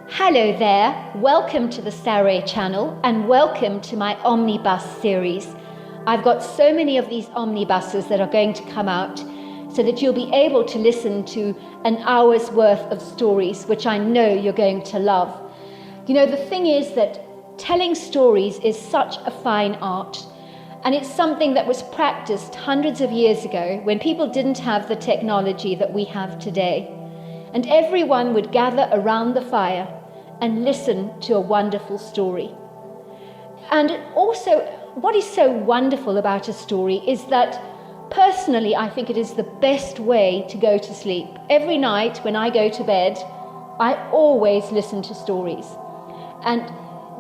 Hello there, welcome to the Saroy channel and welcome to my Omnibus series. I've got so many of these omnibuses that are going to come out so that you'll be able to listen to an hour's worth of stories, which I know you're going to love. You know, the thing is that telling stories is such a fine art, and it's something that was practiced hundreds of years ago when people didn't have the technology that we have today. And everyone would gather around the fire and listen to a wonderful story. And also, what is so wonderful about a story is that personally, I think it is the best way to go to sleep. Every night when I go to bed, I always listen to stories. And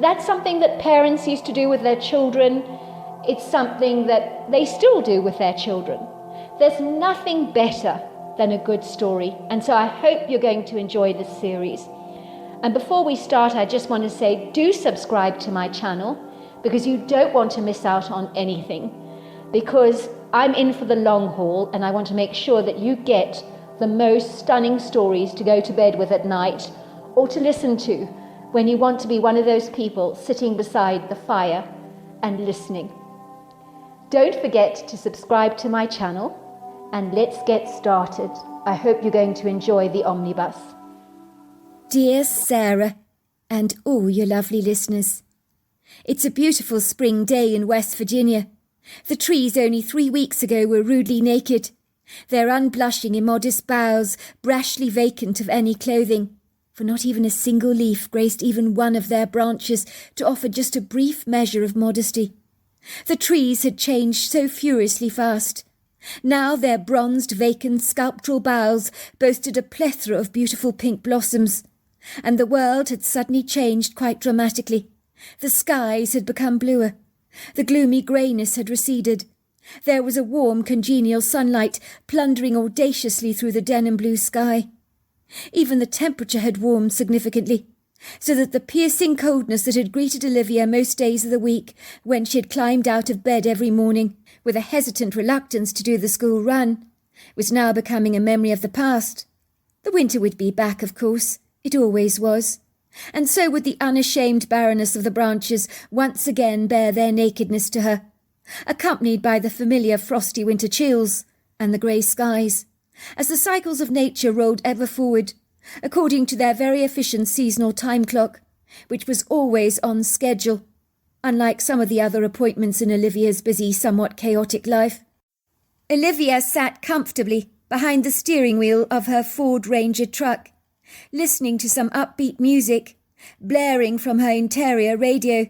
that's something that parents used to do with their children. It's something that they still do with their children. There's nothing better than a good story. And so I hope you're going to enjoy this series. And before we start, I just want to say, do subscribe to my channel because you don't want to miss out on anything. Because I'm in for the long haul and I want to make sure that you get the most stunning stories to go to bed with at night or to listen to when you want to be one of those people sitting beside the fire and listening. Don't forget to subscribe to my channel. And let's get started. I hope you're going to enjoy the omnibus. Dear Sarah, and all your lovely listeners. It's a beautiful spring day in West Virginia. The trees only 3 weeks ago were rudely naked, their unblushing immodest boughs brashly vacant of any clothing, for not even a single leaf graced even one of their branches to offer just a brief measure of modesty. The trees had changed so furiously fast. Now their bronzed, vacant, sculptural boughs boasted a plethora of beautiful pink blossoms, and the world had suddenly changed quite dramatically. The skies had become bluer. The gloomy greyness had receded. There was a warm, congenial sunlight plundering audaciously through the denim blue sky. Even the temperature had warmed significantly, so that the piercing coldness that had greeted Olivia most days of the week, when she had climbed out of bed every morning with a hesitant reluctance to do the school run, was now becoming a memory of the past. The winter would be back, of course. It always was. And so would the unashamed barrenness of the branches once again bear their nakedness to her, accompanied by the familiar frosty winter chills and the grey skies, as the cycles of nature rolled ever forward, according to their very efficient seasonal time clock, which was always on schedule, unlike some of the other appointments in Olivia's busy, somewhat chaotic life. Olivia sat comfortably behind the steering wheel of her Ford Ranger truck, listening to some upbeat music, blaring from her interior radio.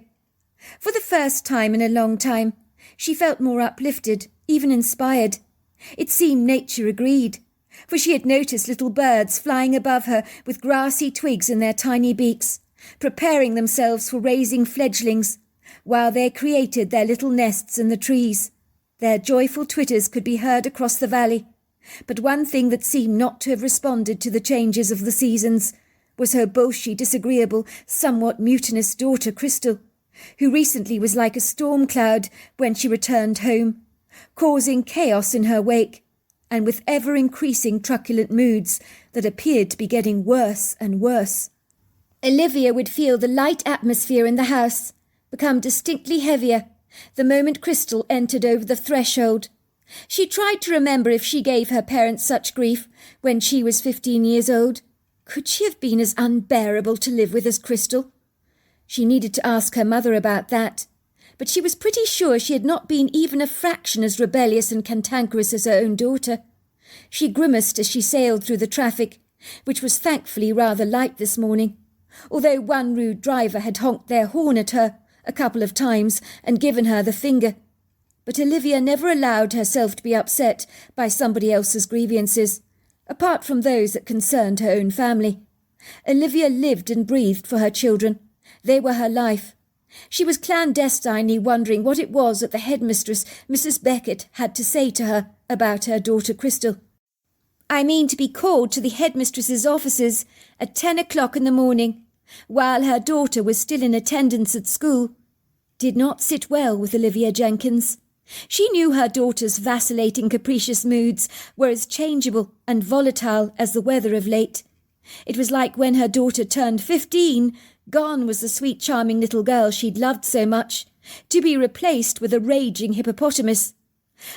For the first time in a long time, she felt more uplifted, even inspired. It seemed nature agreed, for she had noticed little birds flying above her with grassy twigs in their tiny beaks, preparing themselves for raising fledglings, while they created their little nests in the trees. Their joyful twitters could be heard across the valley, but one thing that seemed not to have responded to the changes of the seasons was her bolshy, disagreeable, somewhat mutinous daughter Crystal, who recently was like a storm cloud when she returned home, causing chaos in her wake, and with ever-increasing truculent moods that appeared to be getting worse and worse. Olivia would feel the light atmosphere in the house become distinctly heavier the moment Crystal entered over the threshold. She tried to remember if she gave her parents such grief when she was 15 years old. Could she have been as unbearable to live with as Crystal? She needed to ask her mother about that, but she was pretty sure she had not been even a fraction as rebellious and cantankerous as her own daughter. She grimaced as she sailed through the traffic, which was thankfully rather light this morning, although one rude driver had honked their horn at her a couple of times and given her the finger. But Olivia never allowed herself to be upset by somebody else's grievances, apart from those that concerned her own family. Olivia lived and breathed for her children. They were her life. She was clandestinely wondering what it was that the headmistress, Mrs. Beckett, had to say to her about her daughter Crystal. I mean to be called to the headmistress's offices at 10 o'clock in the morning, while her daughter was still in attendance at school, did not sit well with Olivia Jenkins. She knew her daughter's vacillating, capricious moods were as changeable and volatile as the weather of late. It was like when her daughter turned 15, gone was the sweet charming little girl she'd loved so much, to be replaced with a raging hippopotamus.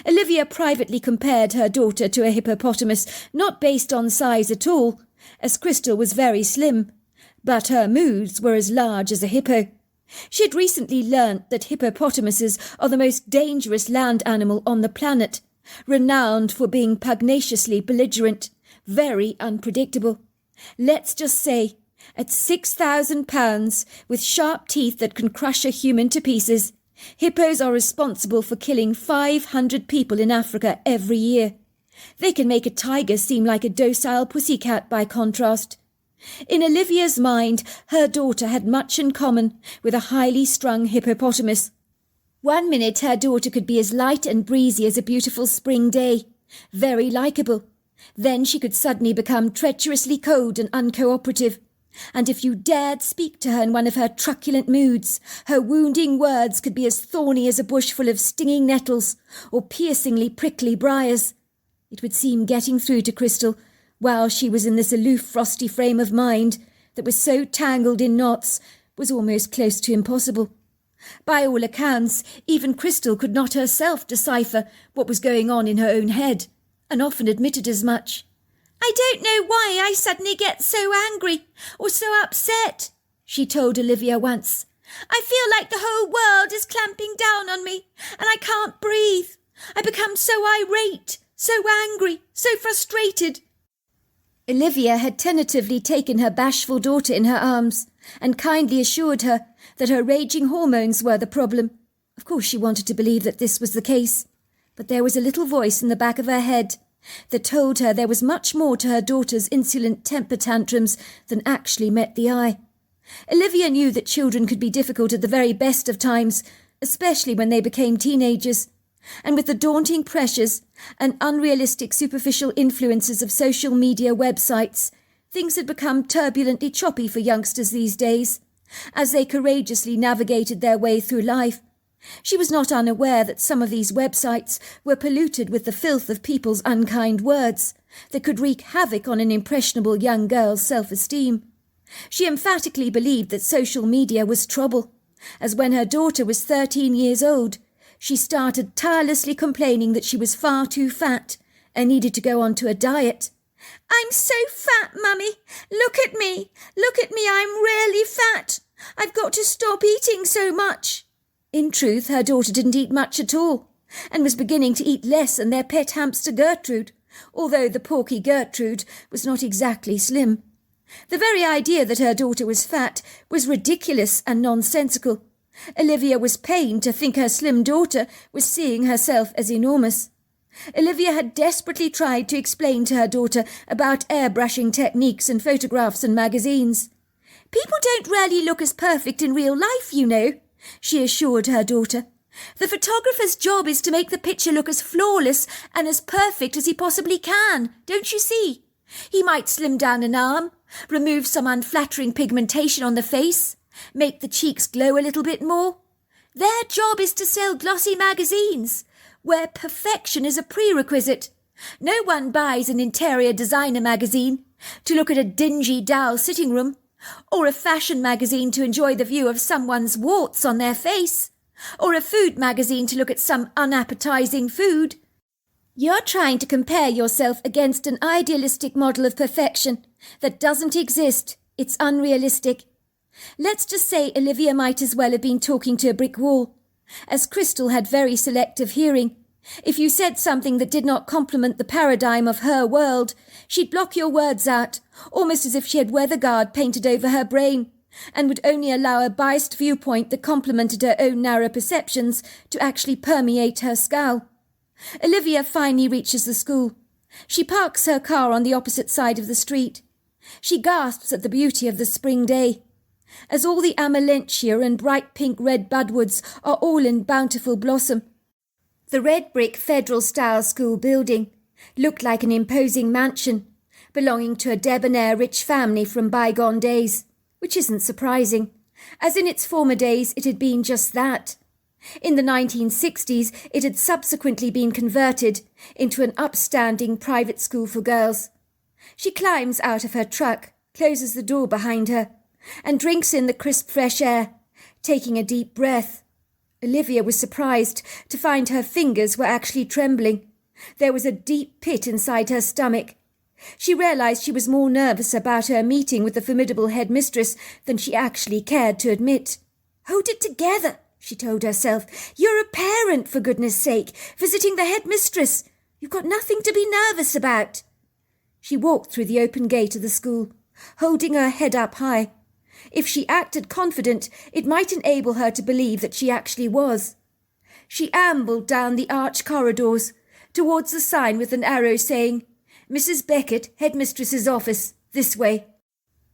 Olivia privately compared her daughter to a hippopotamus, not based on size at all, as Crystal was very slim, but her moods were as large as a hippo. She had recently learnt that hippopotamuses are the most dangerous land animal on the planet, renowned for being pugnaciously belligerent, very unpredictable. Let's just say, at 6,000 pounds, with sharp teeth that can crush a human to pieces, hippos are responsible for killing 500 people in Africa every year. They can make a tiger seem like a docile pussycat by contrast. In Olivia's mind, her daughter had much in common with a highly strung hippopotamus. One minute her daughter could be as light and breezy as a beautiful spring day, very likeable. Then she could suddenly become treacherously cold and uncooperative, and if you dared speak to her in one of her truculent moods, her wounding words could be as thorny as a bush full of stinging nettles or piercingly prickly briars. It would seem getting through to Crystal, while she was in this aloof, frosty frame of mind that was so tangled in knots, was almost close to impossible. By all accounts, even Crystal could not herself decipher what was going on in her own head, and often admitted as much. "I don't know why I suddenly get so angry or so upset," she told Olivia once. "I feel like the whole world is clamping down on me, and I can't breathe. I become so irate, so angry, so frustrated." Olivia had tentatively taken her bashful daughter in her arms and kindly assured her that her raging hormones were the problem. Of course she wanted to believe that this was the case, but there was a little voice in the back of her head that told her there was much more to her daughter's insolent temper tantrums than actually met the eye. Olivia knew that children could be difficult at the very best of times, especially when they became teenagers. And with the daunting pressures and unrealistic superficial influences of social media websites, things had become turbulently choppy for youngsters these days, as they courageously navigated their way through life. She was not unaware that some of these websites were polluted with the filth of people's unkind words that could wreak havoc on an impressionable young girl's self-esteem. She emphatically believed that social media was trouble, as when her daughter was 13 years old, she started tirelessly complaining that she was far too fat and needed to go onto a diet. "I'm so fat, Mummy. Look at me. Look at me. I'm really fat. I've got to stop eating so much." In truth, her daughter didn't eat much at all, and was beginning to eat less than their pet hamster Gertrude, although the porky Gertrude was not exactly slim. The very idea that her daughter was fat was ridiculous and nonsensical. Olivia was pained to think her slim daughter was seeing herself as enormous. Olivia had desperately tried to explain to her daughter about airbrushing techniques and photographs and magazines. "People don't really look as perfect in real life, you know," she assured her daughter. "The photographer's job is to make the picture look as flawless and as perfect as he possibly can, don't you see? He might slim down an arm, remove some unflattering pigmentation on the face, make the cheeks glow a little bit more. Their job is to sell glossy magazines, where perfection is a prerequisite. No one buys an interior designer magazine to look at a dingy, dull sitting room, or a fashion magazine to enjoy the view of someone's warts on their face, or a food magazine to look at some unappetizing food. You're trying to compare yourself against an idealistic model of perfection that doesn't exist. It's unrealistic." Let's just say Olivia might as well have been talking to a brick wall, as Crystal had very selective hearing. If you said something that did not complement the paradigm of her world, she'd block your words out, almost as if she had weather guard painted over her brain, and would only allow a biased viewpoint that complemented her own narrow perceptions to actually permeate her scowl. Olivia finally reaches the school. She parks her car on the opposite side of the street. She gasps at the beauty of the spring day, as all the amelentia and bright pink-red budwoods are all in bountiful blossom. The red brick federal-style school building looked like an imposing mansion belonging to a debonair rich family from bygone days, which isn't surprising, as in its former days it had been just that. In the 1960s, it had subsequently been converted into an upstanding private school for girls. She climbs out of her truck closes the door behind her, and drinks in the crisp fresh air, taking a deep breath. Olivia was surprised to find her fingers were actually trembling. There was a deep pit inside her stomach. She realised she was more nervous about her meeting with the formidable headmistress than she actually cared to admit. "Hold it together," she told herself. "You're a parent, for goodness sake, visiting the headmistress. You've got nothing to be nervous about." She walked through the open gate of the school, holding her head up high. If she acted confident, it might enable her to believe that she actually was. She ambled down the arched corridors, towards the sign with an arrow saying, "Mrs. Beckett, headmistress's office, this way."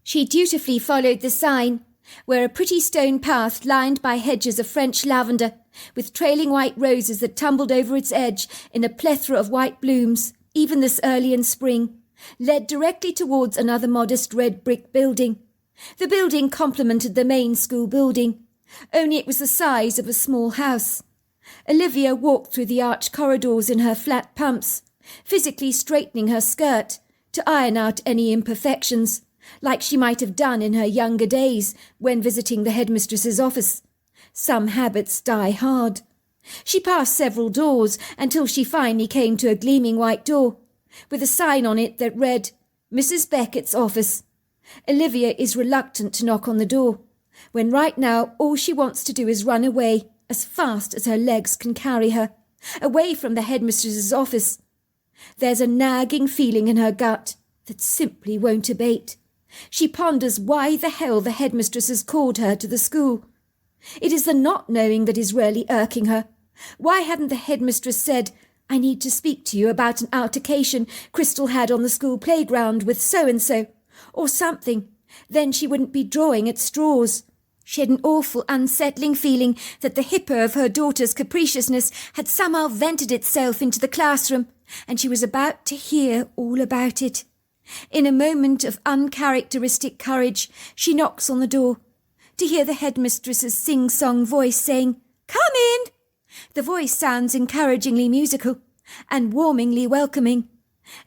She dutifully followed the sign, where a pretty stone path lined by hedges of French lavender, with trailing white roses that tumbled over its edge in a plethora of white blooms, even this early in spring, led directly towards another modest red brick building. The building complemented the main school building, only it was the size of a small house. Olivia walked through the arched corridors in her flat pumps, physically straightening her skirt to iron out any imperfections, like she might have done in her younger days when visiting the headmistress's office. Some habits die hard. She passed several doors until she finally came to a gleaming white door, with a sign on it that read, "Mrs. Beckett's office." Olivia is reluctant to knock on the door, when right now all she wants to do is run away as fast as her legs can carry her, away from the headmistress's office. There's a nagging feeling in her gut that simply won't abate. She ponders why the hell the headmistress has called her to the school. It is the not knowing that is really irking her. Why hadn't the headmistress said, "I need to speak to you about an altercation Crystal had on the school playground with so-and-so," or something? Then she wouldn't be drawing at straws. She had an awful, unsettling feeling that the hippo of her daughter's capriciousness had somehow vented itself into the classroom, and she was about to hear all about it. In a moment of uncharacteristic courage, she knocks on the door, to hear the headmistress's sing-song voice saying, "Come in!" The voice sounds encouragingly musical and warmingly welcoming.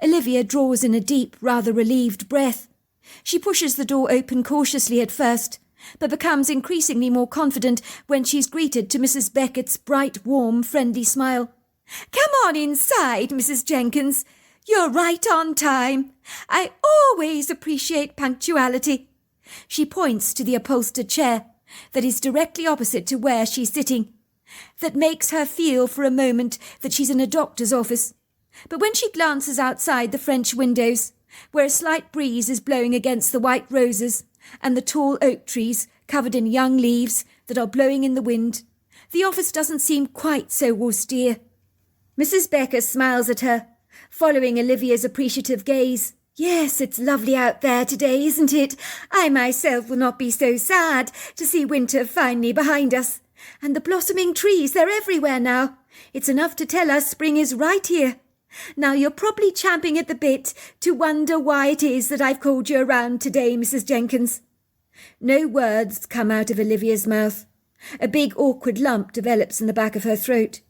Olivia draws in a deep, rather relieved breath. She pushes the door open cautiously at first, but becomes increasingly more confident when she's greeted to Mrs. Beckett's bright, warm, friendly smile. "Come on inside, Mrs. Jenkins. You're right on time. I always appreciate punctuality." She points to the upholstered chair that is directly opposite to where she's sitting, that makes her feel for a moment that she's in a doctor's office. But when she glances outside the French windows, where a slight breeze is blowing against the white roses and the tall oak trees covered in young leaves that are blowing in the wind, the office doesn't seem quite so austere. Mrs. Becker smiles at her, following Olivia's appreciative gaze. "Yes, it's lovely out there today, isn't it? I myself will not be so sad to see winter finally behind us. And the blossoming trees, they're everywhere now. It's enough to tell us spring is right here. Now you're probably champing at the bit to wonder why it is that I've called you around today, Mrs. Jenkins." No words come out of Olivia's mouth. A big awkward lump develops in the back of her throat.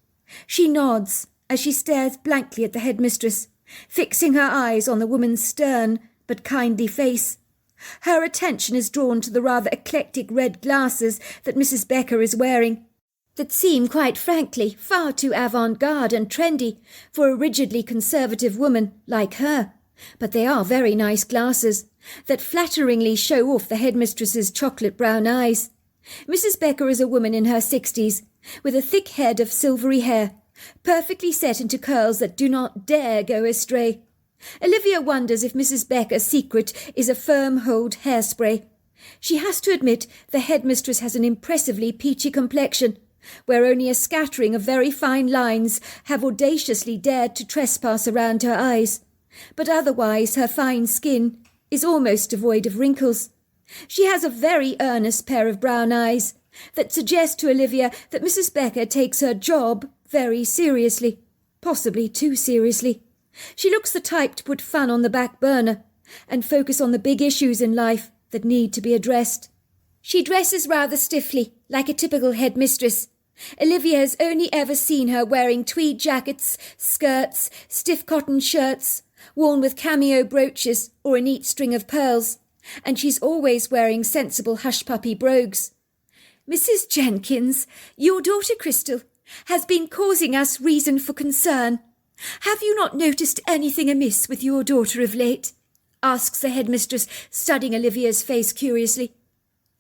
She nods as she stares blankly at the headmistress, fixing her eyes on the woman's stern but kindly face. Her attention is drawn to the rather eclectic red glasses that Mrs. Becker is wearing, that seem, quite frankly, far too avant-garde and trendy for a rigidly conservative woman like her. But they are very nice glasses, that flatteringly show off the headmistress's chocolate-brown eyes. Mrs. Becker is a woman in her 60s, with a thick head of silvery hair, perfectly set into curls that do not dare go astray. Olivia wonders if Mrs. Becker's secret is a firm hold hairspray. She has to admit the headmistress has an impressively peachy complexion, where only a scattering of very fine lines have audaciously dared to trespass around her eyes. But otherwise her fine skin is almost devoid of wrinkles. She has a very earnest pair of brown eyes that suggest to Olivia that Mrs. Becker takes her job very seriously, possibly too seriously. She looks the type to put fun on the back burner and focus on the big issues in life that need to be addressed. She dresses rather stiffly, like a typical headmistress. Olivia has only ever seen her wearing tweed jackets, skirts, stiff cotton shirts, worn with cameo brooches or a neat string of pearls, and she's always wearing sensible hush-puppy brogues. Mrs. Jenkins, your daughter Crystal has been causing us reason for concern. Have you not noticed anything amiss with your daughter of late? Asks the headmistress, studying Olivia's face curiously.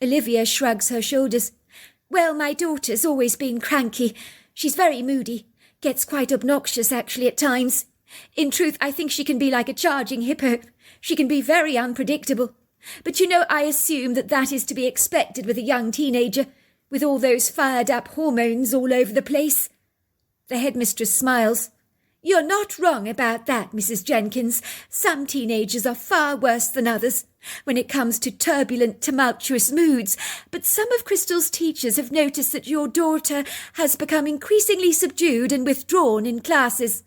Olivia shrugs her shoulders. Well, my daughter's always been cranky. She's very moody. Gets quite obnoxious, actually, at times. In truth, I think she can be like a charging hippo. She can be very unpredictable. But I assume that is to be expected with a young teenager, with all those fired-up hormones all over the place. The headmistress smiles. You're not wrong about that, Mrs. Jenkins. Some teenagers are far worse than others when it comes to turbulent, tumultuous moods, but some of Crystal's teachers have noticed that your daughter has become increasingly subdued and withdrawn in classes.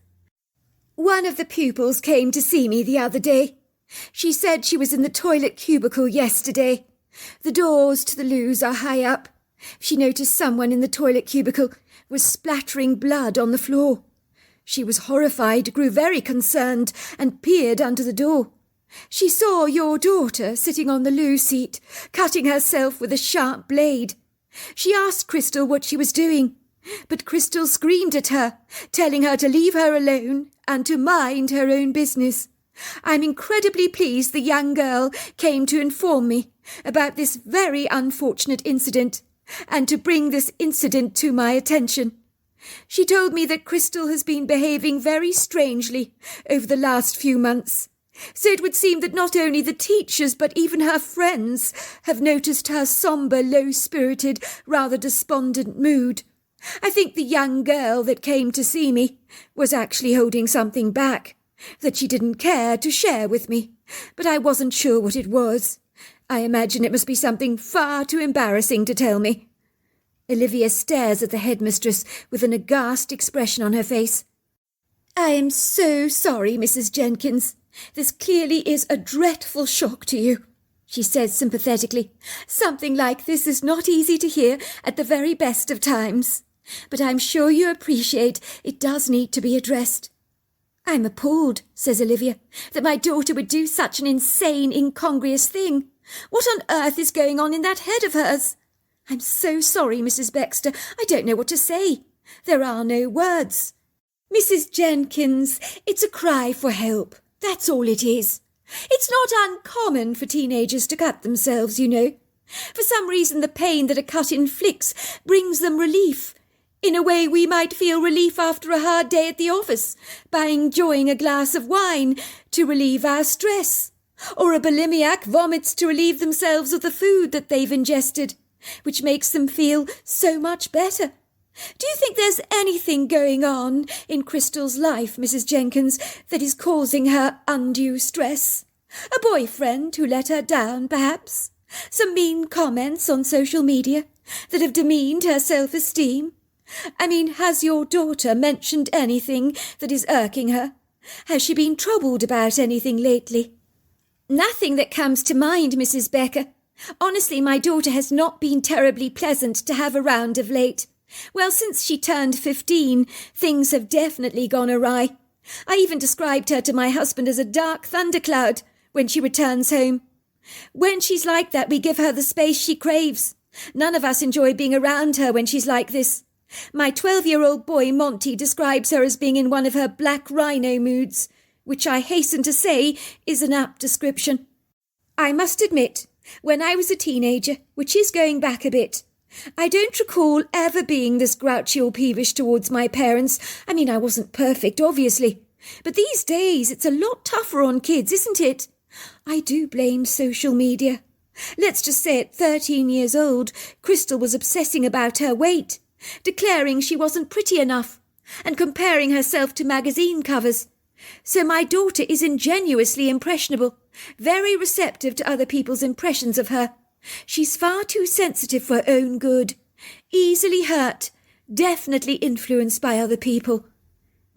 One of the pupils came to see me the other day. She said she was in the toilet cubicle yesterday. The doors to the loos are high up. She noticed someone in the toilet cubicle was splattering blood on the floor. She was horrified, grew very concerned, and peered under the door. She saw your daughter sitting on the loo seat, cutting herself with a sharp blade. She asked Crystal what she was doing, but Crystal screamed at her, telling her to leave her alone and to mind her own business. I'm incredibly pleased the young girl came to inform me about this very unfortunate incident, and to bring this incident to my attention. She told me that Crystal has been behaving very strangely over the last few months, so it would seem that not only the teachers but even her friends have noticed her sombre, low-spirited, rather despondent mood. I think the young girl that came to see me was actually holding something back that she didn't care to share with me, but I wasn't sure what it was. I imagine it must be something far too embarrassing to tell me. Olivia stares at the headmistress with an aghast expression on her face. I am so sorry, Mrs. Jenkins. This clearly is a dreadful shock to you, she says sympathetically. Something like this is not easy to hear at the very best of times, but I'm sure you appreciate it does need to be addressed. I'm appalled, says Olivia, that my daughter would do such an insane, incongruous thing. What on earth is going on in that head of hers? I'm so sorry, Mrs. Baxter. I don't know what to say. There are no words. Mrs. Jenkins, it's a cry for help. That's all it is. It's not uncommon for teenagers to cut themselves, For some reason the pain that a cut inflicts brings them relief. In a way we might feel relief after a hard day at the office by enjoying a glass of wine to relieve our stress. Or a bulimiac vomits to relieve themselves of the food that they've ingested, which makes them feel so much better. Do you think there's anything going on in Crystal's life, Mrs. Jenkins, that is causing her undue stress? A boyfriend who let her down, perhaps? Some mean comments on social media that have demeaned her self-esteem? Has your daughter mentioned anything that is irking her? Has she been troubled about anything lately? Nothing that comes to mind, Mrs. Becker. Honestly, my daughter has not been terribly pleasant to have around of late. Well, since she turned 15, things have definitely gone awry. I even described her to my husband as a dark thundercloud when she returns home. When she's like that, we give her the space she craves. None of us enjoy being around her when she's like this. My 12-year-old boy, Monty, describes her as being in one of her black rhino moods, which I hasten to say is an apt description. I must admit, when I was a teenager, which is going back a bit, I don't recall ever being this grouchy or peevish towards my parents. I wasn't perfect, obviously. But these days it's a lot tougher on kids, isn't it? I do blame social media. Let's just say at 13 years old, Crystal was obsessing about her weight, declaring she wasn't pretty enough, and comparing herself to magazine covers. So my daughter is ingenuously impressionable, very receptive to other people's impressions of her. She's far too sensitive for her own good, easily hurt, definitely influenced by other people.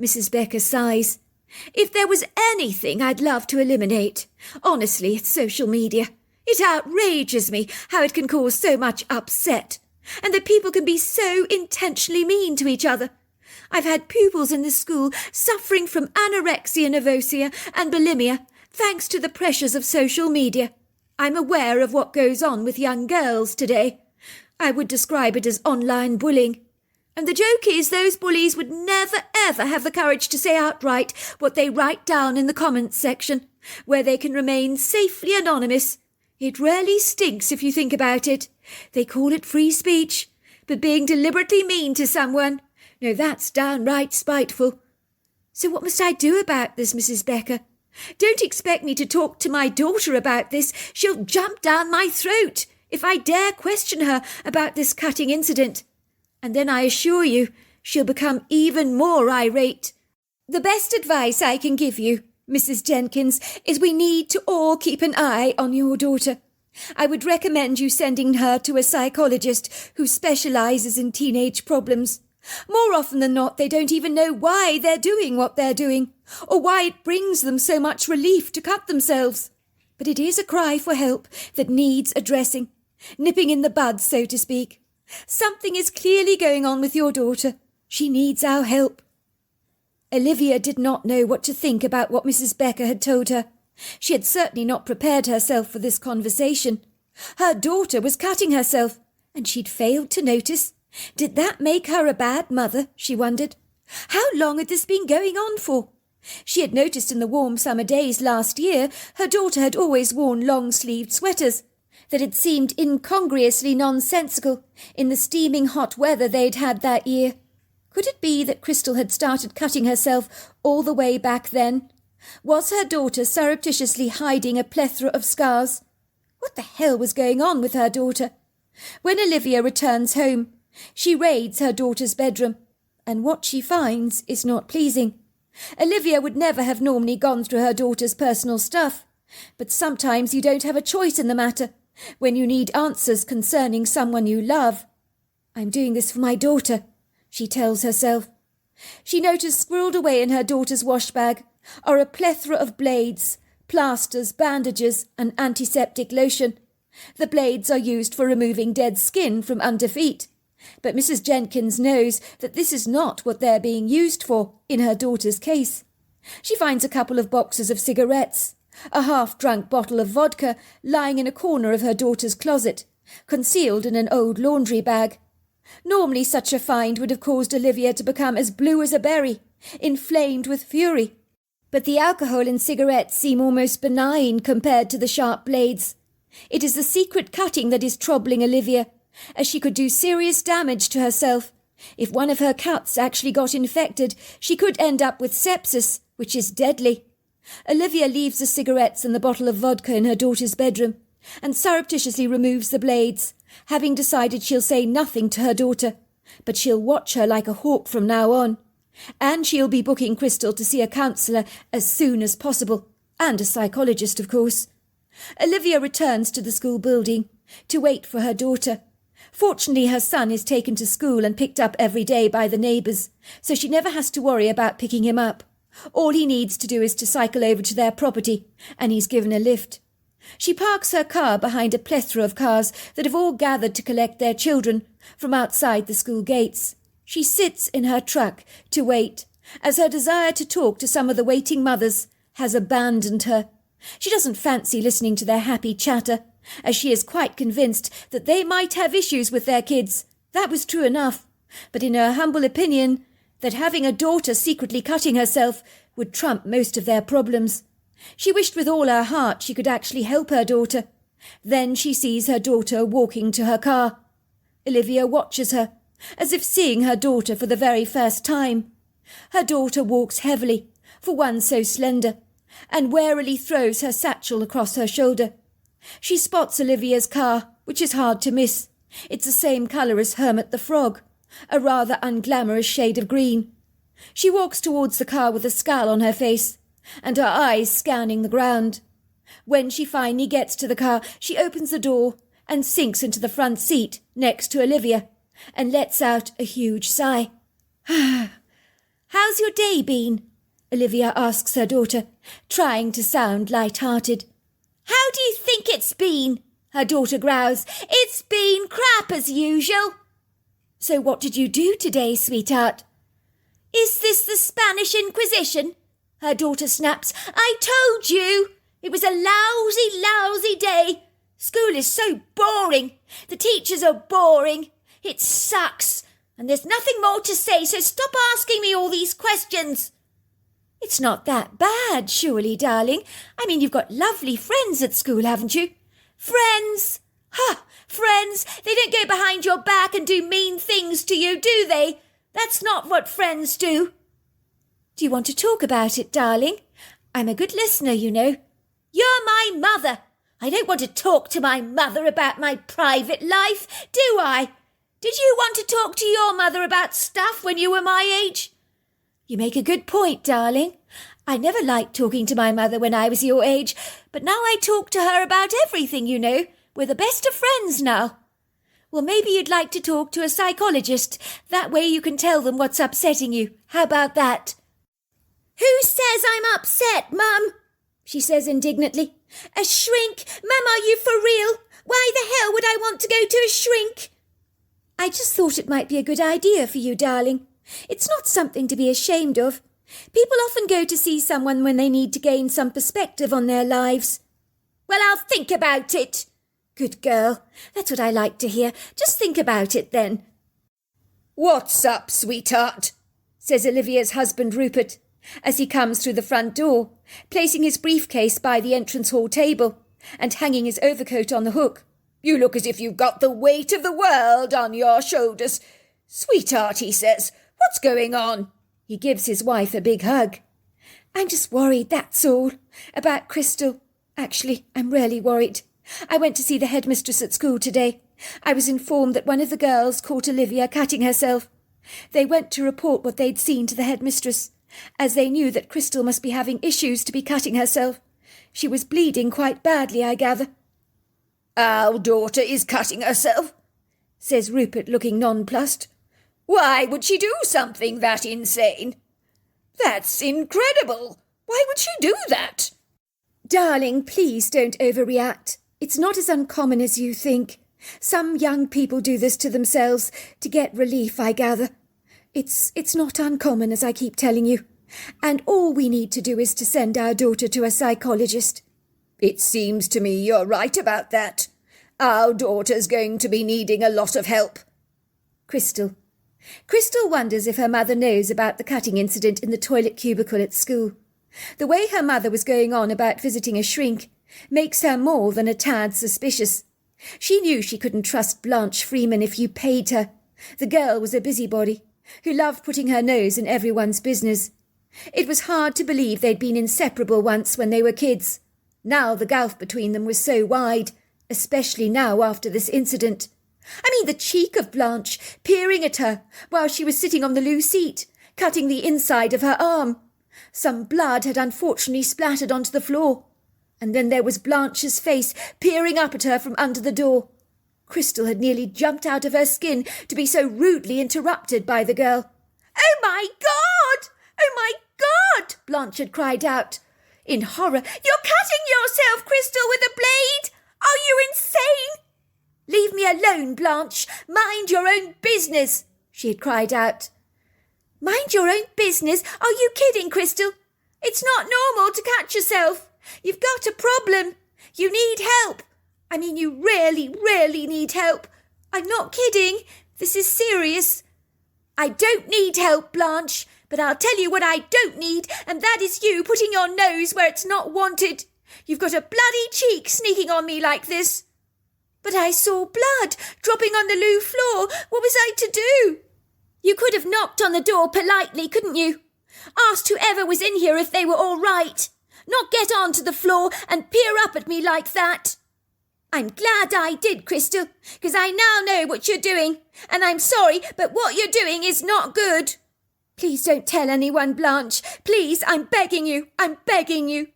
Mrs. Becker sighs. If there was anything I'd love to eliminate, honestly, it's social media. It outrages me how it can cause so much upset, and that people can be so intentionally mean to each other. I've had pupils in this school suffering from anorexia nervosa and bulimia thanks to the pressures of social media. I'm aware of what goes on with young girls today. I would describe it as online bullying. And the joke is those bullies would never ever have the courage to say outright what they write down in the comments section, where they can remain safely anonymous. It really stinks if you think about it. They call it free speech, but being deliberately mean to someone, no, that's downright spiteful. So what must I do about this, Mrs. Becker? Don't expect me to talk to my daughter about this. She'll jump down my throat if I dare question her about this cutting incident. And then I assure you, she'll become even more irate. The best advice I can give you, Mrs. Jenkins, is we need to all keep an eye on your daughter. I would recommend you sending her to a psychologist who specialises in teenage problems. More often than not, they don't even know why they're doing what they're doing, or why it brings them so much relief to cut themselves. But it is a cry for help that needs addressing, nipping in the bud, so to speak. Something is clearly going on with your daughter. She needs our help. Olivia did not know what to think about what Mrs. Becker had told her. She had certainly not prepared herself for this conversation. Her daughter was cutting herself, and she'd failed to notice. Did that make her a bad mother, she wondered? How long had this been going on for? She had noticed in the warm summer days last year her daughter had always worn long-sleeved sweaters, that had seemed incongruously nonsensical in the steaming hot weather they'd had that year. Could it be that Crystal had started cutting herself all the way back then? Was her daughter surreptitiously hiding a plethora of scars? What the hell was going on with her daughter? When Olivia returns home, she raids her daughter's bedroom, and what she finds is not pleasing. Olivia would never have normally gone through her daughter's personal stuff, but sometimes you don't have a choice in the matter when you need answers concerning someone you love. I'm doing this for my daughter, she tells herself. She noticed squirreled away in her daughter's wash bag are a plethora of blades, plasters, bandages, and antiseptic lotion. The blades are used for removing dead skin from under feet. But Mrs. Jenkins knows that this is not what they're being used for in her daughter's case. She finds a couple of boxes of cigarettes, a half-drunk bottle of vodka lying in a corner of her daughter's closet, concealed in an old laundry bag. Normally such a find would have caused Olivia to become as blue as a berry, inflamed with fury. But the alcohol in cigarettes seem almost benign compared to the sharp blades. It is the secret cutting that is troubling Olivia, as she could do serious damage to herself. If one of her cuts actually got infected, she could end up with sepsis, which is deadly. Olivia leaves the cigarettes and the bottle of vodka in her daughter's bedroom, and surreptitiously removes the blades, having decided she'll say nothing to her daughter, but she'll watch her like a hawk from now on. And she'll be booking Crystal to see a counsellor as soon as possible, and a psychologist, of course. Olivia returns to the school building to wait for her daughter. Fortunately, her son is taken to school and picked up every day by the neighbours, so she never has to worry about picking him up. All he needs to do is to cycle over to their property, and he's given a lift. She parks her car behind a plethora of cars that have all gathered to collect their children from outside the school gates. She sits in her truck to wait, as her desire to talk to some of the waiting mothers has abandoned her. She doesn't fancy listening to their happy chatter, as she is quite convinced that they might have issues with their kids. That was true enough, but in her humble opinion, that having a daughter secretly cutting herself would trump most of their problems. She wished with all her heart she could actually help her daughter. Then she sees her daughter walking to her car. Olivia watches her, as if seeing her daughter for the very first time. Her daughter walks heavily, for one so slender, and warily throws her satchel across her shoulder. She spots Olivia's car, which is hard to miss. It's the same colour as Hermit the Frog, a rather unglamorous shade of green. She walks towards the car with a scowl on her face, and her eyes scanning the ground. When she finally gets to the car, she opens the door and sinks into the front seat next to Olivia, and lets out a huge sigh. "How's your day been?" Olivia asks her daughter, trying to sound light-hearted. "How do you think it's been?" her daughter growls. "It's been crap as usual." "So what did you do today, sweetheart?" "Is this the Spanish Inquisition?" her daughter snaps. "I told you! It was a lousy, lousy day. School is so boring. The teachers are boring. It sucks. And there's nothing more to say, so stop asking me all these questions. It's not that bad, surely, darling. I mean, you've got lovely friends at school, haven't you? Friends? Friends. They don't go behind your back and do mean things to you, do they? That's not what friends do. Do you want to talk about it, darling? I'm a good listener, you know. You're my mother. I don't want to talk to my mother about my private life, do I? Did you want to talk to your mother about stuff when you were my age? You make a good point, darling. I never liked talking to my mother when I was your age, but now I talk to her about everything, you know. We're the best of friends now. Well, maybe you'd like to talk to a psychologist. That way you can tell them what's upsetting you. How about that? Who says I'm upset, Mum? She says indignantly. A shrink? Mum, are you for real? Why the hell would I want to go to a shrink? I just thought it might be a good idea for you, darling. It's not something to be ashamed of. People often go to see someone when they need to gain some perspective on their lives. Well, I'll think about it. Good girl. That's what I like to hear. Just think about it then. What's up, sweetheart? Says Olivia's husband, Rupert, as he comes through the front door, placing his briefcase by the entrance hall table and hanging his overcoat on the hook. You look as if you've got the weight of the world on your shoulders. Sweetheart, he says, what's going on? He gives his wife a big hug. I'm just worried, that's all, about Crystal. Actually, I'm really worried. I went to see the headmistress at school today. I was informed that one of the girls caught Olivia cutting herself. They went to report what they'd seen to the headmistress, as they knew that Crystal must be having issues to be cutting herself. She was bleeding quite badly, I gather. Our daughter is cutting herself, says Rupert, looking nonplussed. Why would she do something that insane? That's incredible. Why would she do that? Darling, please don't overreact. It's not as uncommon as you think. Some young people do this to themselves to get relief, I gather. It's not uncommon, as I keep telling you. And all we need to do is to send our daughter to a psychologist. It seems to me you're right about that. Our daughter's going to be needing a lot of help. Crystal wonders if her mother knows about the cutting incident in the toilet cubicle at school. The way her mother was going on about visiting a shrink makes her more than a tad suspicious. She knew she couldn't trust Blanche Freeman if you paid her. The girl was a busybody who loved putting her nose in everyone's business. It was hard to believe they'd been inseparable once when they were kids. Now the gulf between them was so wide, especially now after this incident. I mean, the cheek of Blanche, peering at her while she was sitting on the loo seat, cutting the inside of her arm. Some blood had unfortunately splattered onto the floor. And then there was Blanche's face peering up at her from under the door. Crystal had nearly jumped out of her skin to be so rudely interrupted by the girl. "Oh, my God! Oh, my God!" Blanche had cried out in horror. "You're cutting yourself, Crystal, with a blade! Are you insane?" "Leave me alone, Blanche. Mind your own business," she had cried out. "Mind your own business? Are you kidding, Crystal? It's not normal to cut yourself. You've got a problem. You need help. I mean, you really, really need help. I'm not kidding. This is serious. I don't need help, Blanche, but I'll tell you what I don't need, and that is you putting your nose where it's not wanted. You've got a bloody cheek sneaking on me like this." "But I saw blood dropping on the loo floor. What was I to do?" "You could have knocked on the door politely, couldn't you? Asked whoever was in here if they were all right. Not get onto the floor and peer up at me like that." "I'm glad I did, Crystal, because I now know what you're doing, and I'm sorry, but what you're doing is not good." "Please don't tell anyone, Blanche. Please, I'm begging you.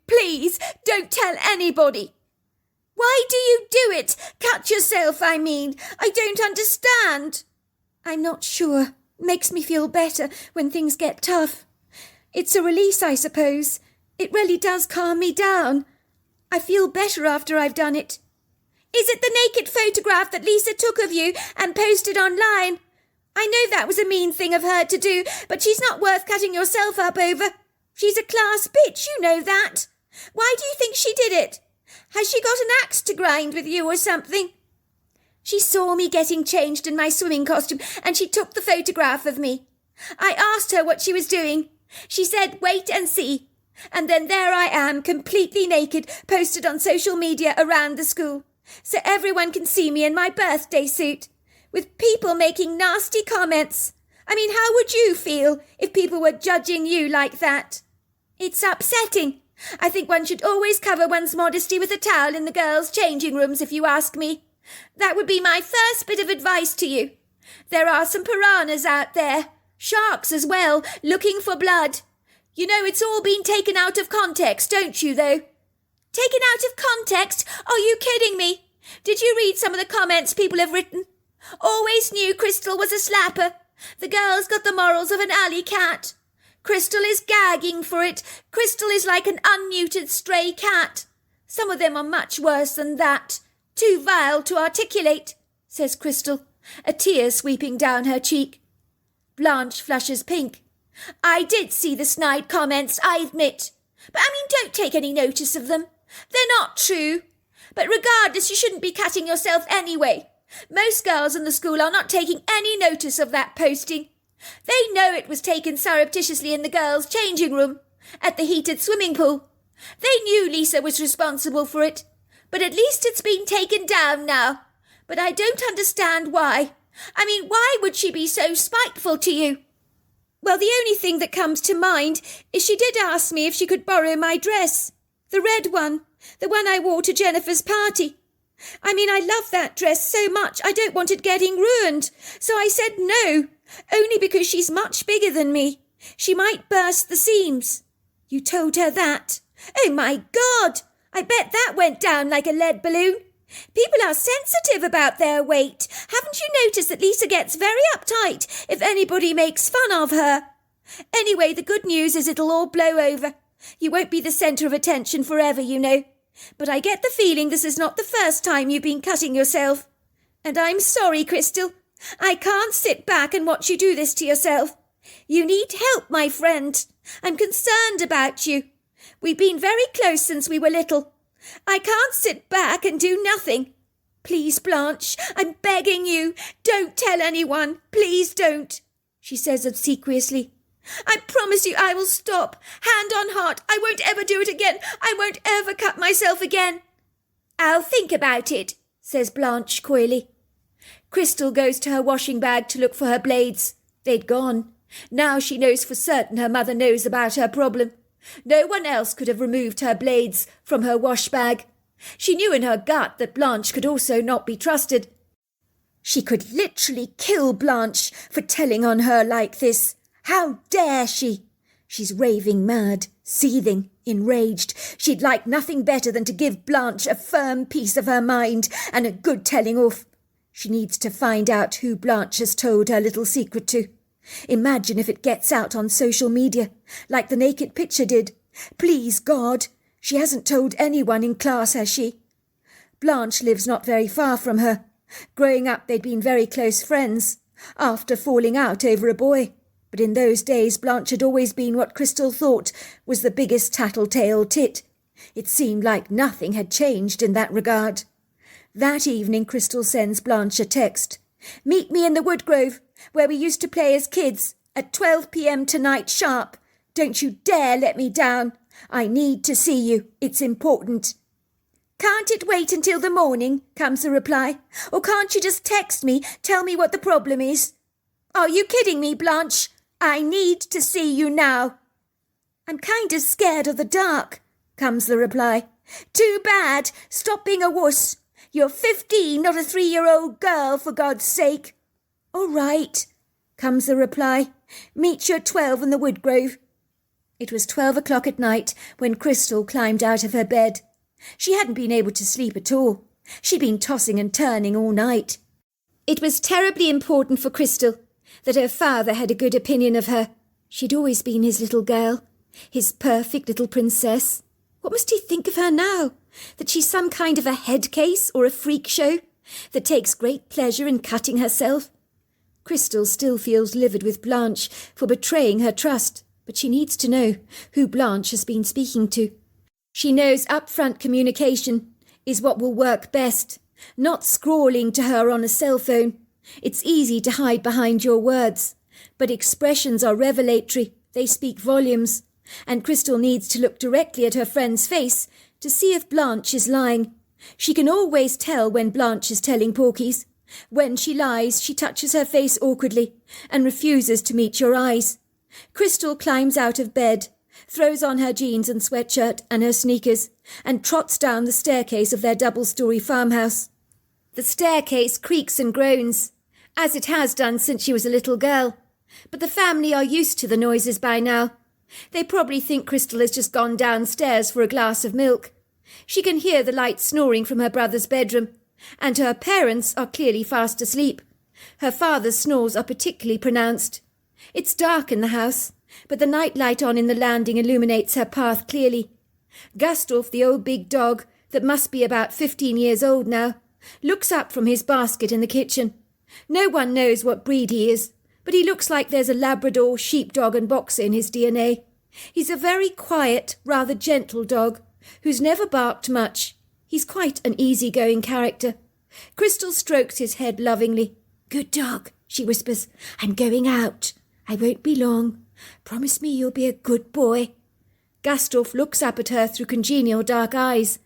Please, don't tell anybody." "Why do you do it? Cut yourself, I mean. I don't understand." "I'm not sure. Makes me feel better when things get tough. It's a release, I suppose. It really does calm me down. I feel better after I've done it." "Is it the naked photograph that Lisa took of you and posted online? I know that was a mean thing of her to do, but she's not worth cutting yourself up over. She's a class bitch, you know that." Why do you think she did it? Has she got an axe to grind with you or something? She saw me getting changed in my swimming costume and she took the photograph of me. I asked her what she was doing. She said, wait and see. And then there I am, completely naked, posted on social media around the school, so everyone can see me in my birthday suit, with people making nasty comments. I mean, how would you feel if people were judging you like that? It's upsetting. I think one should always cover one's modesty with a towel in the girls' changing rooms, if you ask me. That would be my first bit of advice to you. There are some piranhas out there, sharks as well, looking for blood. You know it's all been taken out of context, don't you, though? Taken out of context? Are you kidding me? Did you read some of the comments people have written? Always knew Crystal was a slapper. The girl's got the morals of an alley cat. Crystal is gagging for it. Crystal is like an unneutered stray cat. Some of them are much worse than that. Too vile to articulate, says Crystal, a tear sweeping down her cheek. Blanche flushes pink. I did see the snide comments, I admit. But don't take any notice of them. They're not true. But regardless, you shouldn't be cutting yourself anyway. Most girls in the school are not taking any notice of that posting. They know it was taken surreptitiously in the girls' changing room, at the heated swimming pool. They knew Lisa was responsible for it, but at least it's been taken down now. But I don't understand why. Why would she be so spiteful to you? Well, the only thing that comes to mind is she did ask me if she could borrow my dress. The red one. The one I wore to Jennifer's party. I love that dress so much I don't want it getting ruined. So I said no, only because she's much bigger than me. She might burst the seams. You told her that? Oh my God! I bet that went down like a lead balloon. People are sensitive about their weight. Haven't you noticed that Lisa gets very uptight if anybody makes fun of her? Anyway, the good news is it'll all blow over. You won't be the centre of attention forever, you know. But I get the feeling this is not the first time you've been cutting yourself. And I'm sorry, Crystal. I can't sit back and watch you do this to yourself. You need help, my friend. I'm concerned about you. We've been very close since we were little. I can't sit back and do nothing. Please, Blanche, I'm begging you, don't tell anyone. Please don't, she says obsequiously. I promise you I will stop. Hand on heart, I won't ever do it again. I won't ever cut myself again. I'll think about it, says Blanche coyly. Crystal goes to her washing bag to look for her blades. They'd gone. Now she knows for certain her mother knows about her problem. No one else could have removed her blades from her wash bag. She knew in her gut that Blanche could also not be trusted. She could literally kill Blanche for telling on her like this. How dare she? She's raving mad, seething, enraged. She'd like nothing better than to give Blanche a firm piece of her mind and a good telling off. She needs to find out who Blanche has told her little secret to. Imagine if it gets out on social media, like the naked picture did. Please, God, she hasn't told anyone in class, has she? Blanche lives not very far from her. Growing up, they'd been very close friends, after falling out over a boy. But in those days, Blanche had always been what Crystal thought was the biggest tattletale tit. It seemed like nothing had changed in that regard. That evening, Crystal sends Blanche a text. Meet me in the Woodgrove, where we used to play as kids, at 12 p.m. tonight sharp. Don't you dare let me down. I need to see you. It's important. Can't it wait until the morning, comes the reply. Or can't you just text me, tell me what the problem is? Are you kidding me, Blanche? I need to see you now. I'm kind of scared of the dark, comes the reply. Too bad. Stop being a wuss. You're 15, not a 3-year-old girl, for God's sake. All right, comes the reply. Meet you at 12 in the Woodgrove. It was 12 o'clock at night when Crystal climbed out of her bed. She hadn't been able to sleep at all. She'd been tossing and turning all night. It was terribly important for Crystal that her father had a good opinion of her. She'd always been his little girl, his perfect little princess. What must he think of her now? That she's some kind of a head case or a freak show that takes great pleasure in cutting herself? Crystal still feels livid with Blanche for betraying her trust, but she needs to know who Blanche has been speaking to. She knows upfront communication is what will work best, not scrawling to her on a cell phone. It's easy to hide behind your words, but expressions are revelatory. They speak volumes, and Crystal needs to look directly at her friend's face to see if Blanche is lying. She can always tell when Blanche is telling porkies. When she lies, she touches her face awkwardly and refuses to meet your eyes. Crystal climbs out of bed, throws on her jeans and sweatshirt and her sneakers, and trots down the staircase of their double-storey farmhouse. The staircase creaks and groans, as it has done since she was a little girl, but the family are used to the noises by now. They probably think Crystal has just gone downstairs for a glass of milk. She can hear the light snoring from her brother's bedroom, and her parents are clearly fast asleep. Her father's snores are particularly pronounced. It's dark in the house, but the night light on in the landing illuminates her path clearly. Gustave, the old big dog, that must be about 15 years old now, looks up from his basket in the kitchen. No one knows what breed he is, but he looks like there's a Labrador, sheepdog and boxer in his DNA. He's a very quiet, rather gentle dog, who's never barked much. He's quite an easy-going character. Crystal strokes his head lovingly. "Good dog," she whispers. "I'm going out. I won't be long. Promise me you'll be a good boy." Gustave looks up at her through congenial dark eyes,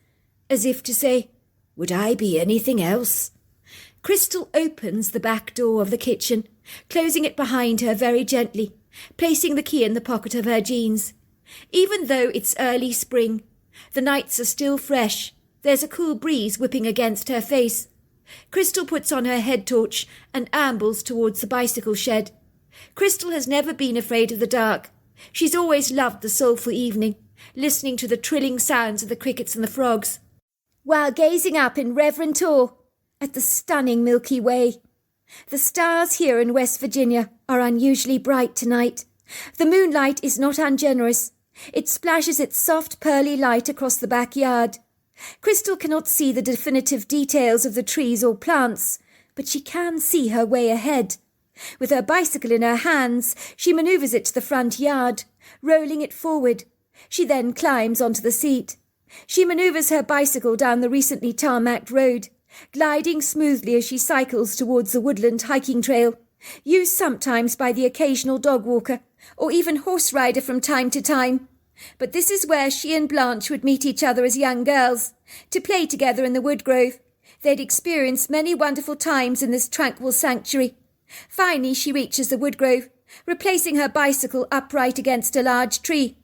as if to say, "Would I be anything else?" Crystal opens the back door of the kitchen, closing it behind her very gently, placing the key in the pocket of her jeans. Even though it's early spring, the nights are still fresh. There's a cool breeze whipping against her face. Crystal puts on her head torch and ambles towards the bicycle shed. Crystal has never been afraid of the dark. She's always loved the soulful evening, listening to the trilling sounds of the crickets and the frogs, while gazing up in reverent awe at the stunning Milky Way. The stars here in West Virginia are unusually bright tonight. The moonlight is not ungenerous. It splashes its soft pearly light across the backyard. Crystal cannot see the definitive details of the trees or plants, but she can see her way ahead. With her bicycle in her hands, she manoeuvres it to the front yard, rolling it forward. She then climbs onto the seat. She manoeuvres her bicycle down the recently tarmacked road, gliding smoothly as she cycles towards the woodland hiking trail, used sometimes by the occasional dog walker or even horse rider from time to time. But this is where she and Blanche would meet each other as young girls, to play together in the wood grove. They'd experienced many wonderful times in this tranquil sanctuary. Finally she reaches the wood grove, replacing her bicycle upright against a large tree.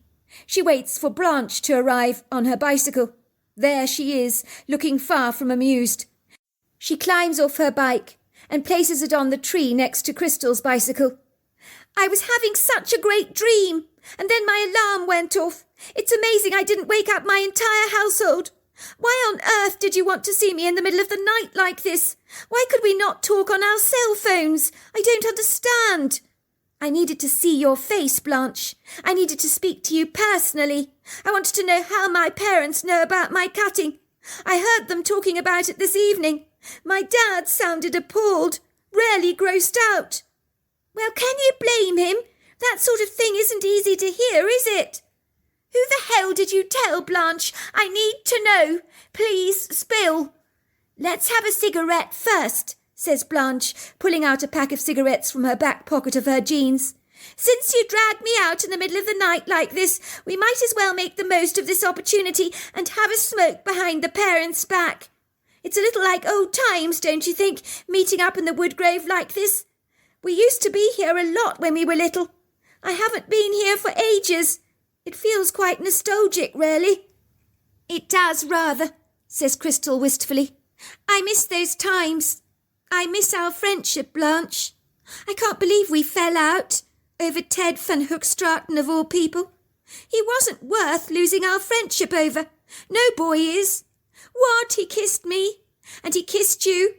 She waits for Blanche to arrive on her bicycle. There she is, looking far from amused. She climbs off her bike and places it on the tree next to Crystal's bicycle. "I was having such a great dream, and then my alarm went off. It's amazing I didn't wake up my entire household. Why on earth did you want to see me in the middle of the night like this? Why could we not talk on our cell phones? I don't understand." "I needed to see your face, Blanche. I needed to speak to you personally. I wanted to know how my parents know about my cutting. I heard them talking about it this evening. My dad sounded appalled, rarely grossed out." "Well, can you blame him? That sort of thing isn't easy to hear, is it?" "Who the hell did you tell, Blanche? I need to know. Please spill." "Let's have a cigarette first," says Blanche, pulling out a pack of cigarettes from her back pocket of her jeans. "Since you dragged me out in the middle of the night like this, we might as well make the most of this opportunity and have a smoke behind the parents' back. It's a little like old times, don't you think, meeting up in the wood grove like this? We used to be here a lot when we were little. I haven't been here for ages. It feels quite nostalgic, really." "It does, rather," says Crystal wistfully. "I miss those times. I miss our friendship, Blanche. I can't believe we fell out over Ted van Hoekstraten of all people. He wasn't worth losing our friendship over. No boy is. What? He kissed me, and he kissed you.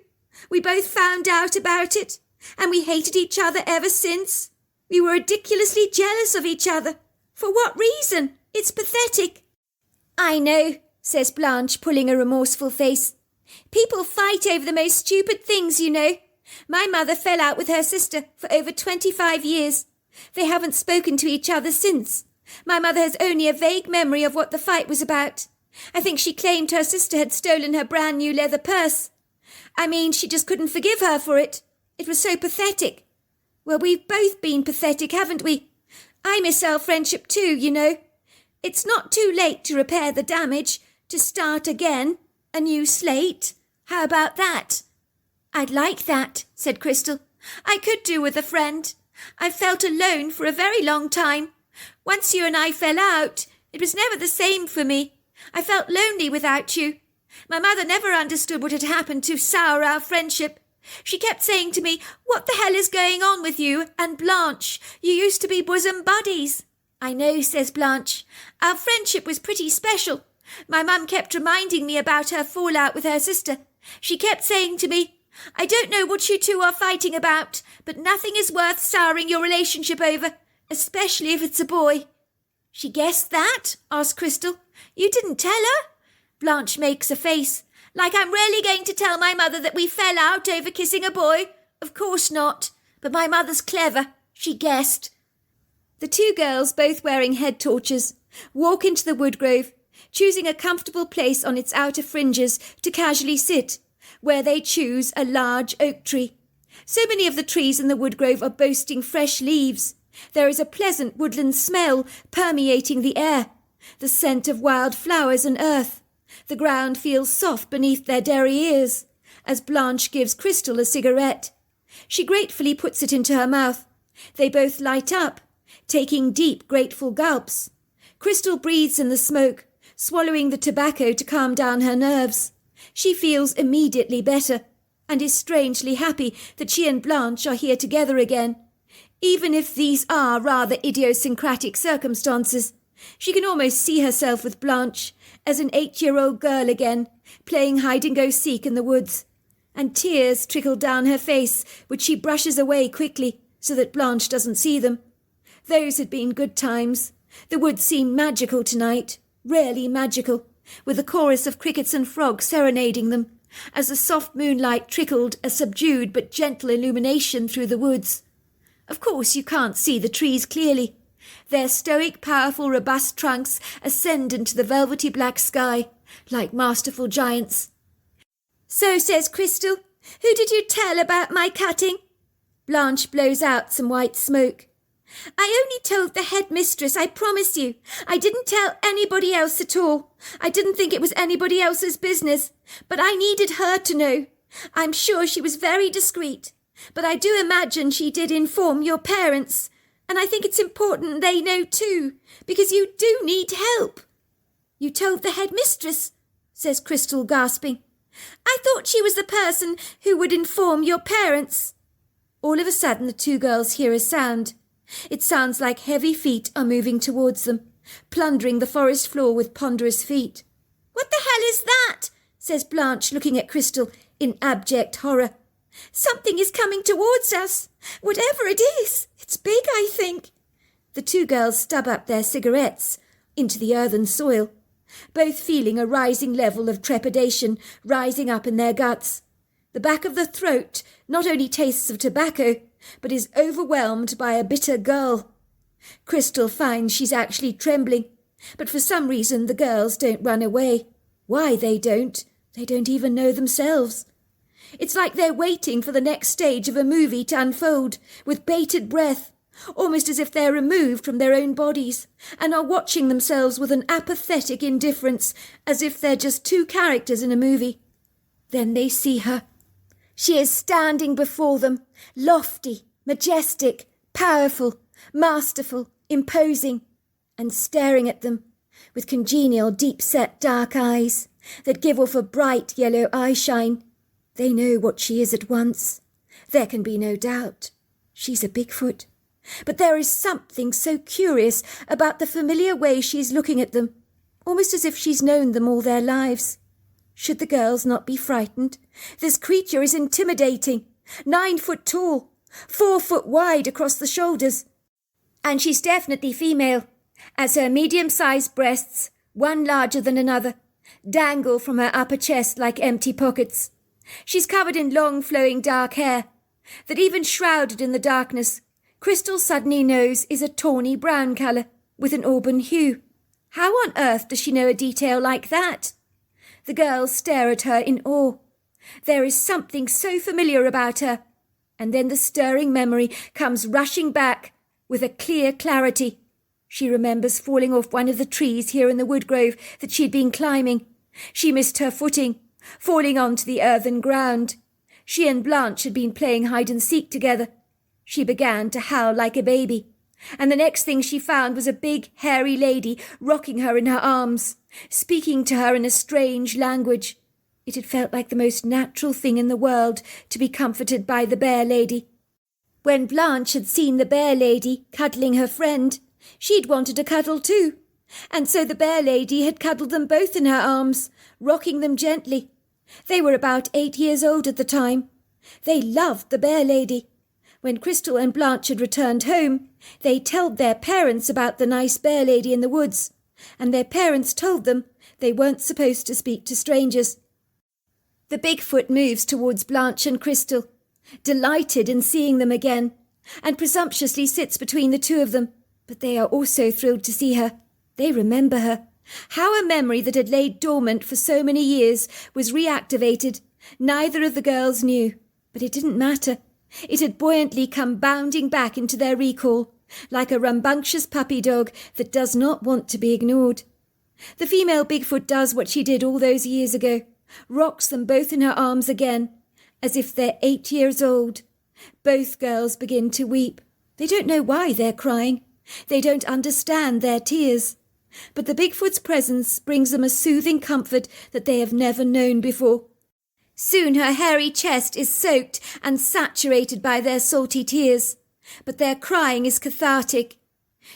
We both found out about it, and we hated each other ever since. We were ridiculously jealous of each other. For what reason? It's pathetic." "I know," says Blanche, pulling a remorseful face. "People fight over the most stupid things, you know. My mother fell out with her sister for over 25 years. They haven't spoken to each other since. My mother has only a vague memory of what the fight was about. I think she claimed her sister had stolen her brand new leather purse. I mean, she just couldn't forgive her for it. It was so pathetic. Well, we've both been pathetic, haven't we? I miss our friendship too, you know. It's not too late to repair the damage, to start again, a new slate. How about that? I'd like that, said Crystal. I could do with a friend. I've felt alone for a very long time. Once you and I fell out, it was never the same for me. I felt lonely without you. My mother never understood what had happened to sour our friendship. She kept saying to me, "What the hell is going on with you and Blanche? You used to be bosom buddies." I know, says Blanche. Our friendship was pretty special. My mum kept reminding me about her fallout with her sister. She kept saying to me, "I don't know what you two are fighting about, but nothing is worth souring your relationship over, especially if it's a boy." She guessed that? Asked Crystal. You didn't tell her? Blanche makes a face. Like I'm really going to tell my mother that we fell out over kissing a boy? Of course not. But my mother's clever. She guessed. The two girls, both wearing head torches, walk into the woodgrove, choosing a comfortable place on its outer fringes to casually sit, where they choose a large oak tree. So many of the trees in the woodgrove are boasting fresh leaves. There is a pleasant woodland smell permeating the air, the scent of wild flowers and earth. The ground feels soft beneath their derry ears, as Blanche gives Crystal a cigarette. She gratefully puts it into her mouth. They both light up, taking deep, grateful gulps. Crystal breathes in the smoke, swallowing the tobacco to calm down her nerves. She feels immediately better, and is strangely happy that she and Blanche are here together again. Even if these are rather idiosyncratic circumstances, she can almost see herself with Blanche as an 8-year-old girl again, playing hide-and-go-seek in the woods. And tears trickle down her face, which she brushes away quickly so that Blanche doesn't see them. Those had been good times. The woods seemed magical tonight, really magical, with a chorus of crickets and frogs serenading them, as the soft moonlight trickled a subdued but gentle illumination through the woods. Of course you can't see the trees clearly. Their stoic, powerful, robust trunks ascend into the velvety black sky, like masterful giants. So, says Crystal, who did you tell about my cutting? Blanche blows out some white smoke. I only told the headmistress, I promise you. I didn't tell anybody else at all. I didn't think it was anybody else's business, but I needed her to know. I'm sure she was very discreet, but I do imagine she did inform your parents, and I think it's important they know too, because you do need help. You told the headmistress, says Crystal, gasping. I thought she was the person who would inform your parents. All of a sudden the two girls hear a sound. It sounds like heavy feet are moving towards them, plundering the forest floor with ponderous feet. What the hell is that? Says Blanche, looking at Crystal in abject horror. Something is coming towards us. Whatever it is, it's big, I think. The two girls stub up their cigarettes into the earthen soil, both feeling a rising level of trepidation rising up in their guts. The back of the throat not only tastes of tobacco, but is overwhelmed by a bitter gall. Crystal finds she's actually trembling, but for some reason the girls don't run away. Why they don't even know themselves. It's like they're waiting for the next stage of a movie to unfold, with bated breath, almost as if they're removed from their own bodies, and are watching themselves with an apathetic indifference, as if they're just two characters in a movie. Then they see her. She is standing before them, lofty, majestic, powerful, masterful, imposing, and staring at them with congenial, deep-set dark eyes that give off a bright yellow eyeshine. They know what she is at once. There can be no doubt. She's a Bigfoot. But there is something so curious about the familiar way she's looking at them, almost as if she's known them all their lives. Should the girls not be frightened? This creature is intimidating. 9 foot tall, 4 foot wide across the shoulders. And she's definitely female, as her medium-sized breasts, one larger than another, dangle from her upper chest like empty pockets. She's covered in long flowing dark hair, that even shrouded in the darkness, Crystal suddenly knows is a tawny brown colour. with an auburn hue. How on earth does she know a detail like that? The girls stare at her in awe. There is something so familiar about her. And then the stirring memory comes rushing back with a clear clarity. She remembers falling off one of the trees here in the woodgrove that she'd been climbing. She missed her footing, falling onto the earthen ground. She and Blanche had been playing hide-and-seek together. She began to howl like a baby, and the next thing she found was a big, hairy lady rocking her in her arms, speaking to her in a strange language. It had felt like the most natural thing in the world to be comforted by the bear lady. When Blanche had seen the bear lady cuddling her friend, she'd wanted a cuddle too, and so the bear lady had cuddled them both in her arms, rocking them gently. They were about 8 years old at the time. They loved the bear lady. When Crystal and Blanche had returned home, they told their parents about the nice bear lady in the woods, and their parents told them they weren't supposed to speak to strangers. The Bigfoot moves towards Blanche and Crystal, delighted in seeing them again, and presumptuously sits between the two of them, but they are also thrilled to see her. They remember her. How a memory that had laid dormant for so many years was reactivated, neither of the girls knew, but it didn't matter. It had buoyantly come bounding back into their recall, like a rambunctious puppy dog that does not want to be ignored. The female Bigfoot does what she did all those years ago, rocks them both in her arms again, as if they're 8 years old. Both girls begin to weep. They don't know why they're crying. They don't understand their tears. But the Bigfoot's presence brings them a soothing comfort that they have never known before. Soon her hairy chest is soaked and saturated by their salty tears, but their crying is cathartic.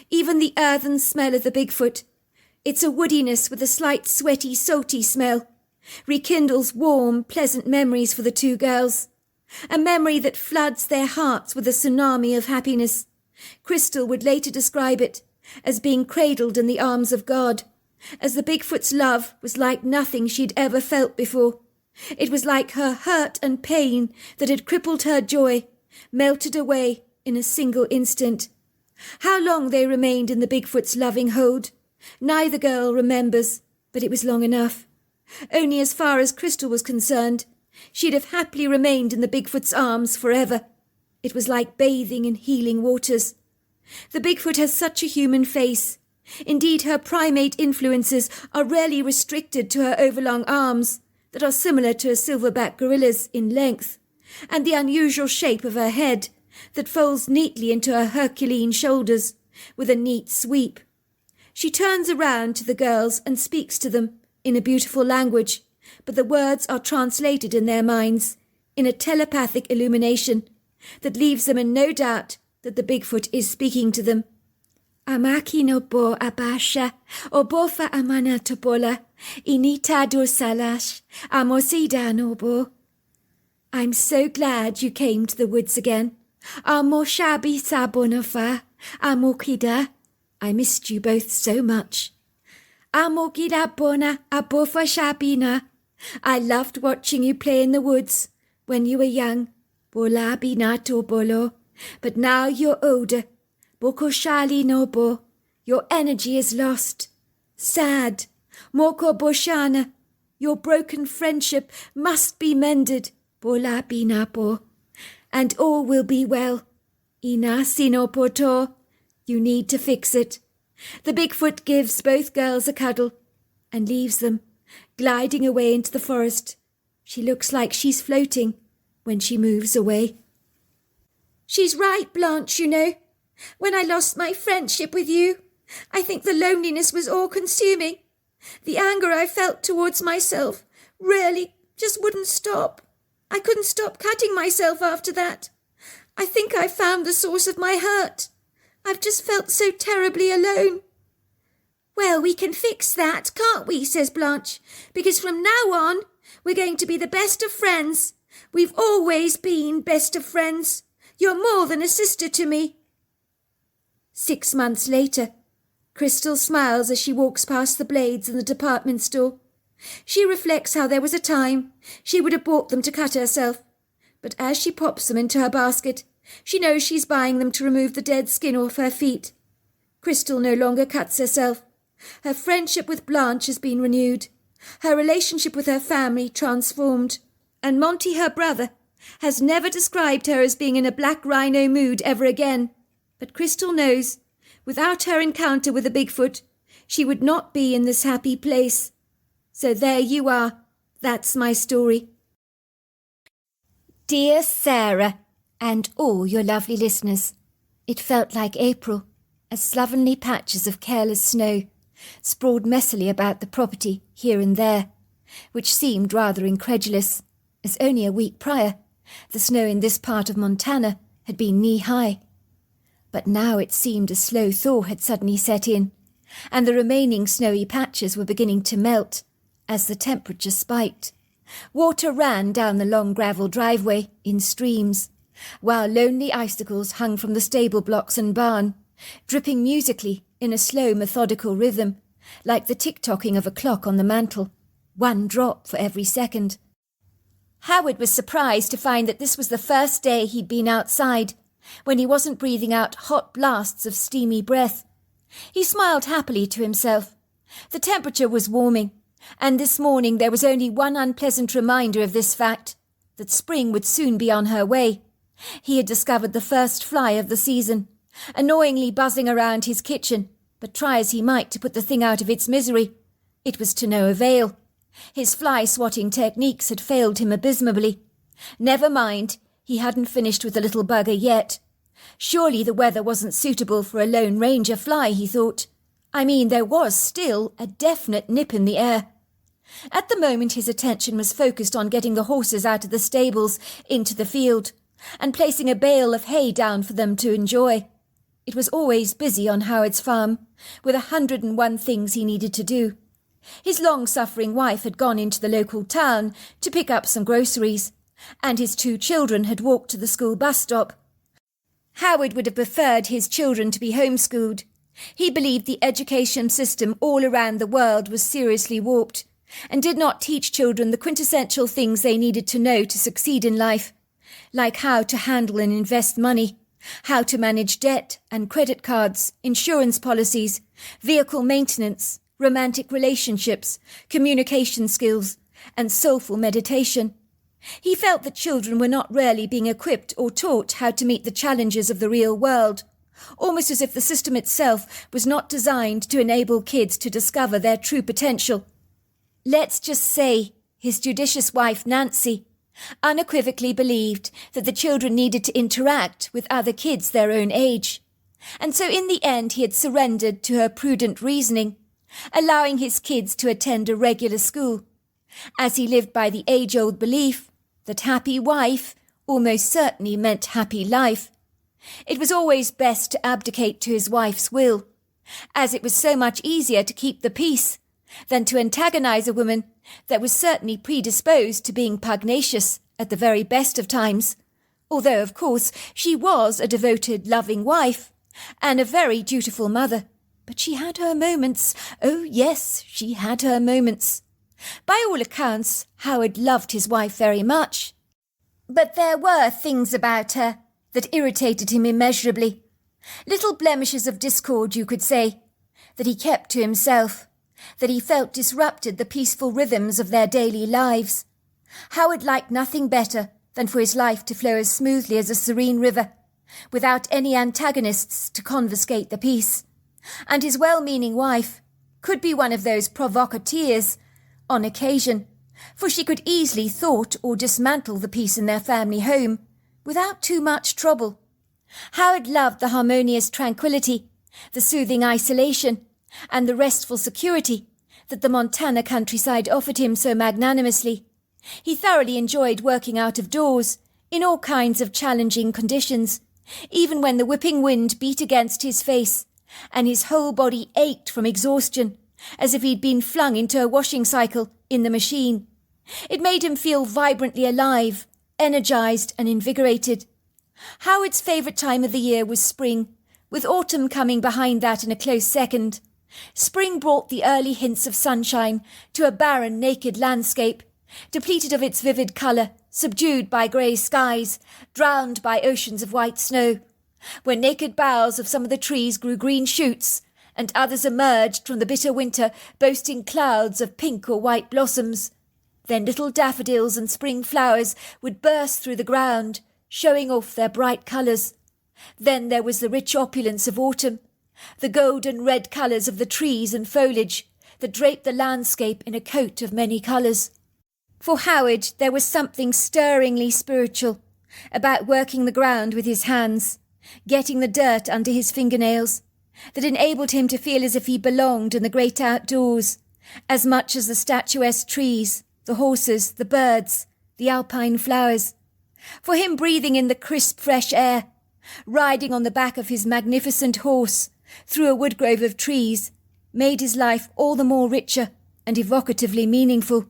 Even the earthen smell of the Bigfoot, it's a woodiness with a slight sweaty, salty smell, rekindles warm, pleasant memories for the two girls, a memory that floods their hearts with a tsunami of happiness. Crystal would later describe it as being cradled in the arms of God, as the Bigfoot's love was like nothing she'd ever felt before. It was like her hurt and pain that had crippled her joy, melted away in a single instant. How long they remained in the Bigfoot's loving hold, neither girl remembers, but it was long enough. Only as far as Crystal was concerned, she'd have happily remained in the Bigfoot's arms forever. It was like bathing in healing waters. The Bigfoot has such a human face. Indeed, her primate influences are rarely restricted to her overlong arms, that are similar to a silverback gorilla's in length, and the unusual shape of her head, that folds neatly into her Herculean shoulders, with a neat sweep. She turns around to the girls and speaks to them in a beautiful language, but the words are translated in their minds, in a telepathic illumination, that leaves them in no doubt that the Bigfoot is speaking to them. Amaki no bo abasha, obofa amana topola, inita salash, amosida no bo. I'm so glad you came to the woods again. Amoshabi sabonafa, amokida. I missed you both so much. Amokida bona abofa shabina. I loved watching you play in the woods when you were young. Bolabi na tobolo. But now you're older. Bokoshali nobo, your energy is lost. Sad. Moko boshana, your broken friendship must be mended. Bola binapo, and all will be well. Ina sinopoto, you need to fix it. The Bigfoot gives both girls a cuddle and leaves them, gliding away into the forest. She looks like she's floating when she moves away. She's right, Blanche, you know. When I lost my friendship with you, I think the loneliness was all-consuming. The anger I felt towards myself really just wouldn't stop. I couldn't stop cutting myself after that. I think I found the source of my hurt. I've just felt so terribly alone. Well, we can fix that, can't we, says Blanche, because from now on, we're going to be the best of friends. We've always been best of friends. You're more than a sister to me. 6 months later, Crystal smiles as she walks past the blades in the department store. She reflects how there was a time she would have bought them to cut herself, but as she pops them into her basket, she knows she's buying them to remove the dead skin off her feet. Crystal no longer cuts herself. Her friendship with Blanche has been renewed. Her relationship with her family transformed. And Monty, her brother, has never described her as being in a black rhino mood ever again. But Crystal knows, without her encounter with the Bigfoot, she would not be in this happy place. So there you are. That's my story. Dear Sarah, and all your lovely listeners, it felt like April, as slovenly patches of careless snow sprawled messily about the property here and there, which seemed rather incredulous, as only a week prior the snow in this part of Montana had been knee-high. But now it seemed a slow thaw had suddenly set in, and the remaining snowy patches were beginning to melt as the temperature spiked. Water ran down the long gravel driveway in streams, while lonely icicles hung from the stable blocks and barn, dripping musically in a slow methodical rhythm, like the tick-tocking of a clock on the mantel, 1 drop for every second. Howard was surprised to find that this was the first day he'd been outside, when he wasn't breathing out hot blasts of steamy breath. He smiled happily to himself. The temperature was warming, and this morning there was only one unpleasant reminder of this fact, that spring would soon be on her way. He had discovered the first fly of the season, annoyingly buzzing around his kitchen, but try as he might to put the thing out of its misery, it was to no avail. His fly-swatting techniques had failed him abysmally. Never mind, he hadn't finished with the little bugger yet. Surely the weather wasn't suitable for a Lone Ranger fly, he thought. I mean, there was still a definite nip in the air. At the moment his attention was focused on getting the horses out of the stables into the field, and placing a bale of hay down for them to enjoy. It was always busy on Howard's farm, with 101 things he needed to do. His long-suffering wife had gone into the local town to pick up some groceries, and his 2 children had walked to the school bus stop. Howard would have preferred his children to be homeschooled. He believed the education system all around the world was seriously warped, and did not teach children the quintessential things they needed to know to succeed in life, like how to handle and invest money, how to manage debt and credit cards, insurance policies, vehicle maintenance, romantic relationships, communication skills, and soulful meditation. He felt that children were not rarely being equipped or taught how to meet the challenges of the real world, almost as if the system itself was not designed to enable kids to discover their true potential. Let's just say his judicious wife, Nancy, unequivocally believed that the children needed to interact with other kids their own age, and so in the end he had surrendered to her prudent reasoning, allowing his kids to attend a regular school, as he lived by the age-old belief that happy wife almost certainly meant happy life. It was always best to abdicate to his wife's will, as it was so much easier to keep the peace than to antagonize a woman that was certainly predisposed to being pugnacious at the very best of times, although, of course, she was a devoted, loving wife and a very dutiful mother. But she had her moments. Oh, yes, she had her moments. By all accounts, Howard loved his wife very much. But there were things about her that irritated him immeasurably. Little blemishes of discord, you could say, that he kept to himself, that he felt disrupted the peaceful rhythms of their daily lives. Howard liked nothing better than for his life to flow as smoothly as a serene river, without any antagonists to confiscate the peace. And his well-meaning wife could be one of those provocateurs on occasion, for she could easily thwart or dismantle the peace in their family home without too much trouble. Howard loved the harmonious tranquility, the soothing isolation, and the restful security that the Montana countryside offered him so magnanimously. He thoroughly enjoyed working out of doors, in all kinds of challenging conditions, even when the whipping wind beat against his face, and his whole body ached from exhaustion, as if he'd been flung into a washing cycle in the machine. It made him feel vibrantly alive, energized and invigorated. Howard's favourite time of the year was spring, with autumn coming behind that in a close second. Spring brought the early hints of sunshine to a barren, naked landscape, depleted of its vivid colour, subdued by grey skies, drowned by oceans of white snow. where naked boughs of some of the trees grew green shoots, and others emerged from the bitter winter boasting clouds of pink or white blossoms. Then little daffodils and spring flowers would burst through the ground, showing off their bright colours. Then there was the rich opulence of autumn, the golden red colours of the trees and foliage that draped the landscape in a coat of many colours. For Howard, there was something stirringly spiritual about working the ground with his hands, getting the dirt under his fingernails, that enabled him to feel as if he belonged in the great outdoors, as much as the statuesque trees, the horses, the birds, the alpine flowers. For him, breathing in the crisp fresh air, riding on the back of his magnificent horse through a woodgrove of trees, made his life all the more richer and evocatively meaningful.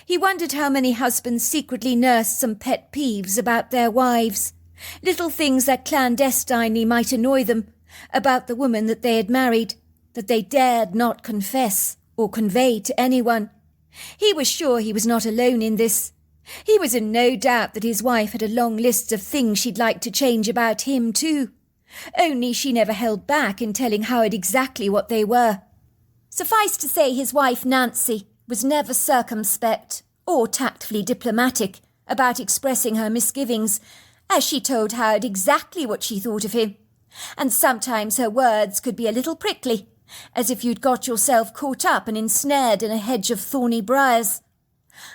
He wondered how many husbands secretly nursed some pet peeves about their wives, little things that clandestinely might annoy them about the woman that they had married, that they dared not confess or convey to anyone. He was sure he was not alone in this. He was in no doubt that his wife had a long list of things she'd like to change about him too, only she never held back in telling Howard exactly what they were. Suffice to say, his wife Nancy was never circumspect or tactfully diplomatic about expressing her misgivings, as she told Howard exactly what she thought of him, and sometimes her words could be a little prickly, as if you'd got yourself caught up and ensnared in a hedge of thorny briars.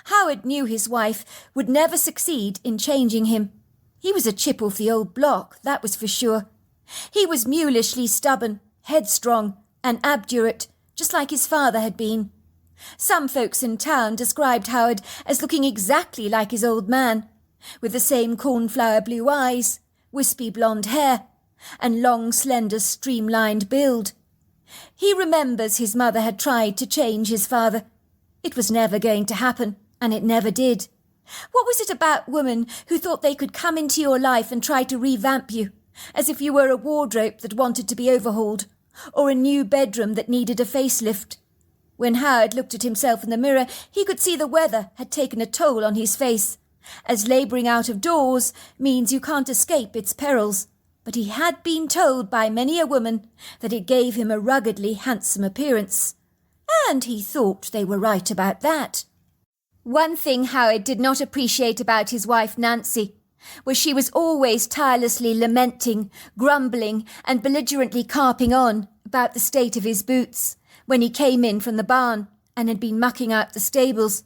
Howard knew his wife would never succeed in changing him. He was a chip off the old block, that was for sure. He was mulishly stubborn, headstrong, and obdurate, just like his father had been. Some folks in town described Howard as looking exactly like his old man, with the same cornflower blue eyes, wispy blonde hair, and long, slender, streamlined build. He remembers his mother had tried to change his father. It was never going to happen, and it never did. What was it about women who thought they could come into your life and try to revamp you, as if you were a wardrobe that wanted to be overhauled, or a new bedroom that needed a facelift? When Howard looked at himself in the mirror, he could see the weather had taken a toll on his face, as labouring out of doors means you can't escape its perils. But he had been told by many a woman that it gave him a ruggedly handsome appearance, and he thought they were right about that. One thing Howard did not appreciate about his wife Nancy was she was always tirelessly lamenting, grumbling, and belligerently carping on about the state of his boots when he came in from the barn and had been mucking out the stables.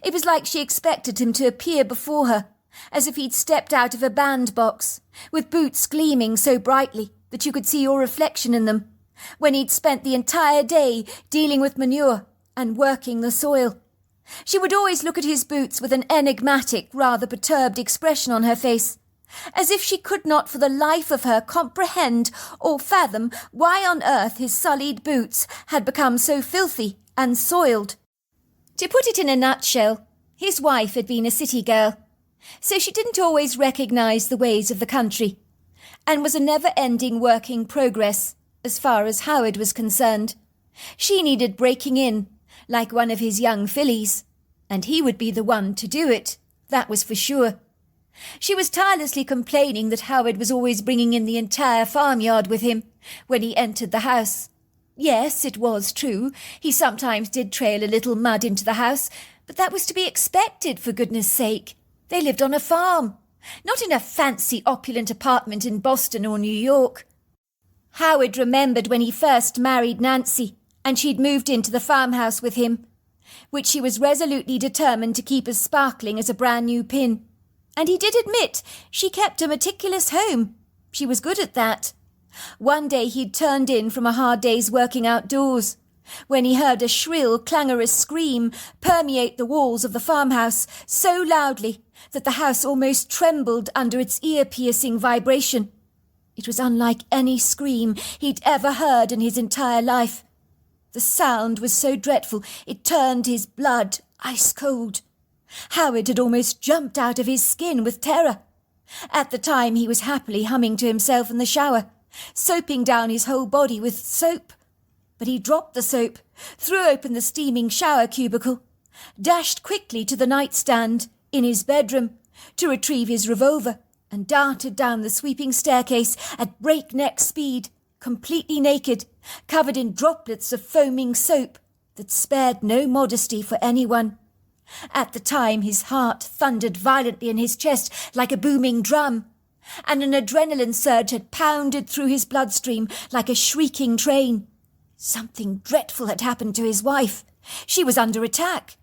It was like she expected him to appear before her, as if he'd stepped out of a bandbox, with boots gleaming so brightly that you could see your reflection in them, when he'd spent the entire day dealing with manure and working the soil. She would always look at his boots with an enigmatic, rather perturbed expression on her face, as if she could not for the life of her comprehend or fathom why on earth his sullied boots had become so filthy and soiled. To put it in a nutshell, his wife had been a city girl, so she didn't always recognise the ways of the country, and was a never-ending work in progress as far as Howard was concerned. She needed breaking in, like one of his young fillies, and he would be the one to do it, that was for sure. She was tirelessly complaining that Howard was always bringing in the entire farmyard with him when he entered the house. Yes, it was true, he sometimes did trail a little mud into the house, but that was to be expected, for goodness sake. They lived on a farm, not in a fancy opulent apartment in Boston or New York. Howard remembered when he first married Nancy, and she'd moved into the farmhouse with him, which she was resolutely determined to keep as sparkling as a brand new pin. And he did admit she kept a meticulous home. She was good at that. One day he'd turned in from a hard day's working outdoors, when he heard a shrill, clangorous scream permeate the walls of the farmhouse so loudly that the house almost trembled under its ear-piercing vibration. It was unlike any scream he'd ever heard in his entire life. The sound was so dreadful it turned his blood ice cold. Howard had almost jumped out of his skin with terror. At the time he was happily humming to himself in the shower, soaping down his whole body with soap. But he dropped the soap, threw open the steaming shower cubicle, dashed quickly to the nightstand in his bedroom to retrieve his revolver, and darted down the sweeping staircase at breakneck speed, completely naked, covered in droplets of foaming soap that spared no modesty for anyone. At the time his heart thundered violently in his chest like a booming drum, and an adrenaline surge had pounded through his bloodstream like a shrieking train. Something dreadful had happened to his wife. She was under attack.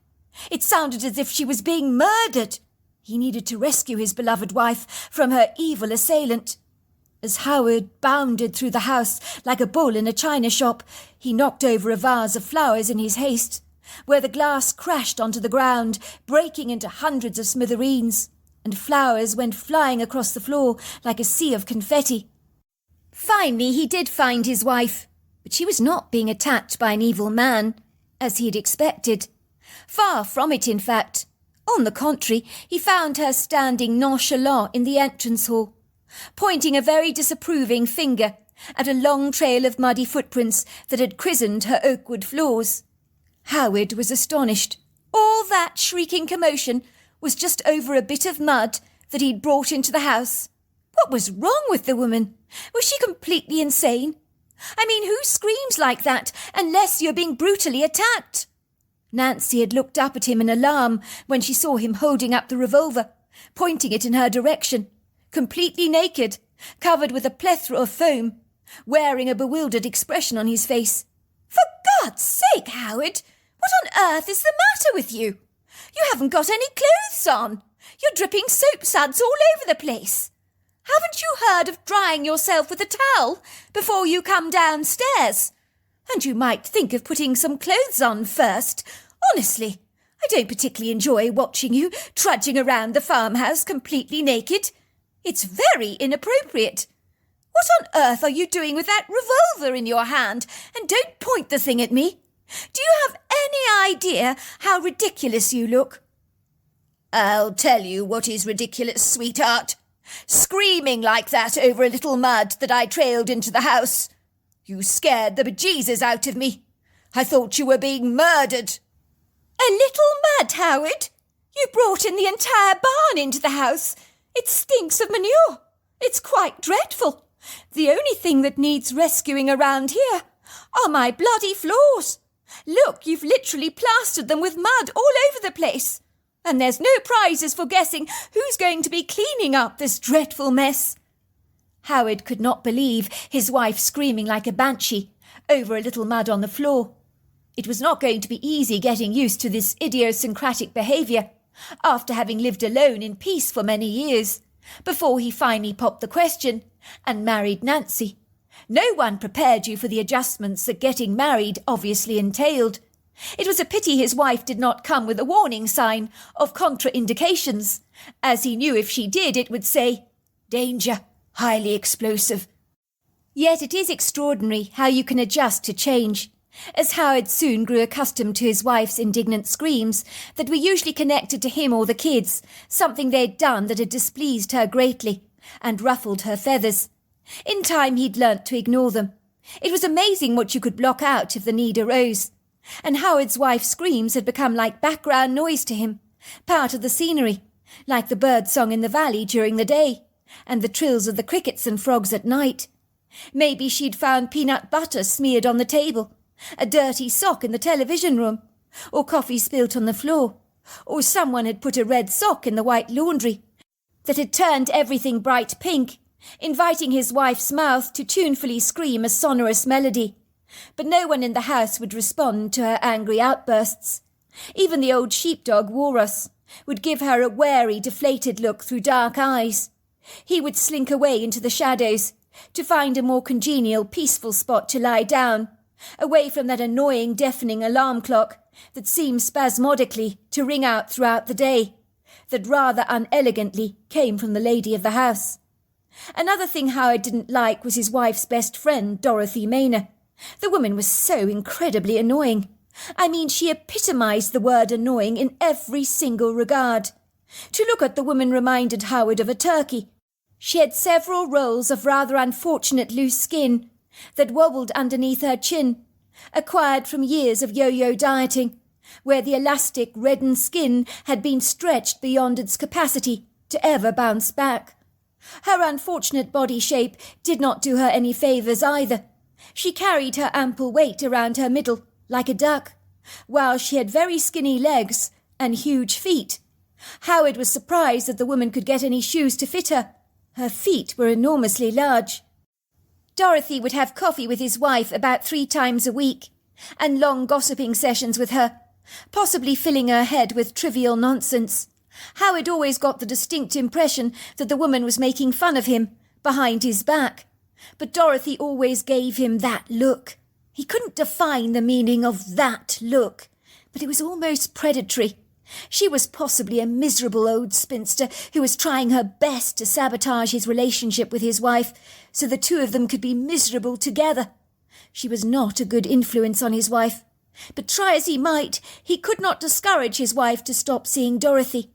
It sounded as if she was being murdered. He needed to rescue his beloved wife from her evil assailant. As Howard bounded through the house like a bull in a china shop, he knocked over a vase of flowers in his haste, where the glass crashed onto the ground, breaking into hundreds of smithereens, and flowers went flying across the floor like a sea of confetti. Finally, he did find his wife, but she was not being attacked by an evil man, as he had expected. Far from it, in fact. On the contrary, he found her standing nonchalant in the entrance hall, pointing a very disapproving finger at a long trail of muddy footprints that had christened her oakwood floors. Howard was astonished. All that shrieking commotion was just over a bit of mud that he'd brought into the house. What was wrong with the woman? Was she completely insane? I mean, who screams like that unless you're being brutally attacked? Nancy had looked up at him in alarm when she saw him holding up the revolver, pointing it in her direction, completely naked, covered with a plethora of foam, wearing a bewildered expression on his face. "For God's sake, Howard, what on earth is the matter with you? You haven't got any clothes on. You're dripping soap suds all over the place. Haven't you heard of drying yourself with a towel before you come downstairs? And you might think of putting some clothes on first. Honestly, I don't particularly enjoy watching you trudging around the farmhouse completely naked. It's very inappropriate. What on earth are you doing with that revolver in your hand? And don't point the thing at me. Do you have any idea how ridiculous you look?" "I'll tell you what is ridiculous, sweetheart. Screaming like that over a little mud that I trailed into the house. You scared the bejesus out of me. I thought you were being murdered." "A little mud, Howard? You brought in the entire barn into the house. It stinks of manure. It's quite dreadful. The only thing that needs rescuing around here are my bloody floors. Look, you've literally plastered them with mud all over the place. And there's no prizes for guessing who's going to be cleaning up this dreadful mess." Howard could not believe his wife screaming like a banshee over a little mud on the floor. It was not going to be easy getting used to this idiosyncratic behaviour after having lived alone in peace for many years, before he finally popped the question and married Nancy. No one prepared you for the adjustments that getting married obviously entailed. It was a pity his wife did not come with a warning sign of contraindications, as he knew if she did it would say, "Danger, highly explosive." Yet it is extraordinary how you can adjust to change, as Howard soon grew accustomed to his wife's indignant screams that were usually connected to him or the kids, something they'd done that had displeased her greatly and ruffled her feathers. In time he'd learnt to ignore them. It was amazing what you could block out if the need arose, and Howard's wife's screams had become like background noise to him, part of the scenery, like the bird song in the valley during the day, and the trills of the crickets and frogs at night. Maybe she'd found peanut butter smeared on the table, a dirty sock in the television room, or coffee spilt on the floor, or someone had put a red sock in the white laundry that had turned everything bright pink, inviting his wife's mouth to tunefully scream a sonorous melody. But no one in the house would respond to her angry outbursts. Even the old sheepdog, Walrus, would give her a wary, deflated look through dark eyes. He would slink away into the shadows to find a more congenial, peaceful spot to lie down, away from that annoying, deafening alarm clock that seemed spasmodically to ring out throughout the day, that rather unelegantly came from the lady of the house. Another thing Howard didn't like was his wife's best friend, Dorothy Maynor. The woman was so incredibly annoying. I mean, she epitomised the word annoying in every single regard. To look at the woman reminded Howard of a turkey. She had several rolls of rather unfortunate loose skin that wobbled underneath her chin, acquired from years of yo-yo dieting, where the elastic reddened skin had been stretched beyond its capacity to ever bounce back. Her unfortunate body shape did not do her any favours either. She carried her ample weight around her middle, like a duck, while she had very skinny legs and huge feet. Howard was surprised that the woman could get any shoes to fit her. Her feet were enormously large. Dorothy would have coffee with his wife about 3 times a week, and long gossiping sessions with her, possibly filling her head with trivial nonsense. Howard always got the distinct impression that the woman was making fun of him, behind his back. But Dorothy always gave him that look. He couldn't define the meaning of that look, but it was almost predatory. She was possibly a miserable old spinster who was trying her best to sabotage his relationship with his wife so the two of them could be miserable together. She was not a good influence on his wife, but try as he might, he could not discourage his wife to stop seeing Dorothy.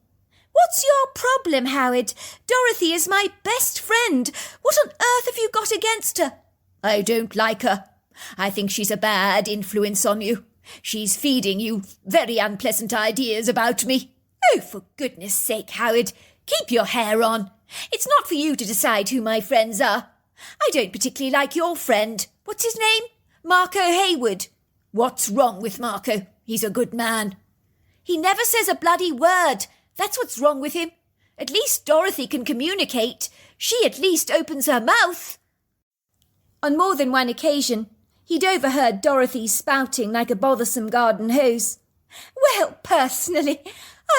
"What's your problem, Howard? Dorothy is my best friend. What on earth have you got against her?" "I don't like her. I think she's a bad influence on you. She's feeding you very unpleasant ideas about me." "Oh, for goodness sake, Howard, keep your hair on. It's not for you to decide who my friends are. I don't particularly like your friend. What's his name? Marco Hayward." "What's wrong with Marco? He's a good man." "He never says a bloody word. That's what's wrong with him. At least Dorothy can communicate. She at least opens her mouth." On more than one occasion, he'd overheard Dorothy spouting like a bothersome garden hose. "Well, personally,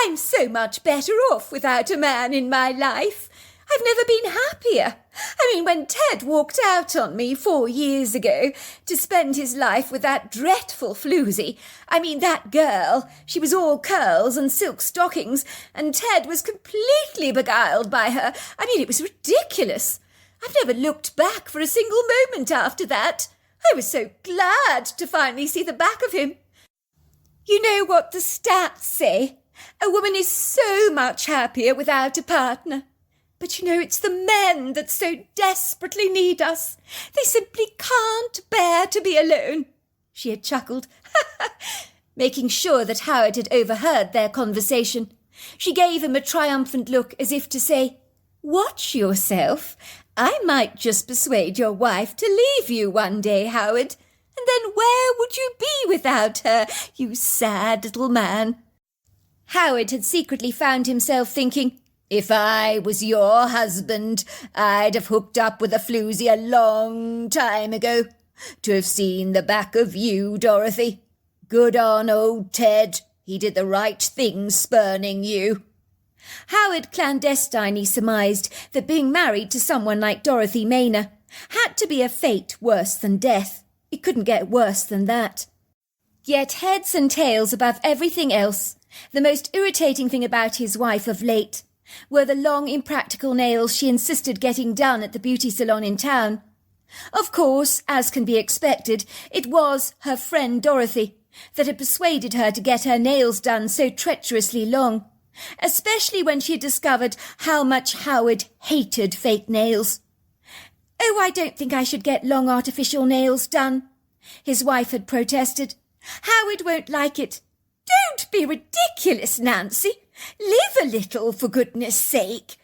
I'm so much better off without a man in my life. I've never been happier. I mean, when Ted walked out on me 4 years ago to spend his life with that dreadful floozy, that girl, she was all curls and silk stockings, and Ted was completely beguiled by her. It was ridiculous. I've never looked back for a single moment after that. I was so glad to finally see the back of him. You know what the stats say? A woman is so much happier without a partner. But it's the men that so desperately need us. They simply can't bear to be alone." She had chuckled, making sure that Howard had overheard their conversation. She gave him a triumphant look as if to say, "Watch yourself. I might just persuade your wife to leave you one day, Howard. And then where would you be without her, you sad little man?" Howard had secretly found himself thinking, "If I was your husband, I'd have hooked up with a floozy a long time ago. To have seen the back of you, Dorothy. Good on old Ted. He did the right thing spurning you." Howard clandestinely surmised that being married to someone like Dorothy Maynor had to be a fate worse than death. It couldn't get worse than that. Yet heads and tails above everything else, the most irritating thing about his wife of late were the long, impractical nails she insisted getting done at the beauty salon in town. Of course, as can be expected, it was her friend Dorothy that had persuaded her to get her nails done so treacherously long, especially when she had discovered how much Howard hated fake nails. "Oh, I don't think I should get long artificial nails done," his wife had protested. "Howard won't like it." "Don't be ridiculous, Nancy. Live a little, for goodness sake,"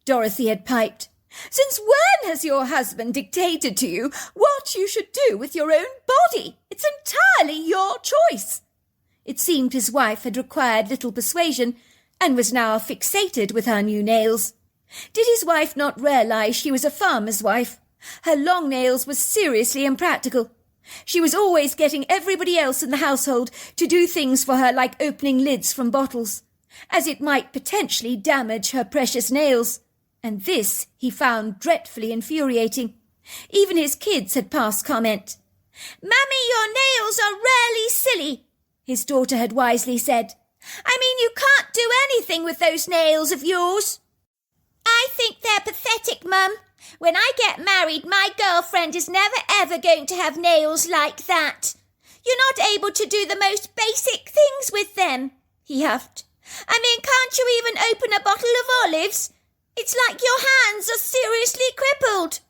Dorothy had piped. "Since when has your husband dictated to you what you should do with your own body? It's entirely your choice." It seemed his wife had required little persuasion and was now fixated with her new nails. Did his wife not realize she was a farmer's wife? Her long nails were seriously impractical. She was always getting everybody else in the household to do things for her like opening lids from bottles, as it might potentially damage her precious nails. And this he found dreadfully infuriating. Even his kids had passed comment. "Mummy, your nails are really silly," his daughter had wisely said. "You can't do anything with those nails of yours." "I think they're pathetic, Mum. When I get married, my girlfriend is never ever going to have nails like that. You're not able to do the most basic things with them," he huffed. Can't you even open a bottle of olives? It's like your hands are seriously crippled."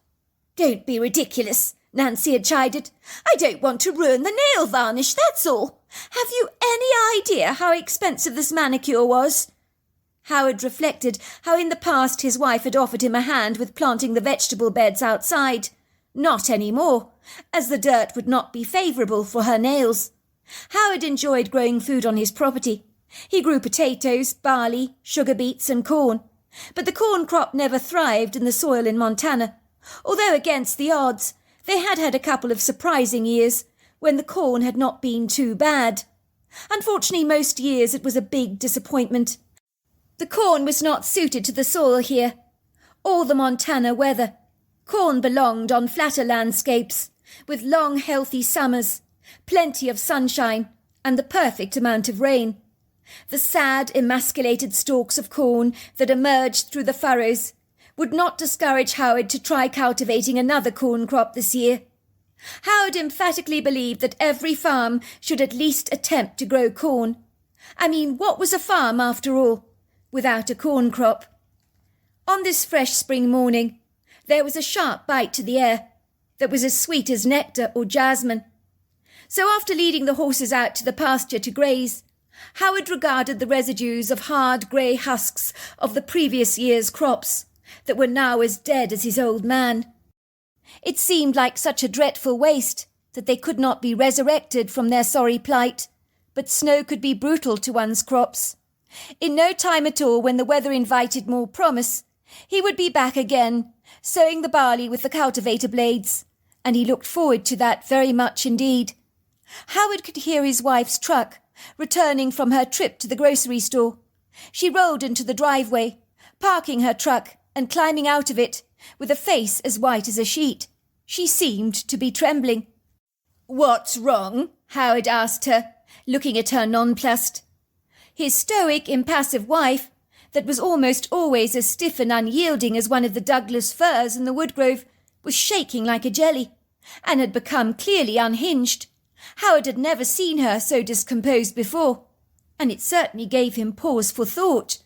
"Don't be ridiculous," Nancy had chided. "I don't want to ruin the nail varnish, that's all. Have you any idea how expensive this manicure was?" Howard reflected how in the past his wife had offered him a hand with planting the vegetable beds outside. Not any more, as the dirt would not be favourable for her nails. Howard enjoyed growing food on his property. He grew potatoes, barley, sugar beets and corn. But the corn crop never thrived in the soil in Montana, although against the odds they had had a couple of surprising years when the corn had not been too bad. Unfortunately, most years it was a big disappointment. The corn was not suited to the soil here, or the Montana weather. Corn belonged on flatter landscapes, with long healthy summers, plenty of sunshine, and the perfect amount of rain. The sad, emasculated stalks of corn that emerged through the furrows would not discourage Howard to try cultivating another corn crop this year. Howard emphatically believed that every farm should at least attempt to grow corn. I mean, what was a farm after all, without a corn crop? On this fresh spring morning, there was a sharp bite to the air that was as sweet as nectar or jasmine. So after leading the horses out to the pasture to graze, Howard regarded the residues of hard grey husks of the previous year's crops that were now as dead as his old man. It seemed like such a dreadful waste that they could not be resurrected from their sorry plight, but snow could be brutal to one's crops. In no time at all, when the weather invited more promise, he would be back again, sowing the barley with the cultivator blades, and he looked forward to that very much indeed. Howard could hear his wife's truck returning from her trip to the grocery store. She rolled into the driveway, parking her truck and climbing out of it, with a face as white as a sheet. She seemed to be trembling. "What's wrong?" Howard asked her, looking at her nonplussed. His stoic, impassive wife, that was almost always as stiff and unyielding as one of the Douglas firs in the woodgrove, was shaking like a jelly, and had become clearly unhinged. Howard had never seen her so discomposed before, and it certainly gave him pause for thought.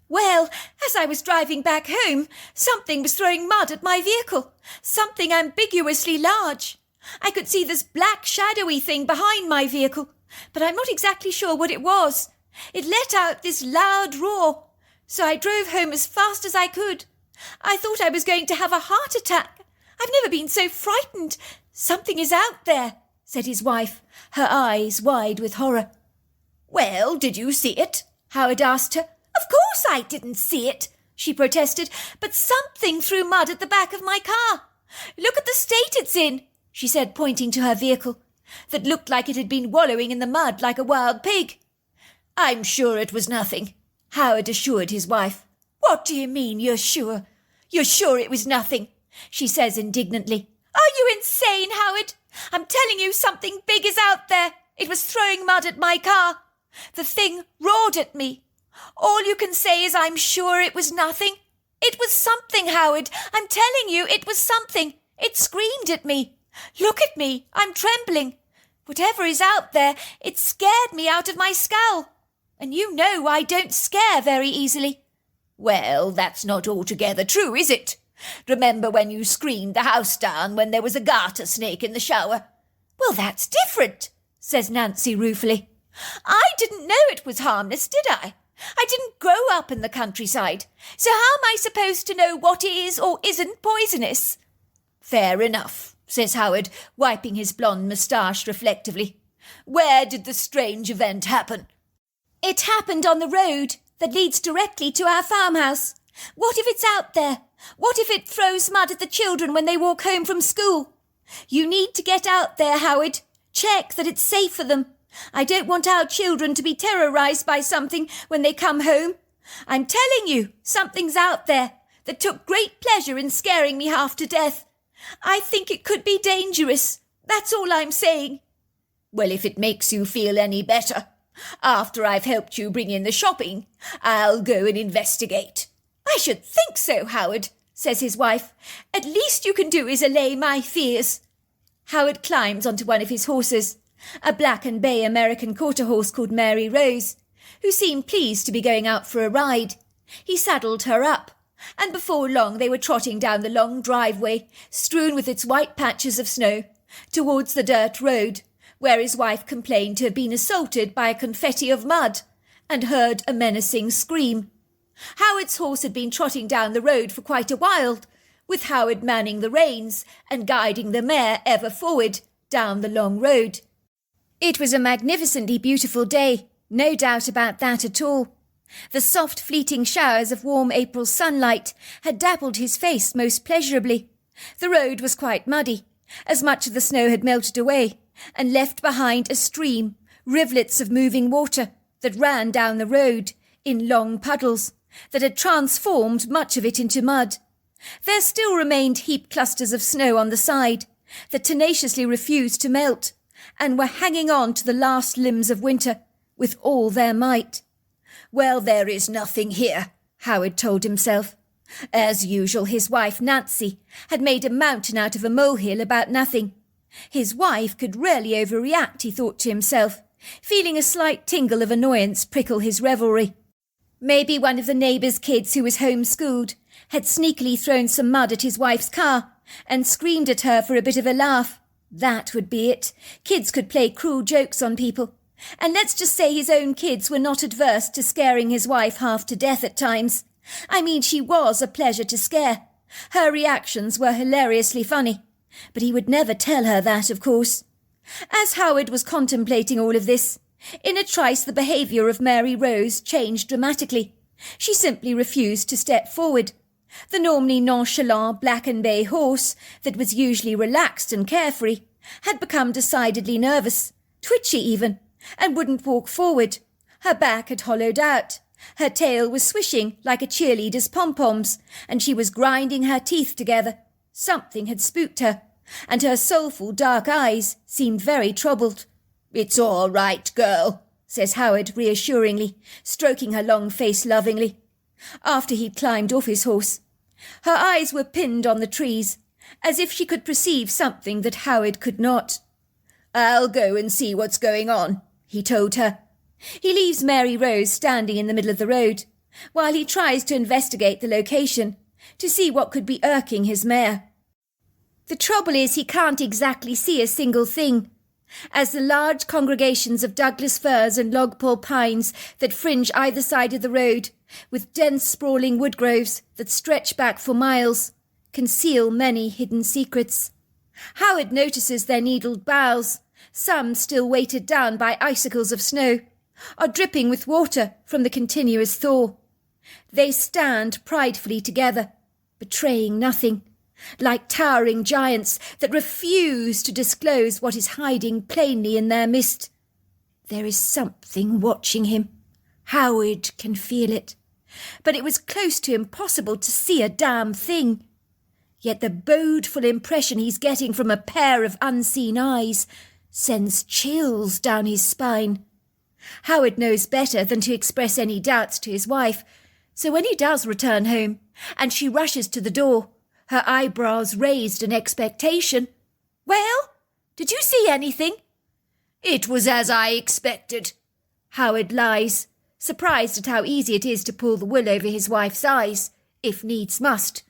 "Well, as I was driving back home, something was throwing mud at my vehicle, something ambiguously large. I could see this black shadowy thing behind my vehicle, but I'm not exactly sure what it was. It let out this loud roar, so I drove home as fast as I could. I thought I was going to have a heart attack. I've never been so frightened. Something is out there," said his wife, her eyes wide with horror. "Well, did you see it?" Howard asked her. "Of course I didn't see it," she protested, "but something threw mud at the back of my car. Look at the state it's in," she said, pointing to her vehicle, that looked like it had been wallowing in the mud like a wild pig. "I'm sure it was nothing," Howard assured his wife. "What do you mean, you're sure? You're sure it was nothing?" she says indignantly. "Are you insane, Howard? I'm telling you, something big is out there. It was throwing mud at my car. The thing roared at me. All you can say is I'm sure it was nothing. It was something, Howard. I'm telling you, it was something. It screamed at me. Look at me. I'm trembling. Whatever is out there, it scared me out of my skull. And you know I don't scare very easily." "Well, that's not altogether true, is it? Remember when you screamed the house down when there was a garter snake in the shower?" "Well, that's different," says Nancy ruefully. "I didn't know it was harmless, did I? I didn't grow up in the countryside, so how am I supposed to know what is or isn't poisonous?" "Fair enough," says Howard, wiping his blonde moustache reflectively. "Where did the strange event happen?" "It happened on the road that leads directly to our farmhouse. What if it's out there? What if it throws mud at the children when they walk home from school? You need to get out there, Howard. Check that it's safe for them. I don't want our children to be terrorised by something when they come home. I'm telling you, something's out there that took great pleasure in scaring me half to death. I think it could be dangerous. That's all I'm saying." "Well, if it makes you feel any better, after I've helped you bring in the shopping, I'll go and investigate." "I should think so, Howard," says his wife. "At least you can do is allay my fears." Howard climbs onto one of his horses, a black and bay American quarter horse called Mary Rose, who seemed pleased to be going out for a ride. He saddled her up, and before long they were trotting down the long driveway, strewn with its white patches of snow, towards the dirt road, where his wife complained to have been assaulted by a confetti of mud, and heard a menacing scream. Howard's horse had been trotting down the road for quite a while, with Howard manning the reins and guiding the mare ever forward down the long road. It was a magnificently beautiful day, no doubt about that at all. The soft fleeting showers of warm April sunlight had dappled his face most pleasurably. The road was quite muddy, as much of the snow had melted away, and left behind a stream, rivulets of moving water, that ran down the road in long puddles, that had transformed much of it into mud. There still remained heaped clusters of snow on the side, that tenaciously refused to melt, and were hanging on to the last limbs of winter with all their might. Well, there is nothing here, Howard told himself. As usual, his wife Nancy had made a mountain out of a molehill about nothing. His wife could rarely overreact, he thought to himself, feeling a slight tingle of annoyance prickle his revelry. Maybe one of the neighbours' kids who was homeschooled had sneakily thrown some mud at his wife's car and screamed at her for a bit of a laugh. That would be it. Kids could play cruel jokes on people. And let's just say his own kids were not adverse to scaring his wife half to death at times. I mean, she was a pleasure to scare. Her reactions were hilariously funny. But he would never tell her that, of course. As Howard was contemplating all of this, in a trice the behaviour of Mary Rose changed dramatically. She simply refused to step forward. The normally nonchalant black and bay horse, that was usually relaxed and carefree, had become decidedly nervous, twitchy even, and wouldn't walk forward. Her back had hollowed out. Her tail was swishing like a cheerleader's pom-poms, and she was grinding her teeth together. Something had spooked her, and her soulful dark eyes seemed very troubled. "It's all right, girl," says Howard reassuringly, stroking her long face lovingly. After he'd climbed off his horse, her eyes were pinned on the trees, as if she could perceive something that Howard could not. "I'll go and see what's going on," he told her. He leaves Mary Rose standing in the middle of the road, while he tries to investigate the location, to see what could be irking his mare. The trouble is he can't exactly see a single thing, as the large congregations of Douglas firs and logpole pines that fringe either side of the road, with dense sprawling wood groves that stretch back for miles, conceal many hidden secrets. Howard notices their needled boughs, some still weighted down by icicles of snow, are dripping with water from the continuous thaw. They stand pridefully together, betraying nothing, like towering giants that refuse to disclose what is hiding plainly in their midst. There is something watching him. Howard can feel it. But it was close to impossible to see a damn thing. Yet the bodeful impression he's getting from a pair of unseen eyes sends chills down his spine. Howard knows better than to express any doubts to his wife, so when he does return home, and she rushes to the door, her eyebrows raised in expectation. "Well, did you see anything?" "It was as I expected," Howard lies, surprised at how easy it is to pull the wool over his wife's eyes, if needs must.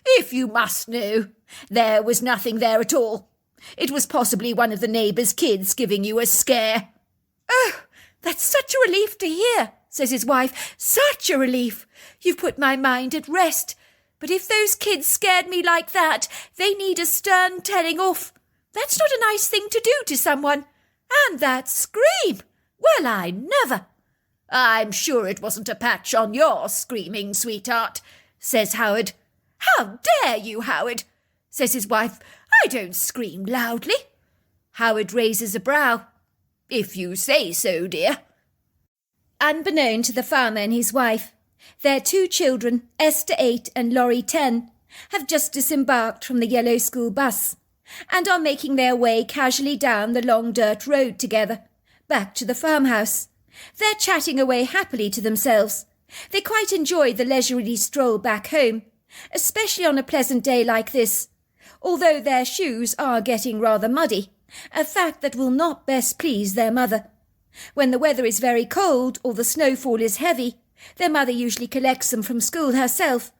"If you must know, there was nothing there at all. It was possibly one of the neighbours' kids giving you a scare." "Oh, that's such a relief to hear," says his wife. "Such a relief. You've put my mind at rest. But if those kids scared me like that, they need a stern telling off. That's not a nice thing to do to someone. And that scream! Well, I never." "I'm sure it wasn't a patch on your screaming, sweetheart," says Howard. "How dare you, Howard?" says his wife. "I don't scream loudly." Howard raises a brow. "If you say so, dear." Unbeknown to the farmer and his wife, their two children, Esther 8 and Laurie 10, have just disembarked from the yellow school bus and are making their way casually down the long dirt road together, back to the farmhouse. They're chatting away happily to themselves. They quite enjoy the leisurely stroll back home, especially on a pleasant day like this, although their shoes are getting rather muddy, a fact that will not best please their mother. When the weather is very cold or the snowfall is heavy, their mother usually collects them from school herself,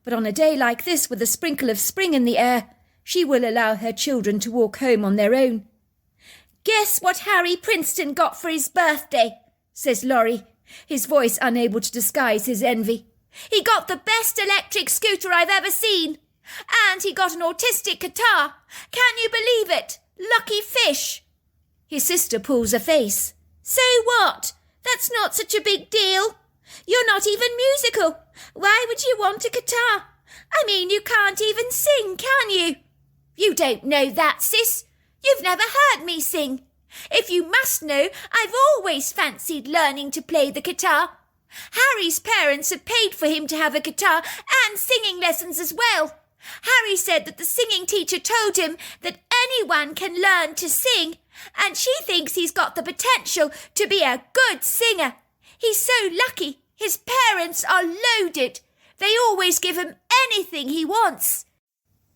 but on a day like this with a sprinkle of spring in the air, she will allow her children to walk home on their own. "Guess what Harry Princeton got for his birthday?" says Laurie, his voice unable to disguise his envy. He got the best electric scooter I've ever seen. And he got an autistic guitar. Can you believe it? Lucky fish. His sister pulls a face. So what? That's not such a big deal. You're not even musical. Why would you want a guitar? I mean, you can't even sing, can you? You don't know that, sis. You've never heard me sing. If you must know, I've always fancied learning to play the guitar. Harry's parents have paid for him to have a guitar and singing lessons as well. Harry said that the singing teacher told him that anyone can learn to sing, and she thinks he's got the potential to be a good singer. He's so lucky. His parents are loaded. They always give him anything he wants.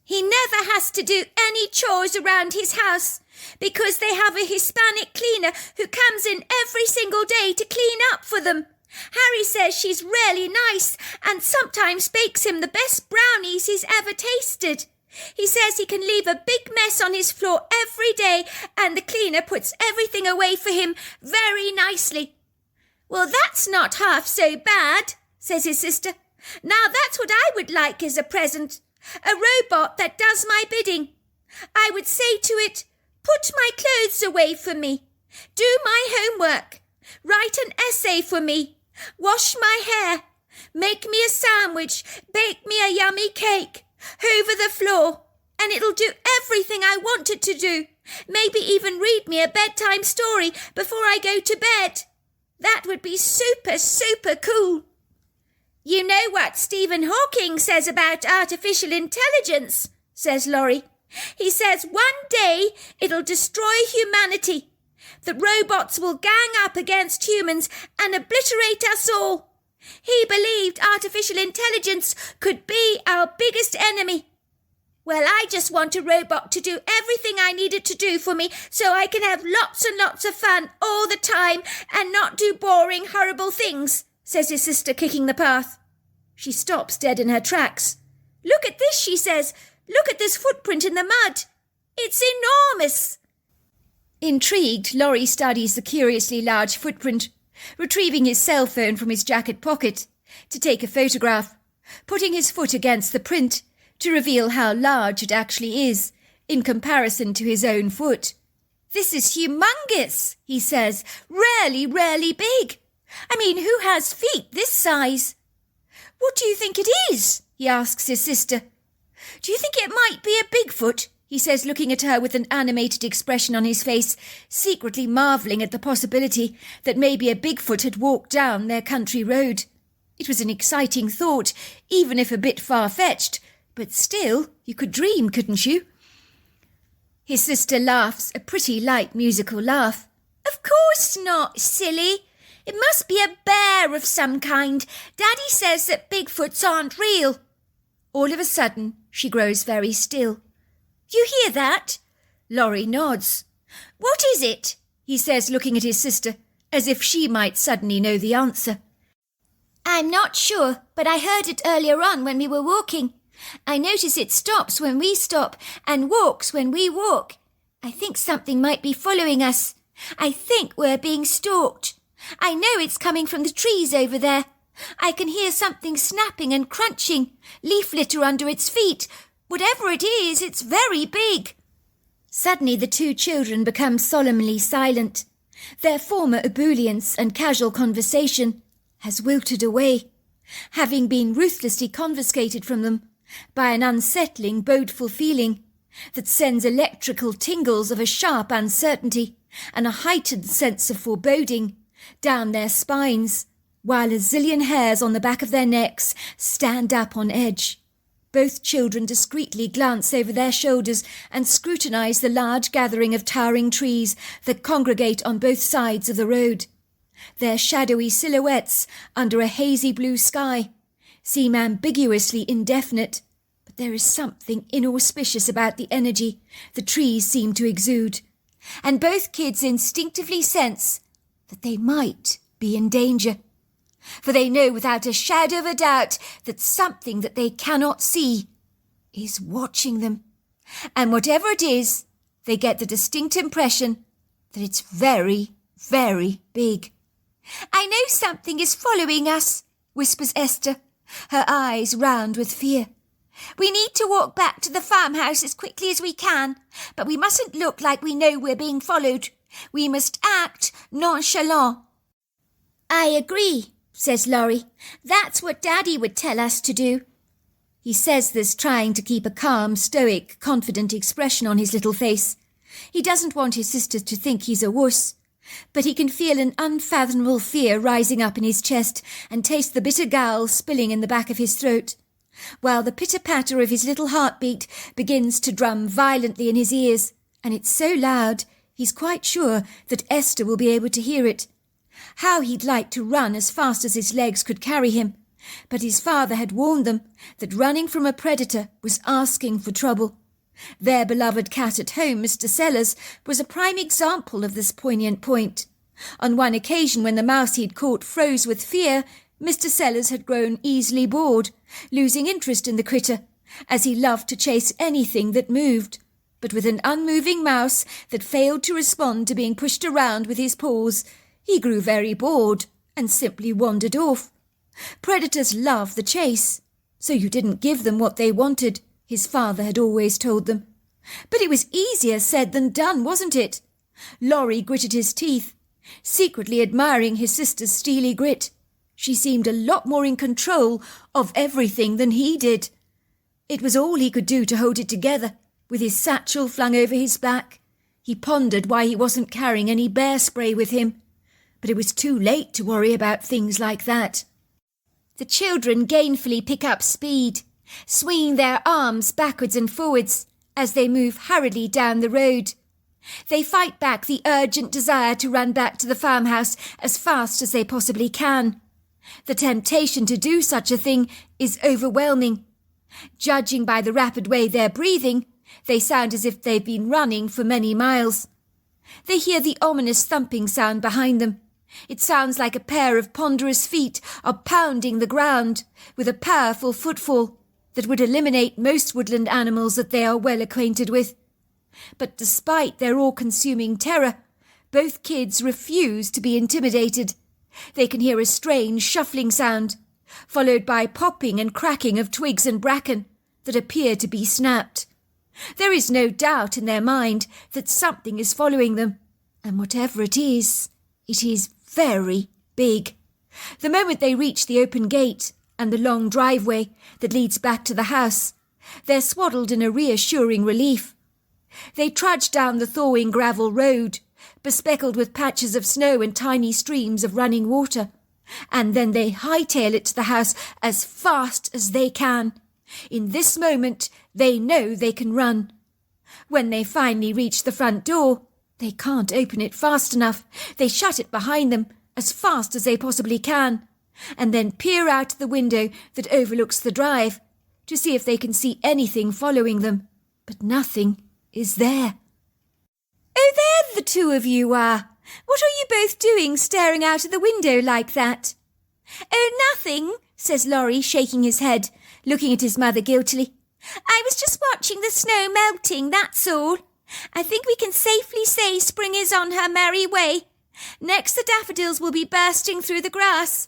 He never has to do any chores around his house because they have a Hispanic cleaner who comes in every single day to clean up for them. Harry says she's really nice and sometimes bakes him the best brownies he's ever tasted. He says he can leave a big mess on his floor every day and the cleaner puts everything away for him very nicely. Well, that's not half so bad, says his sister. Now that's what I would like as a present. A robot that does my bidding. I would say to it, put my clothes away for me. Do my homework. Write an essay for me. Wash my hair. Make me a sandwich. Bake me a yummy cake. Hoover the floor. And it'll do everything I want it to do. Maybe even read me a bedtime story before I go to bed. That would be super, super cool. You know what Stephen Hawking says about artificial intelligence, says Laurie. He says one day it'll destroy humanity. The robots will gang up against humans and obliterate us all. He believed artificial intelligence could be our biggest enemy. Well, I just want a robot to do everything I need it to do for me so I can have lots and lots of fun all the time and not do boring, horrible things, says his sister, kicking the path. She stops dead in her tracks. Look at this, she says. Look at this footprint in the mud. It's enormous. Intrigued, Laurie studies the curiously large footprint, retrieving his cell phone from his jacket pocket to take a photograph, putting his foot against the print to reveal how large it actually is in comparison to his own foot. This is humongous, he says. Really, really big. I mean, who has feet this size? What do you think it is? He asks his sister. Do you think it might be a Bigfoot? He says, looking at her with an animated expression on his face, secretly marvelling at the possibility that maybe a Bigfoot had walked down their country road. It was an exciting thought, even if a bit far-fetched, but still, you could dream, couldn't you? His sister laughs, a pretty light musical laugh. Of course not, silly. It must be a bear of some kind. Daddy says that Bigfoots aren't real. All of a sudden, she grows very still. You hear that? Laurie nods. What is it? He says, looking at his sister, as if she might suddenly know the answer. I'm not sure, but I heard it earlier on when we were walking. I notice it stops when we stop and walks when we walk. I think something might be following us. I think we're being stalked. I know it's coming from the trees over there. I can hear something snapping and crunching, leaf litter under its feet. Whatever it is, it's very big. Suddenly the two children become solemnly silent. Their former ebullience and casual conversation has wilted away, having been ruthlessly confiscated from them by an unsettling, bodeful feeling that sends electrical tingles of a sharp uncertainty and a heightened sense of foreboding down their spines, while a zillion hairs on the back of their necks stand up on edge. Both children discreetly glance over their shoulders and scrutinize the large gathering of towering trees that congregate on both sides of the road. Their shadowy silhouettes under a hazy blue sky seem ambiguously indefinite, but there is something inauspicious about the energy the trees seem to exude, and both kids instinctively sense that they might be in danger. For they know without a shadow of a doubt that something that they cannot see is watching them. And whatever it is, they get the distinct impression that it's very, very big. I know something is following us, whispers Esther. her eyes round with fear. "We need to walk back to the farmhouse as quickly as we can, but we mustn't look like we know we're being followed. We must act nonchalant." "I agree," says Laurie. "That's what Daddy would tell us to do." He says this trying to keep a calm, stoic, confident expression on his little face. He doesn't want his sister to think he's a wuss, but he can feel an unfathomable fear rising up in his chest and taste the bitter gall spilling in the back of his throat, while the pitter-patter of his little heartbeat begins to drum violently in his ears, and it's so loud he's quite sure that Esther will be able to hear it. How he'd like to run as fast as his legs could carry him, but his father had warned them that running from a predator was asking for trouble. Their beloved cat at home, Mr. Sellers, was a prime example of this poignant point. On one occasion when the mouse he'd caught froze with fear, Mr. Sellers had grown easily bored, losing interest in the critter, as he loved to chase anything that moved. But with an unmoving mouse that failed to respond to being pushed around with his paws, he grew very bored and simply wandered off. Predators love the chase, so you didn't give them what they wanted, his father had always told them. But it was easier said than done, wasn't it? Laurie gritted his teeth, secretly admiring his sister's steely grit. She seemed a lot more in control of everything than he did. It was all he could do to hold it together, with his satchel flung over his back. He pondered why he wasn't carrying any bear spray with him, but it was too late to worry about things like that. The children gainfully pick up speed, swinging their arms backwards and forwards as they move hurriedly down the road. They fight back the urgent desire to run back to the farmhouse as fast as they possibly can. The temptation to do such a thing is overwhelming. Judging by the rapid way they're breathing, they sound as if they've been running for many miles. They hear the ominous thumping sound behind them. It sounds like a pair of ponderous feet are pounding the ground with a powerful footfall that would eliminate most woodland animals that they are well acquainted with. But despite their all-consuming terror, both kids refuse to be intimidated. They can hear a strange shuffling sound, followed by popping and cracking of twigs and bracken that appear to be snapped. There is no doubt in their mind that something is following them, and whatever it is very big. The moment they reach the open gate and the long driveway that leads back to the house, they're swaddled in a reassuring relief. They trudge down the thawing gravel road, bespeckled with patches of snow and tiny streams of running water, and then they hightail it to the house as fast as they can. In this moment, they know they can run. When they finally reach the front door, they can't open it fast enough. They shut it behind them as fast as they possibly can, and then peer out the window that overlooks the drive to see if they can see anything following them. But nothing is there. "Oh, there the two of you are. What are you both doing staring out of the window like that?" "Oh, nothing," says Laurie, shaking his head, looking at his mother guiltily. "I was just watching the snow melting, that's all. I think we can safely say spring is on her merry way. Next the daffodils will be bursting through the grass,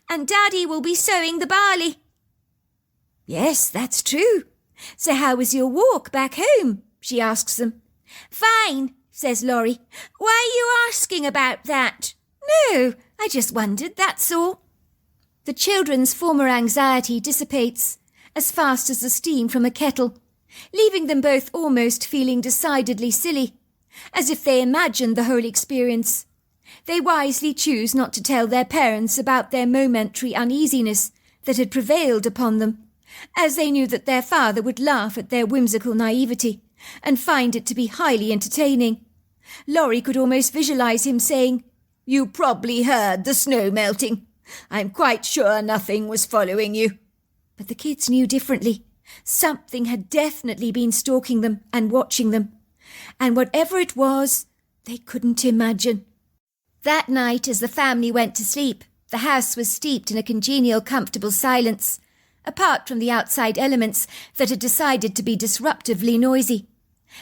and Daddy will be sowing the barley." "Yes, that's true. So how was your walk back home?" she asks them. "Fine," says Laurie. "Why are you asking about that?" "No, I just wondered, that's all." The children's former anxiety dissipates as fast as the steam from a kettle, leaving them both almost feeling decidedly silly, as if they imagined the whole experience. They wisely choose not to tell their parents about their momentary uneasiness that had prevailed upon them, as they knew that their father would laugh at their whimsical naivety and find it to be highly entertaining. Laurie could almost visualize him saying, "You probably heard the snow melting. I'm quite sure nothing was following you." But the kids knew differently. Something had definitely been stalking them and watching them, and whatever it was, they couldn't imagine. That night, as the family went to sleep, the house was steeped in a congenial, comfortable silence, apart from the outside elements that had decided to be disruptively noisy.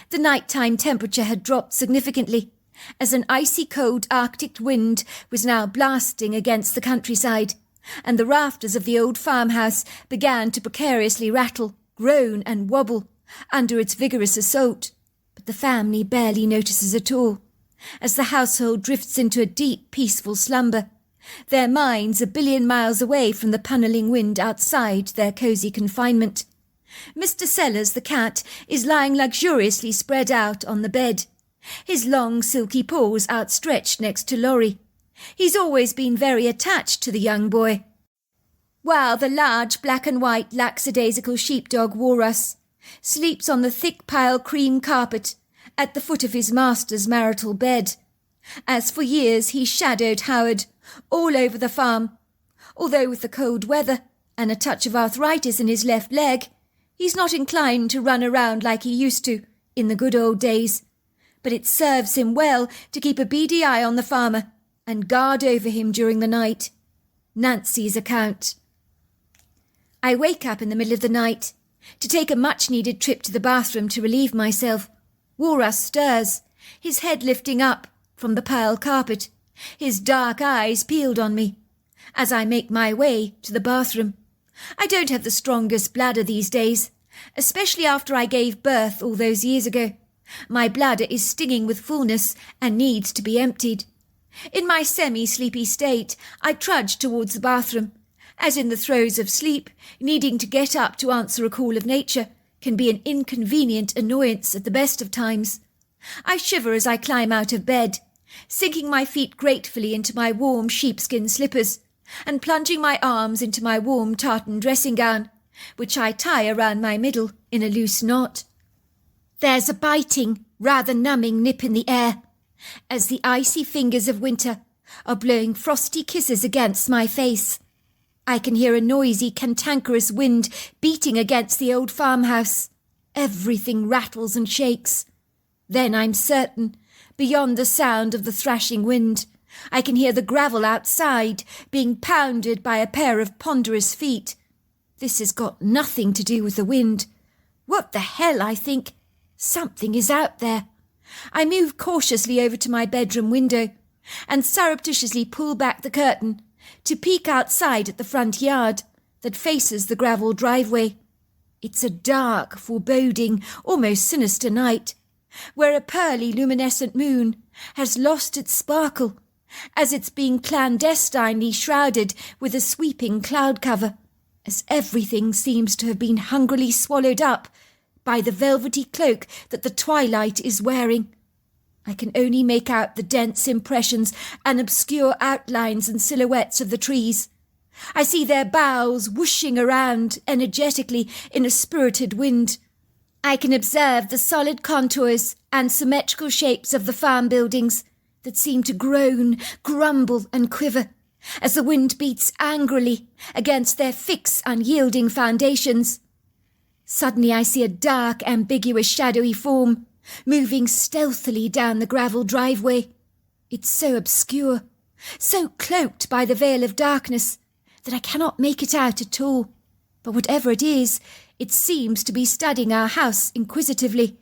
The nighttime temperature had dropped significantly, as an icy cold Arctic wind was now blasting against the countryside, and the rafters of the old farmhouse began to precariously rattle, groan and wobble under its vigorous assault, but the family barely notices at all, as the household drifts into a deep, peaceful slumber, their minds a billion miles away from the panelling wind outside their cosy confinement. Mr. Sellers, the cat, is lying luxuriously spread out on the bed, his long silky paws outstretched next to Laurie. He's always been very attached to the young boy. While the large black and white lackadaisical sheepdog Walrus sleeps on the thick pile cream carpet at the foot of his master's marital bed, as for years he shadowed Howard all over the farm, although with the cold weather and a touch of arthritis in his left leg, he's not inclined to run around like he used to in the good old days, but it serves him well to keep a beady eye on the farmer and guard over him during the night. Nancy's account. I wake up in the middle of the night to take a much-needed trip to the bathroom to relieve myself. Walrus stirs, his head lifting up from the pile carpet, his dark eyes peeled on me, as I make my way to the bathroom. I don't have the strongest bladder these days, especially after I gave birth all those years ago. My bladder is stinging with fullness and needs to be emptied. In my semi-sleepy state, I trudge towards the bathroom, as in the throes of sleep, needing to get up to answer a call of nature can be an inconvenient annoyance at the best of times. I shiver as I climb out of bed, sinking my feet gratefully into my warm sheepskin slippers and plunging my arms into my warm tartan dressing gown, which I tie around my middle in a loose knot. There's a biting, rather numbing nip in the air, as the icy fingers of winter are blowing frosty kisses against my face. I can hear a noisy, cantankerous wind beating against the old farmhouse. Everything rattles and shakes. Then I'm certain, beyond the sound of the thrashing wind, I can hear the gravel outside being pounded by a pair of ponderous feet. This has got nothing to do with the wind. What the hell, I think. Something is out there. I move cautiously over to my bedroom window and surreptitiously pull back the curtain to peek outside at the front yard that faces the gravel driveway. It's a dark, foreboding, almost sinister night, where a pearly luminescent moon has lost its sparkle, as it's being clandestinely shrouded with a sweeping cloud cover, as everything seems to have been hungrily swallowed up by the velvety cloak that the twilight is wearing. I can only make out the dense impressions and obscure outlines and silhouettes of the trees. I see their boughs whooshing around energetically in a spirited wind. I can observe the solid contours and symmetrical shapes of the farm buildings that seem to groan, grumble and quiver as the wind beats angrily against their fixed, unyielding foundations. Suddenly I see a dark, ambiguous, shadowy form moving stealthily down the gravel driveway. It's so obscure, so cloaked by the veil of darkness, that I cannot make it out at all. But whatever it is, it seems to be studying our house inquisitively,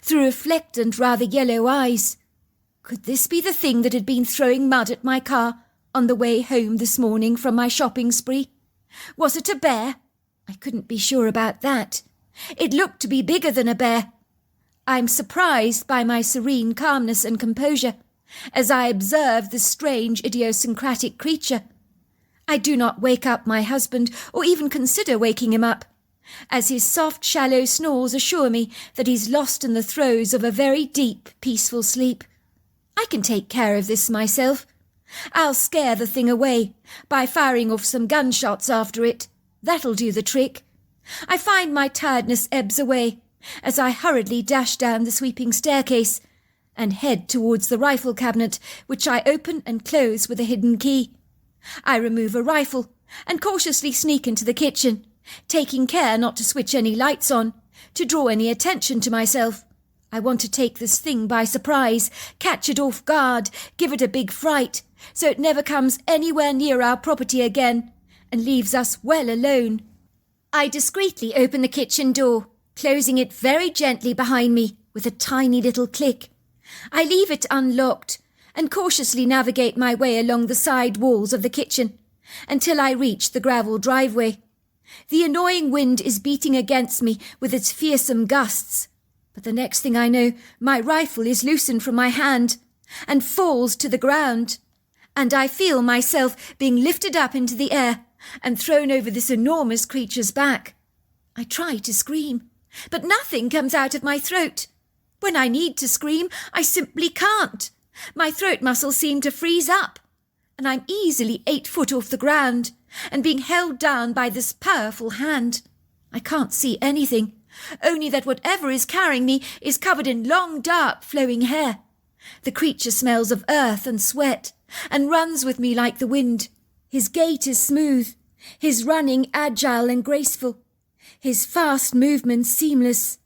through reflectant, rather yellow eyes. Could this be the thing that had been throwing mud at my car on the way home this morning from my shopping spree? Was it a bear? I couldn't be sure about that. It looked to be bigger than a bear. I'm surprised by my serene calmness and composure as I observe this strange, idiosyncratic creature. I do not wake up my husband or even consider waking him up, as his soft, shallow snores assure me that he's lost in the throes of a very deep, peaceful sleep. I can take care of this myself. I'll scare the thing away by firing off some gunshots after it. That'll do the trick. I find my tiredness ebbs away as I hurriedly dash down the sweeping staircase and head towards the rifle cabinet, which I open and close with a hidden key. I remove a rifle and cautiously sneak into the kitchen, taking care not to switch any lights on, to draw any attention to myself. I want to take this thing by surprise, catch it off guard, give it a big fright, so it never comes anywhere near our property again and leaves us well alone. I discreetly open the kitchen door, closing it very gently behind me with a tiny little click. I leave it unlocked and cautiously navigate my way along the side walls of the kitchen until I reach the gravel driveway. The annoying wind is beating against me with its fearsome gusts, but the next thing I know, my rifle is loosened from my hand and falls to the ground, and I feel myself being lifted up into the air and thrown over this enormous creature's back. I try to scream, but nothing comes out of my throat. When I need to scream, I simply can't. My throat muscles seem to freeze up, and I'm easily 8 foot off the ground and being held down by this powerful hand. I can't see anything, only that whatever is carrying me is covered in long, dark, flowing hair. The creature smells of earth and sweat and runs with me like the wind. His gait is smooth, his running agile and graceful, his fast movements seamless.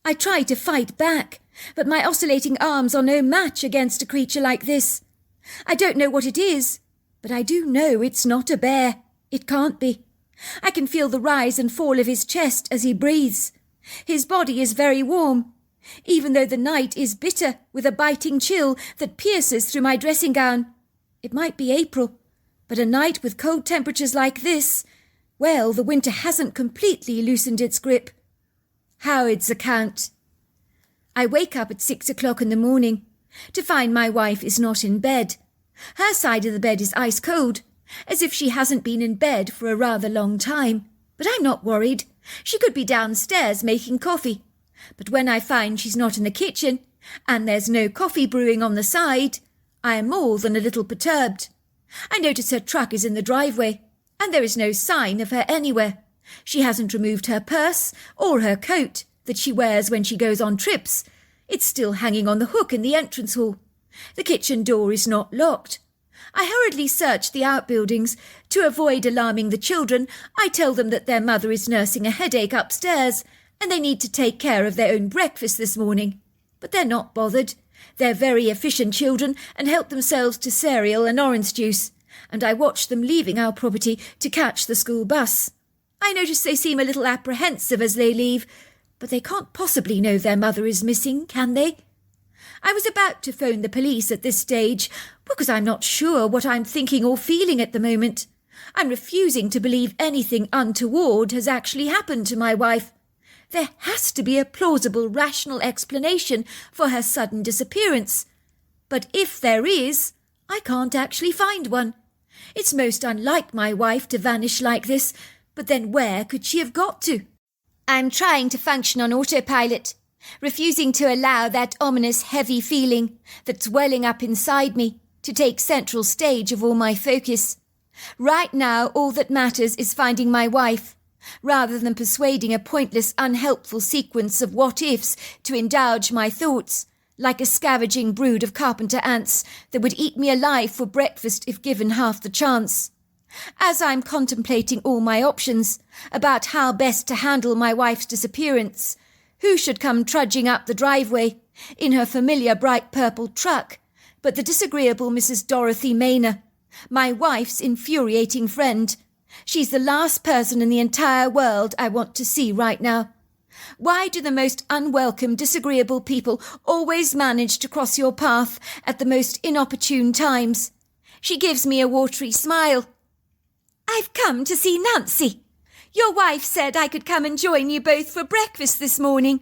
I try to fight back, but my oscillating arms are no match against a creature like this. I don't know what it is, but I do know it's not a bear. It can't be. I can feel the rise and fall of his chest as he breathes. His body is very warm, even though the night is bitter with a biting chill that pierces through my dressing gown. It might be April, but a night with cold temperatures like this, well, the winter hasn't completely loosened its grip. Howard's account. I wake up at 6 o'clock in the morning to find my wife is not in bed. Her side of the bed is ice cold, as if she hasn't been in bed for a rather long time. But I'm not worried. She could be downstairs making coffee. But when I find she's not in the kitchen, and there's no coffee brewing on the side, I am more than a little perturbed. I notice her truck is in the driveway, and there is no sign of her anywhere. She hasn't removed her purse or her coat that she wears when she goes on trips. It's still hanging on the hook in the entrance hall. The kitchen door is not locked. I hurriedly search the outbuildings. To avoid alarming the children, I tell them that their mother is nursing a headache upstairs and they need to take care of their own breakfast this morning. But they're not bothered. They're very efficient children and help themselves to cereal and orange juice, and I watch them leaving our property to catch the school bus. I notice they seem a little apprehensive as they leave, but they can't possibly know their mother is missing, can they? I was about to phone the police at this stage, because I'm not sure what I'm thinking or feeling at the moment. I'm refusing to believe anything untoward has actually happened to my wife. There has to be a plausible, rational explanation for her sudden disappearance. But if there is, I can't actually find one. It's most unlike my wife to vanish like this, but then where could she have got to? I'm trying to function on autopilot, refusing to allow that ominous heavy feeling that's welling up inside me to take central stage of all my focus. Right now, all that matters is finding my wife, rather than persuading a pointless, unhelpful sequence of what-ifs to indulge my thoughts, like a scavenging brood of carpenter ants that would eat me alive for breakfast if given half the chance. As I'm contemplating all my options about how best to handle my wife's disappearance, who should come trudging up the driveway in her familiar bright purple truck but the disagreeable Mrs. Dorothy Maynor, my wife's infuriating friend. She's the last person in the entire world I want to see right now. Why do the most unwelcome, disagreeable people always manage to cross your path at the most inopportune times? She gives me a watery smile. I've come to see Nancy. Your wife said I could come and join you both for breakfast this morning.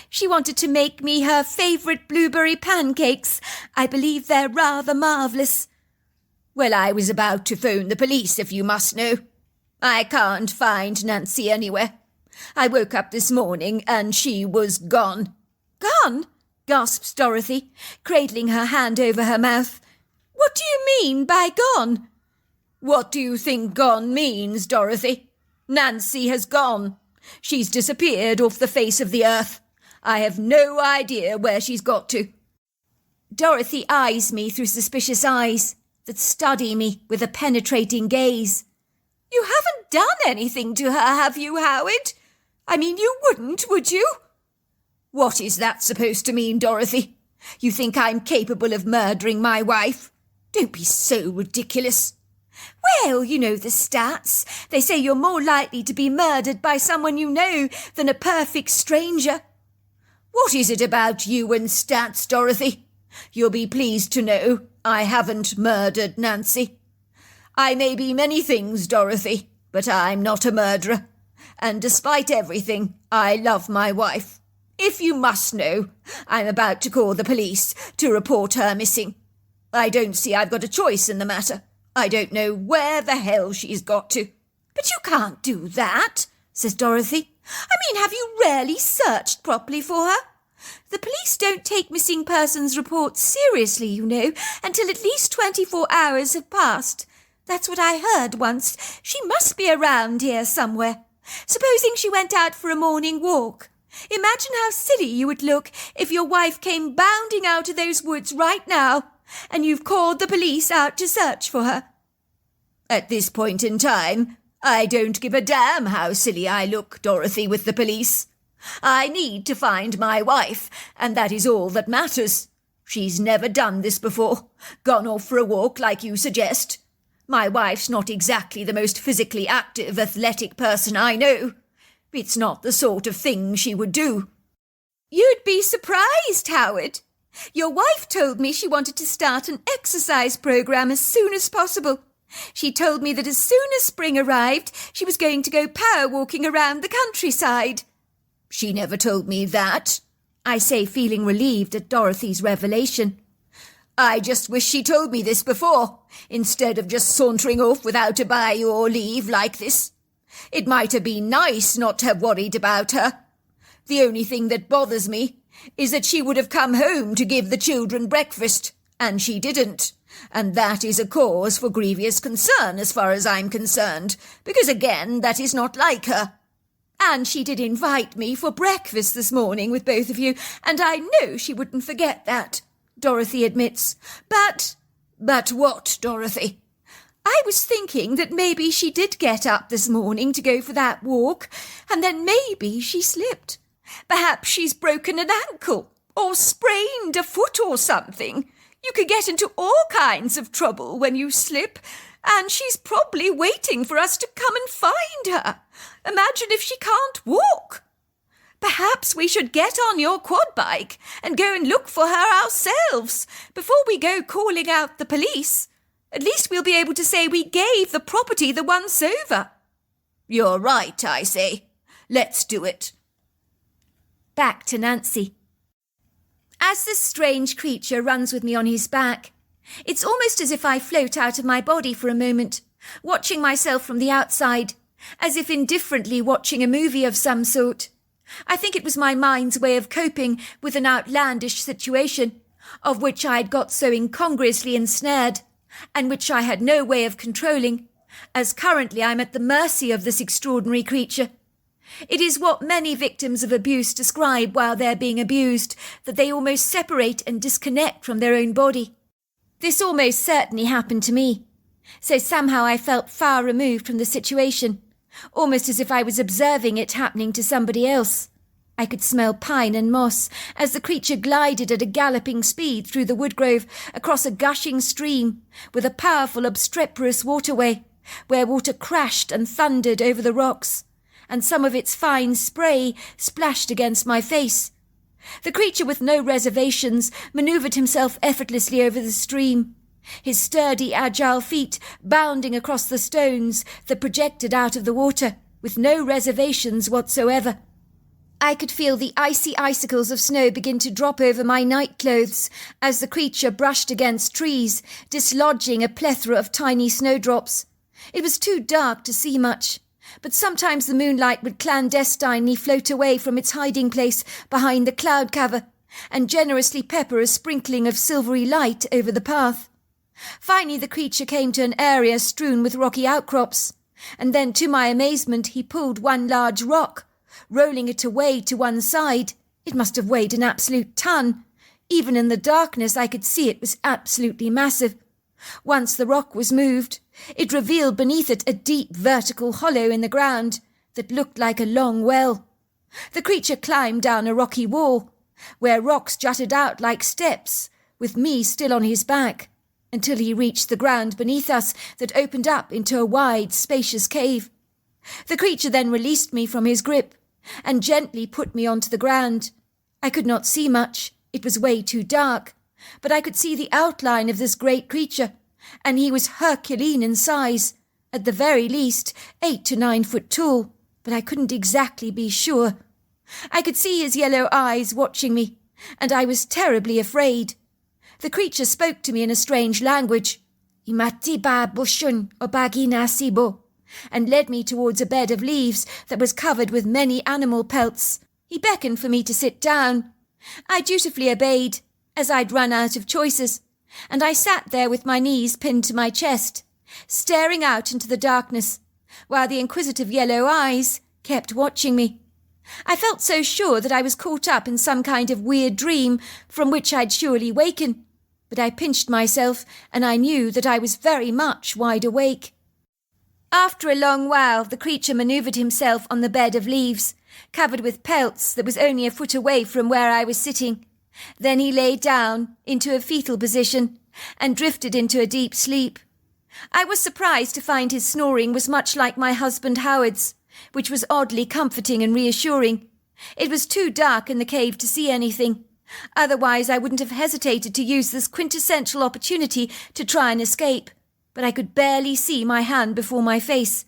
She wanted to make me her favourite blueberry pancakes. I believe they're rather marvellous. Well, I was about to phone the police, if you must know. I can't find Nancy anywhere. I woke up this morning and she was gone. Gone? Gasps Dorothy, cradling her hand over her mouth. What do you mean by gone? What do you think gone means, Dorothy? Nancy has gone. She's disappeared off the face of the earth. I have no idea where she's got to. Dorothy eyes me through suspicious eyes that study me with a penetrating gaze. You haven't done anything to her, have you, Howard? I mean, you wouldn't, would you? What is that supposed to mean, Dorothy? You think I'm capable of murdering my wife? Don't be so ridiculous. Well, you know the stats. They say you're more likely to be murdered by someone you know than a perfect stranger. What is it about you and stats, Dorothy? You'll be pleased to know I haven't murdered Nancy. I may be many things, Dorothy, but I'm not a murderer. And despite everything, I love my wife. If you must know, I'm about to call the police to report her missing. I don't see I've got a choice in the matter. I don't know where the hell she's got to." "But you can't do that," says Dorothy. "I mean, have you really searched properly for her? The police don't take missing persons reports seriously, you know, until at least 24 hours have passed. That's what I heard once. She must be around here somewhere. Supposing she went out for a morning walk. Imagine how silly you would look if your wife came bounding out of those woods right now, and you've called the police out to search for her." "At this point in time, I don't give a damn how silly I look, Dorothy, with the police. I need to find my wife, and that is all that matters. She's never done this before, gone off for a walk like you suggest. My wife's not exactly the most physically active, athletic person I know. It's not the sort of thing she would do." "You'd be surprised, Howard. Your wife told me she wanted to start an exercise program as soon as possible. She told me that as soon as spring arrived, she was going to go power walking around the countryside." "She never told me that," I say, feeling relieved at Dorothy's revelation. "I just wish she told me this before, instead of just sauntering off without a bye or leave like this. It might have been nice not to have worried about her. The only thing that bothers me is that she would have come home to give the children breakfast, and she didn't. And that is a cause for grievous concern as far as I'm concerned, because again, that is not like her. And she did invite me for breakfast this morning with both of you, and I know she wouldn't forget that," Dorothy admits. But what, Dorothy?" "I was thinking that maybe she did get up this morning to go for that walk, and then maybe she slipped. Perhaps she's broken an ankle, or sprained a foot or something. You could get into all kinds of trouble when you slip, and she's probably waiting for us to come and find her. Imagine if she can't walk. Perhaps we should get on your quad bike and go and look for her ourselves before we go calling out the police. At least we'll be able to say we gave the property the once over." "You're right, I say. Let's do it." Back to Nancy. As this strange creature runs with me on his back, it's almost as if I float out of my body for a moment, watching myself from the outside, as if indifferently watching a movie of some sort. I think it was my mind's way of coping with an outlandish situation, of which I had got so incongruously ensnared, and which I had no way of controlling, as currently I'm at the mercy of this extraordinary creature. It is what many victims of abuse describe while they're being abused, that they almost separate and disconnect from their own body. This almost certainly happened to me, so somehow I felt far removed from the situation, almost as if I was observing it happening to somebody else. I could smell pine and moss as the creature glided at a galloping speed through the woodgrove across a gushing stream with a powerful obstreperous waterway, where water crashed and thundered over the rocks, and some of its fine spray splashed against my face. The creature, with no reservations, manoeuvred himself effortlessly over the stream, his sturdy, agile feet bounding across the stones that projected out of the water, with no reservations whatsoever. I could feel the icy icicles of snow begin to drop over my nightclothes as the creature brushed against trees, dislodging a plethora of tiny snowdrops. It was too dark to see much, but sometimes the moonlight would clandestinely float away from its hiding place behind the cloud cover and generously pepper a sprinkling of silvery light over the path. Finally the creature came to an area strewn with rocky outcrops, and then to my amazement he pulled one large rock, rolling it away to one side. It must have weighed an absolute ton. Even in the darkness I could see it was absolutely massive. Once the rock was moved, it revealed beneath it a deep vertical hollow in the ground that looked like a long well. The creature climbed down a rocky wall, where rocks jutted out like steps, with me still on his back, until he reached the ground beneath us that opened up into a wide, spacious cave. The creature then released me from his grip and gently put me onto the ground. I could not see much, it was way too dark, but I could see the outline of this great creature, and he was Herculean in size, at the very least 8 to 9 foot tall, but I couldn't exactly be sure. I could see his yellow eyes watching me, and I was terribly afraid. The creature spoke to me in a strange language, Imatiba bushun obagi nasibo, and led me towards a bed of leaves that was covered with many animal pelts. He beckoned for me to sit down. I dutifully obeyed, as I'd run out of choices, and I sat there with my knees pinned to my chest, staring out into the darkness, while the inquisitive yellow eyes kept watching me. I felt so sure that I was caught up in some kind of weird dream from which I'd surely waken, but I pinched myself, and I knew that I was very much wide awake. After a long while, the creature manoeuvred himself on the bed of leaves, covered with pelts, that was only a foot away from where I was sitting. Then he lay down into a fetal position and drifted into a deep sleep. I was surprised to find his snoring was much like my husband Howard's, which was oddly comforting and reassuring. It was too dark in the cave to see anything. Otherwise, I wouldn't have hesitated to use this quintessential opportunity to try and escape. But I could barely see my hand before my face,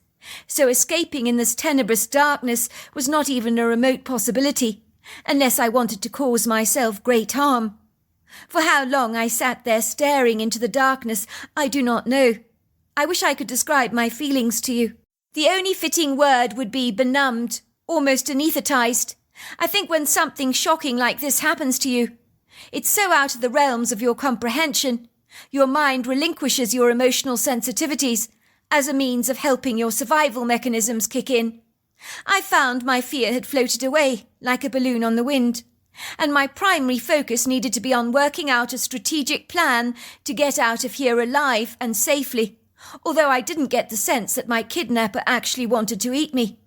so escaping in this tenebrous darkness was not even a remote possibility, unless I wanted to cause myself great harm. For how long I sat there staring into the darkness, I do not know. I wish I could describe my feelings to you. The only fitting word would be benumbed, almost anaesthetized. I think when something shocking like this happens to you, it's so out of the realms of your comprehension, your mind relinquishes your emotional sensitivities as a means of helping your survival mechanisms kick in. I found my fear had floated away like a balloon on the wind, and my primary focus needed to be on working out a strategic plan to get out of here alive and safely, although I didn't get the sense that my kidnapper actually wanted to eat me.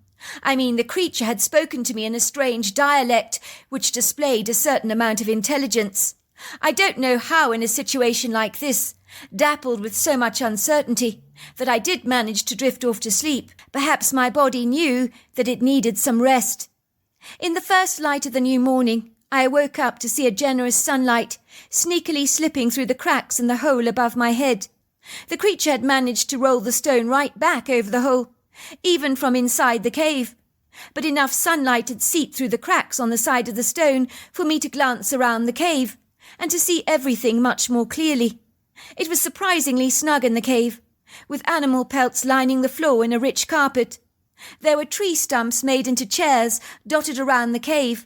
I mean, the creature had spoken to me in a strange dialect which displayed a certain amount of intelligence. I don't know how in a situation like this, dappled with so much uncertainty, that I did manage to drift off to sleep. Perhaps my body knew that it needed some rest. In the first light of the new morning, I woke up to see a generous sunlight sneakily slipping through the cracks in the hole above my head. The creature had managed to roll the stone right back over the hole, even from inside the cave, but enough sunlight had seeped through the cracks on the side of the stone for me to glance around the cave and to see everything much more clearly. It was surprisingly snug in the cave, with animal pelts lining the floor in a rich carpet. There were tree stumps made into chairs dotted around the cave.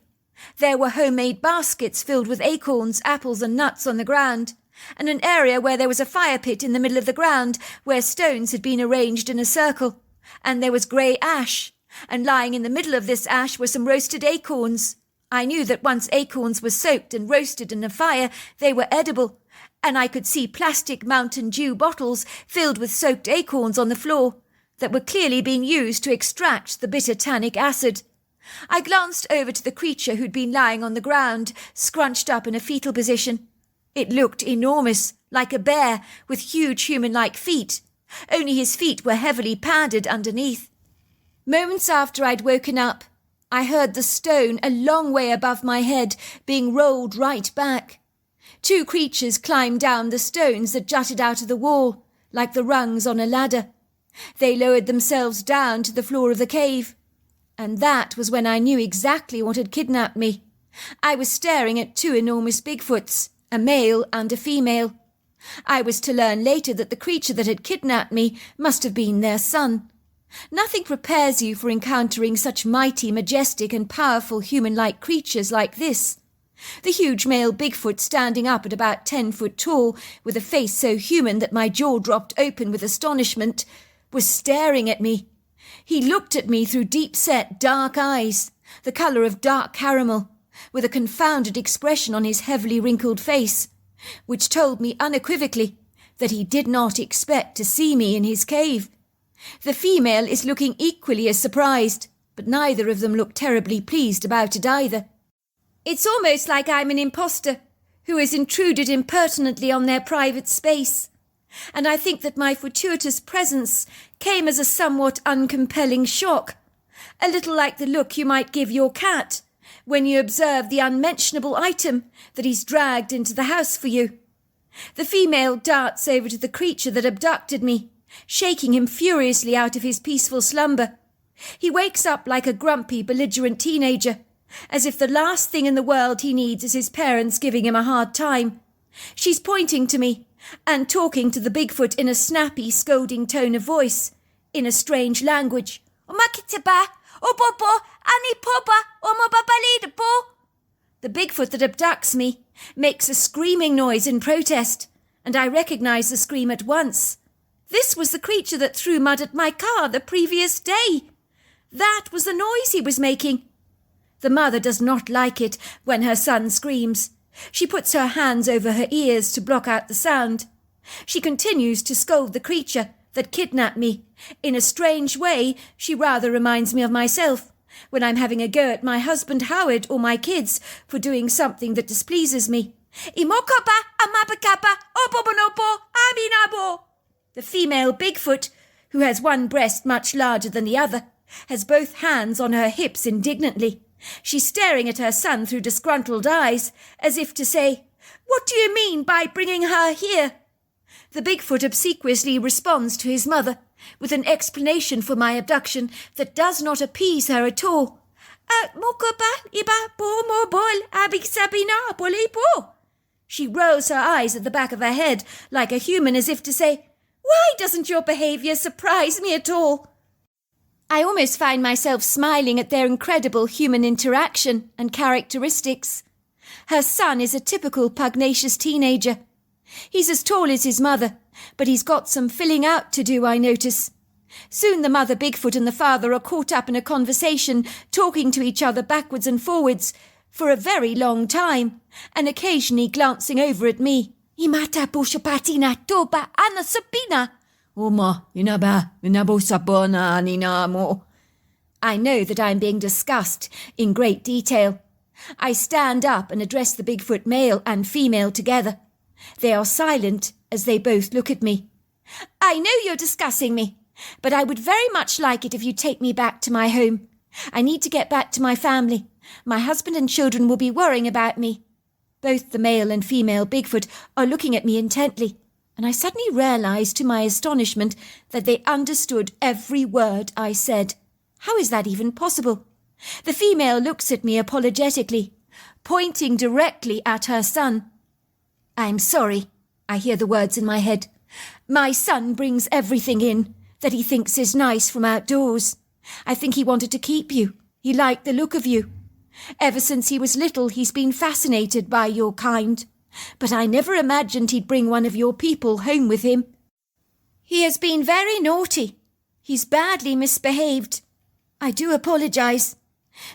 There were homemade baskets filled with acorns, apples and nuts on the ground, and an area where there was a fire pit in the middle of the ground where stones had been arranged in a circle. And there was grey ash, and lying in the middle of this ash were some roasted acorns. I knew that once acorns were soaked and roasted in a fire, they were edible, and I could see plastic Mountain Dew bottles filled with soaked acorns on the floor that were clearly being used to extract the bitter tannic acid. I glanced over to the creature who'd been lying on the ground, scrunched up in a fetal position. It looked enormous, like a bear with huge human-like feet, only his feet were heavily padded underneath. Moments after I'd woken up, I heard the stone a long way above my head being rolled right back. Two creatures climbed down the stones that jutted out of the wall, like the rungs on a ladder. They lowered themselves down to the floor of the cave, and that was when I knew exactly what had kidnapped me. I was staring at two enormous Bigfoots, a male and a female. I was to learn later that the creature that had kidnapped me must have been their son. Nothing prepares you for encountering such mighty, majestic and powerful human-like creatures like this. The huge male Bigfoot, standing up at about 10 foot tall, with a face so human that my jaw dropped open with astonishment, was staring at me. He looked at me through deep-set dark eyes, the colour of dark caramel, with a confounded expression on his heavily wrinkled face, which told me unequivocally that he did not expect to see me in his cave. The female is looking equally as surprised, but neither of them look terribly pleased about it either. It's almost like I'm an imposter who has intruded impertinently on their private space, and I think that my fortuitous presence came as a somewhat uncompelling shock, a little like the look you might give your cat when you observe the unmentionable item that he's dragged into the house for you. The female darts over to the creature that abducted me, shaking him furiously out of his peaceful slumber. He wakes up like a grumpy, belligerent teenager, as if the last thing in the world he needs is his parents giving him a hard time. She's pointing to me and talking to the Bigfoot in a snappy, scolding tone of voice, in a strange language. Omakitaba, obobo, anipoba, omobabalidabo. The Bigfoot that abducts me makes a screaming noise in protest, and I recognize the scream at once. This was the creature that threw mud at my car the previous day. That was the noise he was making. The mother does not like it when her son screams. She puts her hands over her ears to block out the sound. She continues to scold the creature that kidnapped me. In a strange way, she rather reminds me of myself when I'm having a go at my husband Howard or my kids for doing something that displeases me. Imokaba, amabakaba, obobonobo, aminabo. The female Bigfoot, who has one breast much larger than the other, has both hands on her hips indignantly. She's staring at her son through disgruntled eyes, as if to say, "What do you mean by bringing her here?" The Bigfoot obsequiously responds to his mother with an explanation for my abduction that does not appease her at all. She rolls her eyes at the back of her head like a human, as if to say, "Why doesn't your behaviour surprise me at all?" I almost find myself smiling at their incredible human interaction and characteristics. Her son is a typical pugnacious teenager. He's as tall as his mother, but he's got some filling out to do, I notice. Soon the mother Bigfoot and the father are caught up in a conversation, talking to each other backwards and forwards for a very long time, and occasionally glancing over at me. Imata bushapatina toba anasapina. Oma inaba inabosapona ninamo. I know that I'm being discussed in great detail. I stand up and address the Bigfoot male and female together. They are silent as they both look at me. "I know you're discussing me, but I would very much like it if you'd take me back to my home. I need to get back to my family. My husband and children will be worrying about me." Both the male and female Bigfoot are looking at me intently, and I suddenly realized to my astonishment that they understood every word I said. How is that even possible? The female looks at me apologetically, pointing directly at her son. "I'm sorry," I hear the words in my head. "My son brings everything in that he thinks is nice from outdoors. I think he wanted to keep you. He liked the look of you. Ever since he was little, he's been fascinated by your kind. But I never imagined he'd bring one of your people home with him. He has been very naughty. He's badly misbehaved. I do apologize."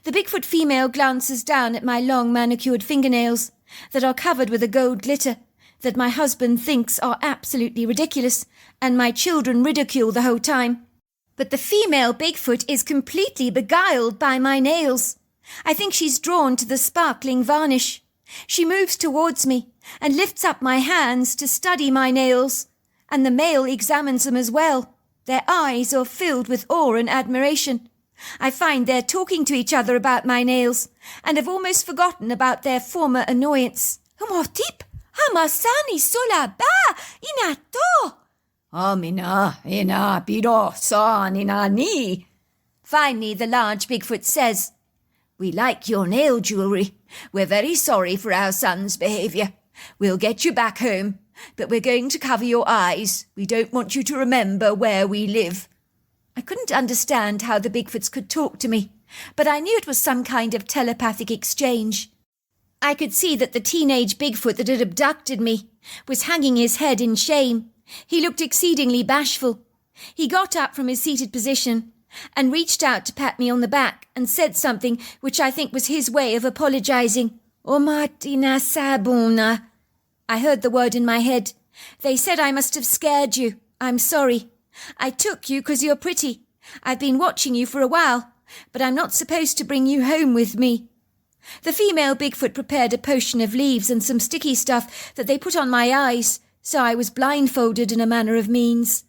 The Bigfoot female glances down at my long manicured fingernails that are covered with a gold glitter that my husband thinks are absolutely ridiculous, and my children ridicule the whole time. But the female Bigfoot is completely beguiled by my nails. I think she's drawn to the sparkling varnish. She moves towards me and lifts up my hands to study my nails, and the male examines them as well. Their eyes are filled with awe and admiration. I find they're talking to each other about my nails, and have almost forgotten about their former annoyance. "Humotip, hamasani sola ba inato." "Amina, ina biro san inani." Finally, the large Bigfoot says, "We like your nail jewellery. We're very sorry for our son's behaviour. We'll get you back home, but we're going to cover your eyes. We don't want you to remember where we live." I couldn't understand how the Bigfoots could talk to me, but I knew it was some kind of telepathic exchange. I could see that the teenage Bigfoot that had abducted me was hanging his head in shame. He looked exceedingly bashful. He got up from his seated position and reached out to pat me on the back and said something which I think was his way of apologizing. "Omatina sabuna." I heard the word in my head. "They said I must have scared you. I'm sorry. I took you 'cause you're pretty. I've been watching you for a while, but I'm not supposed to bring you home with me." The female Bigfoot prepared a potion of leaves and some sticky stuff that they put on my eyes, so I was blindfolded in a manner of means.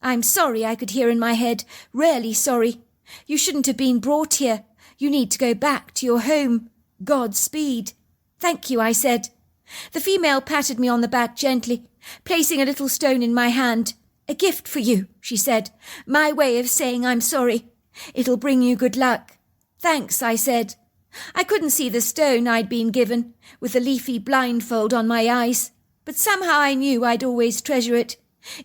"I'm sorry," I could hear in my head. "Really sorry. You shouldn't have been brought here. You need to go back to your home. Godspeed." "Thank you," I said. The female patted me on the back gently, placing a little stone in my hand. "A gift for you," she said. "My way of saying I'm sorry. It'll bring you good luck." "Thanks," I said. I couldn't see the stone I'd been given, with a leafy blindfold on my eyes, but somehow I knew I'd always treasure it.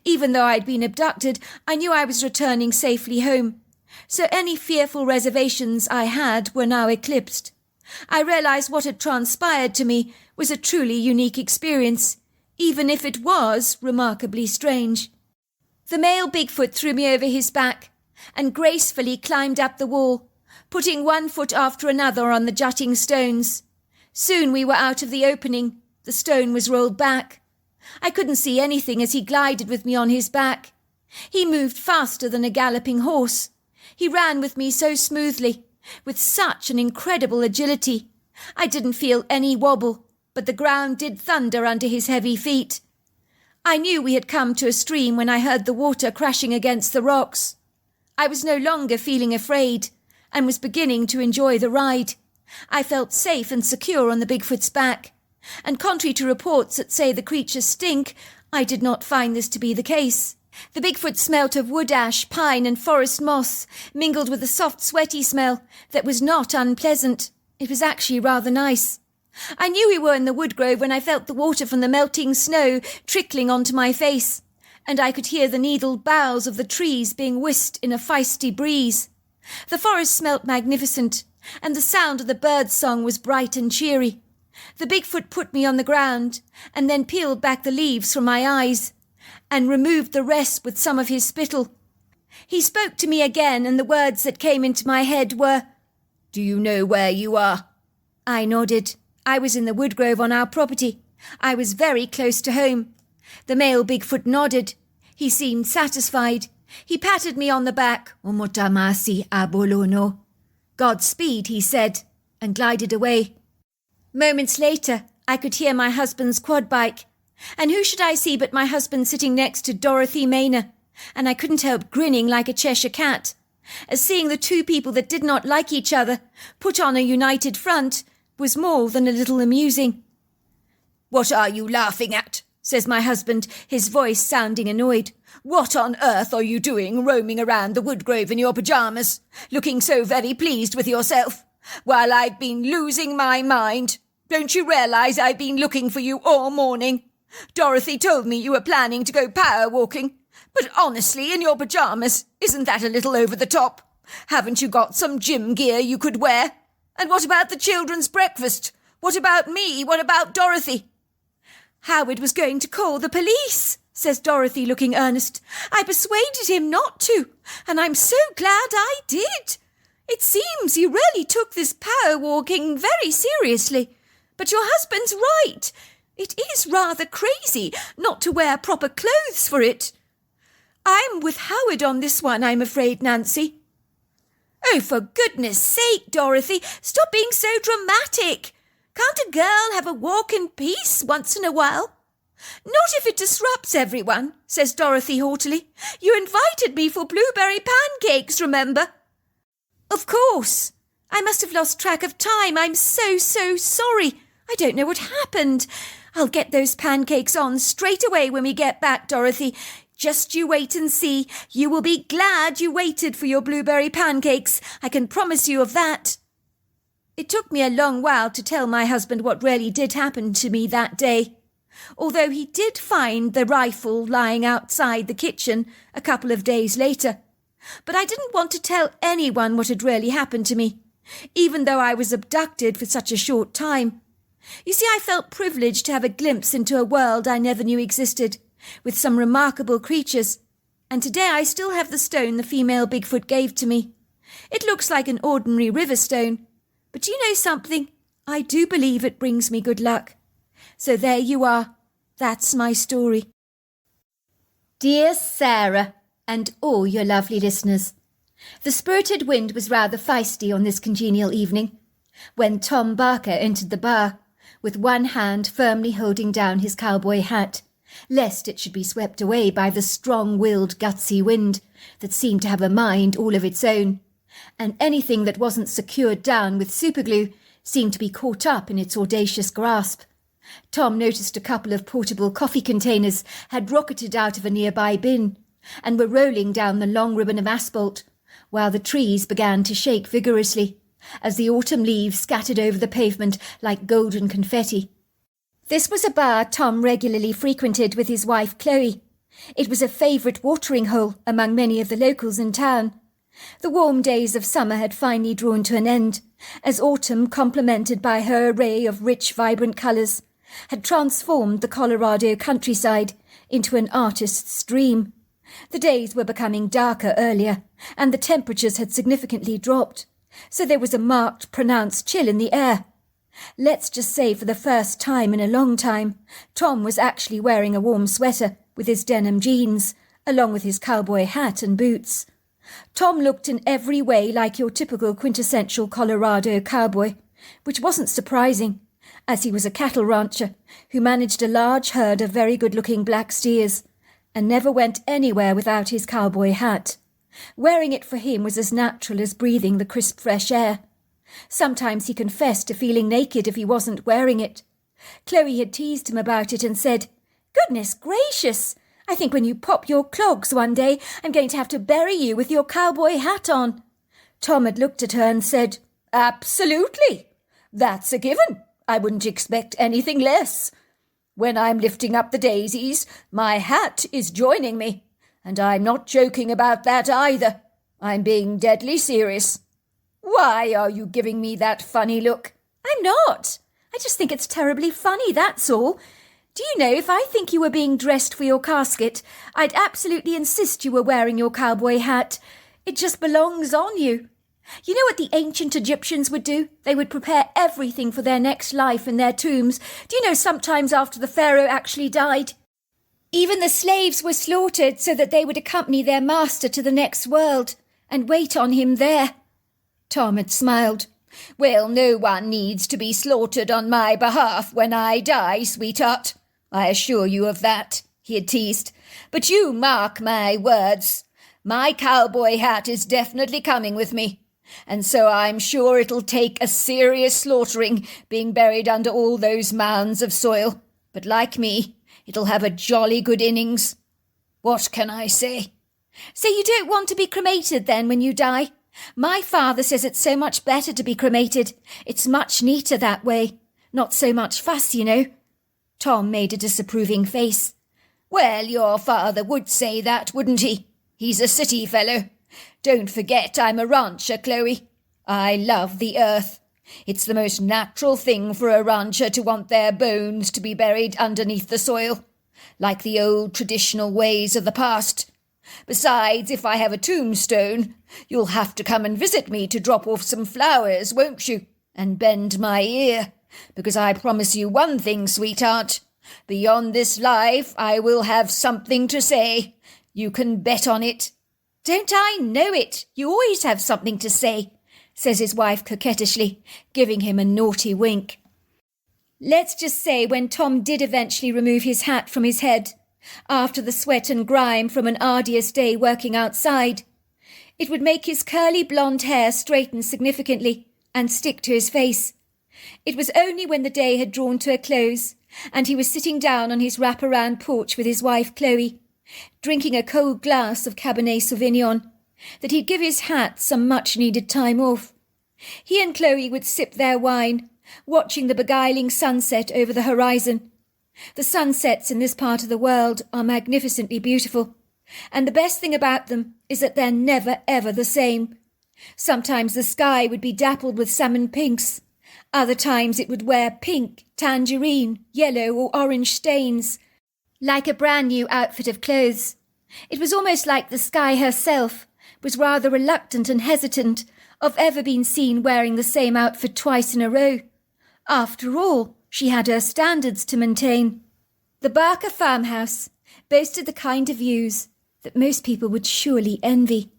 Even though I'd been abducted, I knew I was returning safely home. So any fearful reservations I had were now eclipsed. I realized what had transpired to me was a truly unique experience, even if it was remarkably strange. The male Bigfoot threw me over his back and gracefully climbed up the wall, putting one foot after another on the jutting stones. Soon we were out of the opening. The stone was rolled back. I couldn't see anything as he glided with me on his back. He moved faster than a galloping horse. He ran with me so smoothly, with such an incredible agility. I didn't feel any wobble, but the ground did thunder under his heavy feet. I knew we had come to a stream when I heard the water crashing against the rocks. I was no longer feeling afraid and was beginning to enjoy the ride. I felt safe and secure on the Bigfoot's back, and contrary to reports that say the creatures stink, I did not find this to be the case. The Bigfoot smelt of wood ash, pine and forest moss, mingled with a soft, sweaty smell that was not unpleasant. It was actually rather nice. I knew we were in the wood grove when I felt the water from the melting snow trickling onto my face, and I could hear the needled boughs of the trees being whisked in a feisty breeze. The forest smelt magnificent, and the sound of the birds' song was bright and cheery. The Bigfoot put me on the ground, and then peeled back the leaves from my eyes, and removed the rest with some of his spittle. He spoke to me again, and the words that came into my head were, "Do you know where you are?" I nodded. I was in the wood grove on our property. I was very close to home. The male Bigfoot nodded. He seemed satisfied. He patted me on the back. "Omotamasi abolono." "Godspeed," he said, and glided away. Moments later, I could hear my husband's quad bike. And who should I see but my husband sitting next to Dorothy Maynor? And I couldn't help grinning like a Cheshire cat, as seeing the two people that did not like each other put on a united front was more than a little amusing. "What are you laughing at?" says my husband, his voice sounding annoyed. "What on earth are you doing roaming around the wood grove in your pyjamas, looking so very pleased with yourself, while I've been losing my mind? Don't you realise I've been looking for you all morning? Dorothy told me you were planning to go power walking, but honestly, in your pyjamas, isn't that a little over the top? Haven't you got some gym gear you could wear? And what about the children's breakfast? What about me? What about Dorothy?" "Howard was going to call the police," says Dorothy, looking earnest. "I persuaded him not to, and I'm so glad I did. It seems you really took this power walking very seriously. But your husband's right. It is rather crazy not to wear proper clothes for it. I'm with Howard on this one, I'm afraid, Nancy." "Oh, for goodness sake, Dorothy, stop being so dramatic. Can't a girl have a walk in peace once in a while?" "Not if it disrupts everyone," says Dorothy haughtily. "You invited me for blueberry pancakes, remember?" "Of course. I must have lost track of time. I'm so sorry. I don't know what happened. I'll get those pancakes on straight away when we get back, Dorothy. Just you wait and see. You will be glad you waited for your blueberry pancakes. I can promise you of that." It took me a long while to tell my husband what really did happen to me that day, although he did find the rifle lying outside the kitchen a couple of days later. But I didn't want to tell anyone what had really happened to me, even though I was abducted for such a short time. You see, I felt privileged to have a glimpse into a world I never knew existed, with some remarkable creatures, and today I still have the stone the female Bigfoot gave to me. It looks like an ordinary river stone, but you know something? I do believe it brings me good luck. So there you are. That's my story. Dear Sarah, and all your lovely listeners, the spirited wind was rather feisty on this congenial evening, when Tom Barker entered the bar, with one hand firmly holding down his cowboy hat, lest it should be swept away by the strong-willed, gutsy wind that seemed to have a mind all of its own, and anything that wasn't secured down with superglue seemed to be caught up in its audacious grasp. Tom noticed a couple of portable coffee containers had rocketed out of a nearby bin and were rolling down the long ribbon of asphalt, while the trees began to shake vigorously as the autumn leaves scattered over the pavement like golden confetti. This was a bar Tom regularly frequented with his wife Chloe. It was a favourite watering hole among many of the locals in town. The warm days of summer had finally drawn to an end, as autumn, complemented by her array of rich, vibrant colours, had transformed the Colorado countryside into an artist's dream. The days were becoming darker earlier, and the temperatures had significantly dropped, so there was a marked, pronounced chill in the air. Let's just say for the first time in a long time, Tom was actually wearing a warm sweater with his denim jeans, along with his cowboy hat and boots. Tom looked in every way like your typical quintessential Colorado cowboy, which wasn't surprising, as he was a cattle rancher who managed a large herd of very good-looking black steers and never went anywhere without his cowboy hat. Wearing it for him was as natural as breathing the crisp fresh air. Sometimes he confessed to feeling naked if he wasn't wearing it. Chloe had teased him about it and said, "Goodness gracious! I think when you pop your clogs one day, I'm going to have to bury you with your cowboy hat on." Tom had looked at her and said, "Absolutely. That's a given. I wouldn't expect anything less. When I'm lifting up the daisies, my hat is joining me. And I'm not joking about that either. I'm being deadly serious. Why are you giving me that funny look?" "I'm not. I just think it's terribly funny, that's all. Do you know, if I think you were being dressed for your casket, I'd absolutely insist you were wearing your cowboy hat. It just belongs on you. You know what the ancient Egyptians would do? They would prepare everything for their next life in their tombs. Do you know sometimes after the pharaoh actually died, even the slaves were slaughtered so that they would accompany their master to the next world and wait on him there?" Tom had smiled. "Well, no one needs to be slaughtered on my behalf when I die, sweetheart. I assure you of that," he had teased. "But you mark my words. My cowboy hat is definitely coming with me, and so I'm sure it'll take a serious slaughtering being buried under all those mounds of soil. But like me, it'll have a jolly good innings. What can I say?" "So you don't want to be cremated then when you die? My father says it's so much better to be cremated. It's much neater that way. Not so much fuss, you know." Tom made a disapproving face. "Well, your father would say that, wouldn't he? He's a city fellow. Don't forget I'm a rancher, Chloe. I love the earth. It's the most natural thing for a rancher to want their bones to be buried underneath the soil, like the old traditional ways of the past. Besides, if I have a tombstone, you'll have to come and visit me to drop off some flowers, won't you? And bend my ear, because I promise you one thing, sweetheart. Beyond this life, I will have something to say. You can bet on it." "Don't I know it? You always have something to say," says his wife coquettishly, giving him a naughty wink. Let's just say when Tom did eventually remove his hat from his head, after the sweat and grime from an arduous day working outside, it would make his curly blonde hair straighten significantly and stick to his face. It was only when the day had drawn to a close and he was sitting down on his wraparound porch with his wife Chloe, drinking a cold glass of Cabernet Sauvignon, that he'd give his hat some much-needed time off. He and Chloe would sip their wine, watching the beguiling sunset over the horizon. The sunsets in this part of the world are magnificently beautiful, and the best thing about them is that they're never ever the same. Sometimes the sky would be dappled with salmon pinks. Other times it would wear pink, tangerine, yellow or orange stains, like a brand new outfit of clothes. It was almost like the sky herself was rather reluctant and hesitant of ever being seen wearing the same outfit twice in a row. After all, she had her standards to maintain. The Barker farmhouse boasted the kind of views that most people would surely envy.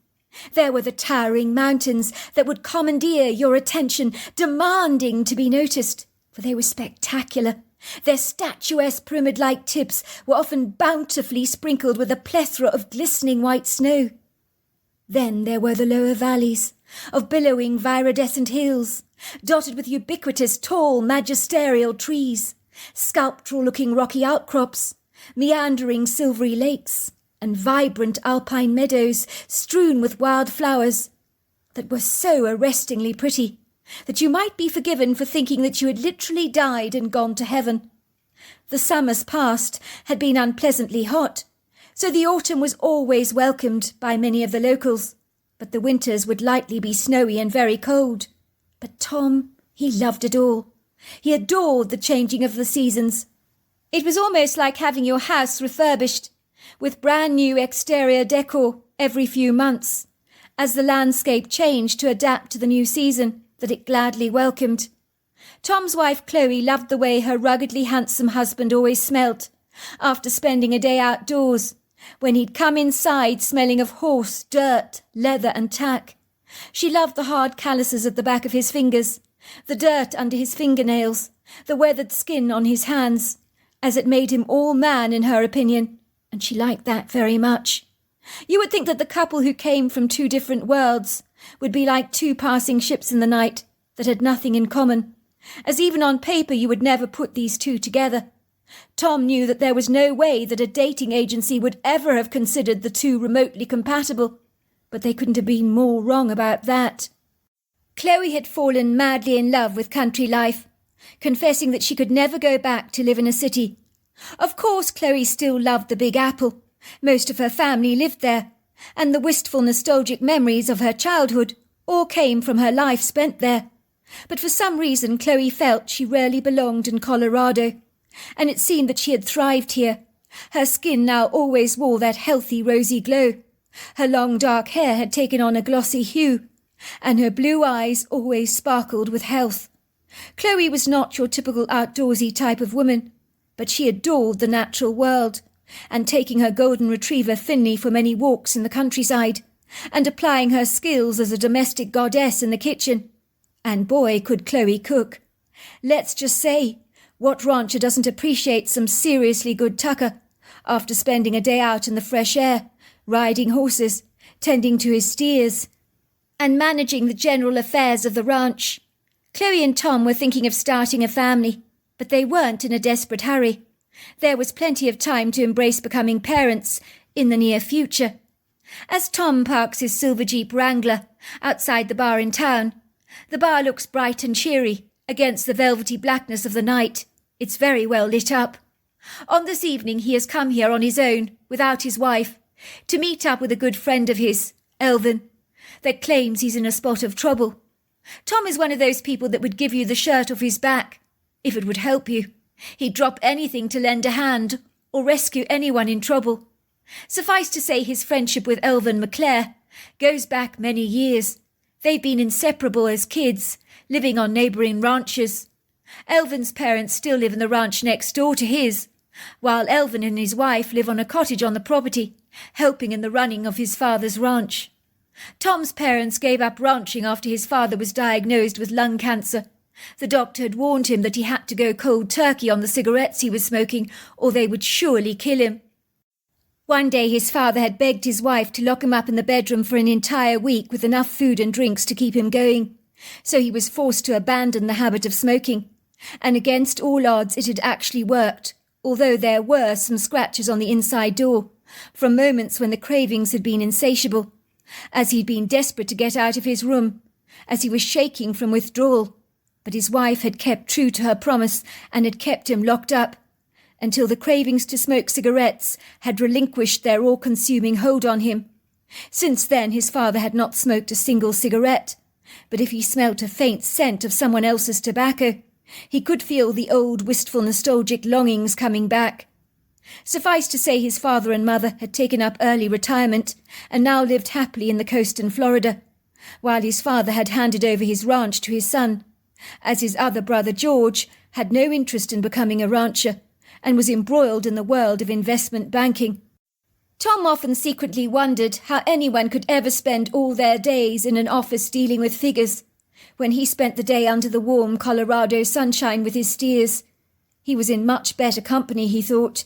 There were the towering mountains that would commandeer your attention, demanding to be noticed, for they were spectacular. Their statuesque pyramid-like tips were often bountifully sprinkled with a plethora of glistening white snow. Then there were the lower valleys of billowing viridescent hills, dotted with ubiquitous tall magisterial trees, sculptural-looking rocky outcrops, meandering silvery lakes, and vibrant alpine meadows strewn with wild flowers that were so arrestingly pretty that you might be forgiven for thinking that you had literally died and gone to heaven. The summers past had been unpleasantly hot, so the autumn was always welcomed by many of the locals, but the winters would likely be snowy and very cold. But Tom, he loved it all. He adored the changing of the seasons. It was almost like having your house refurbished, with brand new exterior decor every few months, as the landscape changed to adapt to the new season that it gladly welcomed. Tom's wife Chloe loved the way her ruggedly handsome husband always smelt after spending a day outdoors, when he'd come inside smelling of horse, dirt, leather and tack. She loved the hard calluses at the back of his fingers, the dirt under his fingernails, the weathered skin on his hands, as it made him all man in her opinion, and she liked that very much. You would think that the couple who came from two different worlds would be like two passing ships in the night that had nothing in common, as even on paper you would never put these two together. Tom knew that there was no way that a dating agency would ever have considered the two remotely compatible, but they couldn't have been more wrong about that. Chloe had fallen madly in love with country life, confessing that she could never go back to live in a city. Of course, Chloe still loved the Big Apple. Most of her family lived there, and the wistful nostalgic memories of her childhood all came from her life spent there. But for some reason Chloe felt she rarely belonged in Colorado, and it seemed that she had thrived here. Her skin now always wore that healthy rosy glow. Her long dark hair had taken on a glossy hue, and her blue eyes always sparkled with health. Chloe was not your typical outdoorsy type of woman, but she adored the natural world, and taking her golden retriever Finley for many walks in the countryside, and applying her skills as a domestic goddess in the kitchen. And boy, could Chloe cook. Let's just say, what rancher doesn't appreciate some seriously good tucker after spending a day out in the fresh air, riding horses, tending to his steers, and managing the general affairs of the ranch? Chloe and Tom were thinking of starting a family, but they weren't in a desperate hurry. There was plenty of time to embrace becoming parents in the near future. As Tom parks his silver Jeep Wrangler outside the bar in town, the bar looks bright and cheery against the velvety blackness of the night. It's very well lit up. On this evening he has come here on his own, without his wife, to meet up with a good friend of his, Elvin, that claims he's in a spot of trouble. Tom is one of those people that would give you the shirt off his back, if it would help you. He'd drop anything to lend a hand, or rescue anyone in trouble. Suffice to say his friendship with Elvin McClare goes back many years. They've been inseparable as kids, living on neighbouring ranches. Elvin's parents still live in the ranch next door to his, while Elvin and his wife live on a cottage on the property, helping in the running of his father's ranch. Tom's parents gave up ranching after his father was diagnosed with lung cancer. The doctor had warned him that he had to go cold turkey on the cigarettes he was smoking, or they would surely kill him. One day his father had begged his wife to lock him up in the bedroom for an entire week with enough food and drinks to keep him going, so he was forced to abandon the habit of smoking. And against all odds it had actually worked, although there were some scratches on the inside door, from moments when the cravings had been insatiable, as he'd been desperate to get out of his room, as he was shaking from withdrawal. But his wife had kept true to her promise and had kept him locked up, until the cravings to smoke cigarettes had relinquished their all-consuming hold on him. Since then his father had not smoked a single cigarette, but if he smelt a faint scent of someone else's tobacco, he could feel the old wistful nostalgic longings coming back. Suffice to say his father and mother had taken up early retirement and now lived happily in the coast in Florida, while his father had handed over his ranch to his son, as his other brother George had no interest in becoming a rancher and was embroiled in the world of investment banking. Tom often secretly wondered how anyone could ever spend all their days in an office dealing with figures, when he spent the day under the warm Colorado sunshine with his steers. He was in much better company, he thought.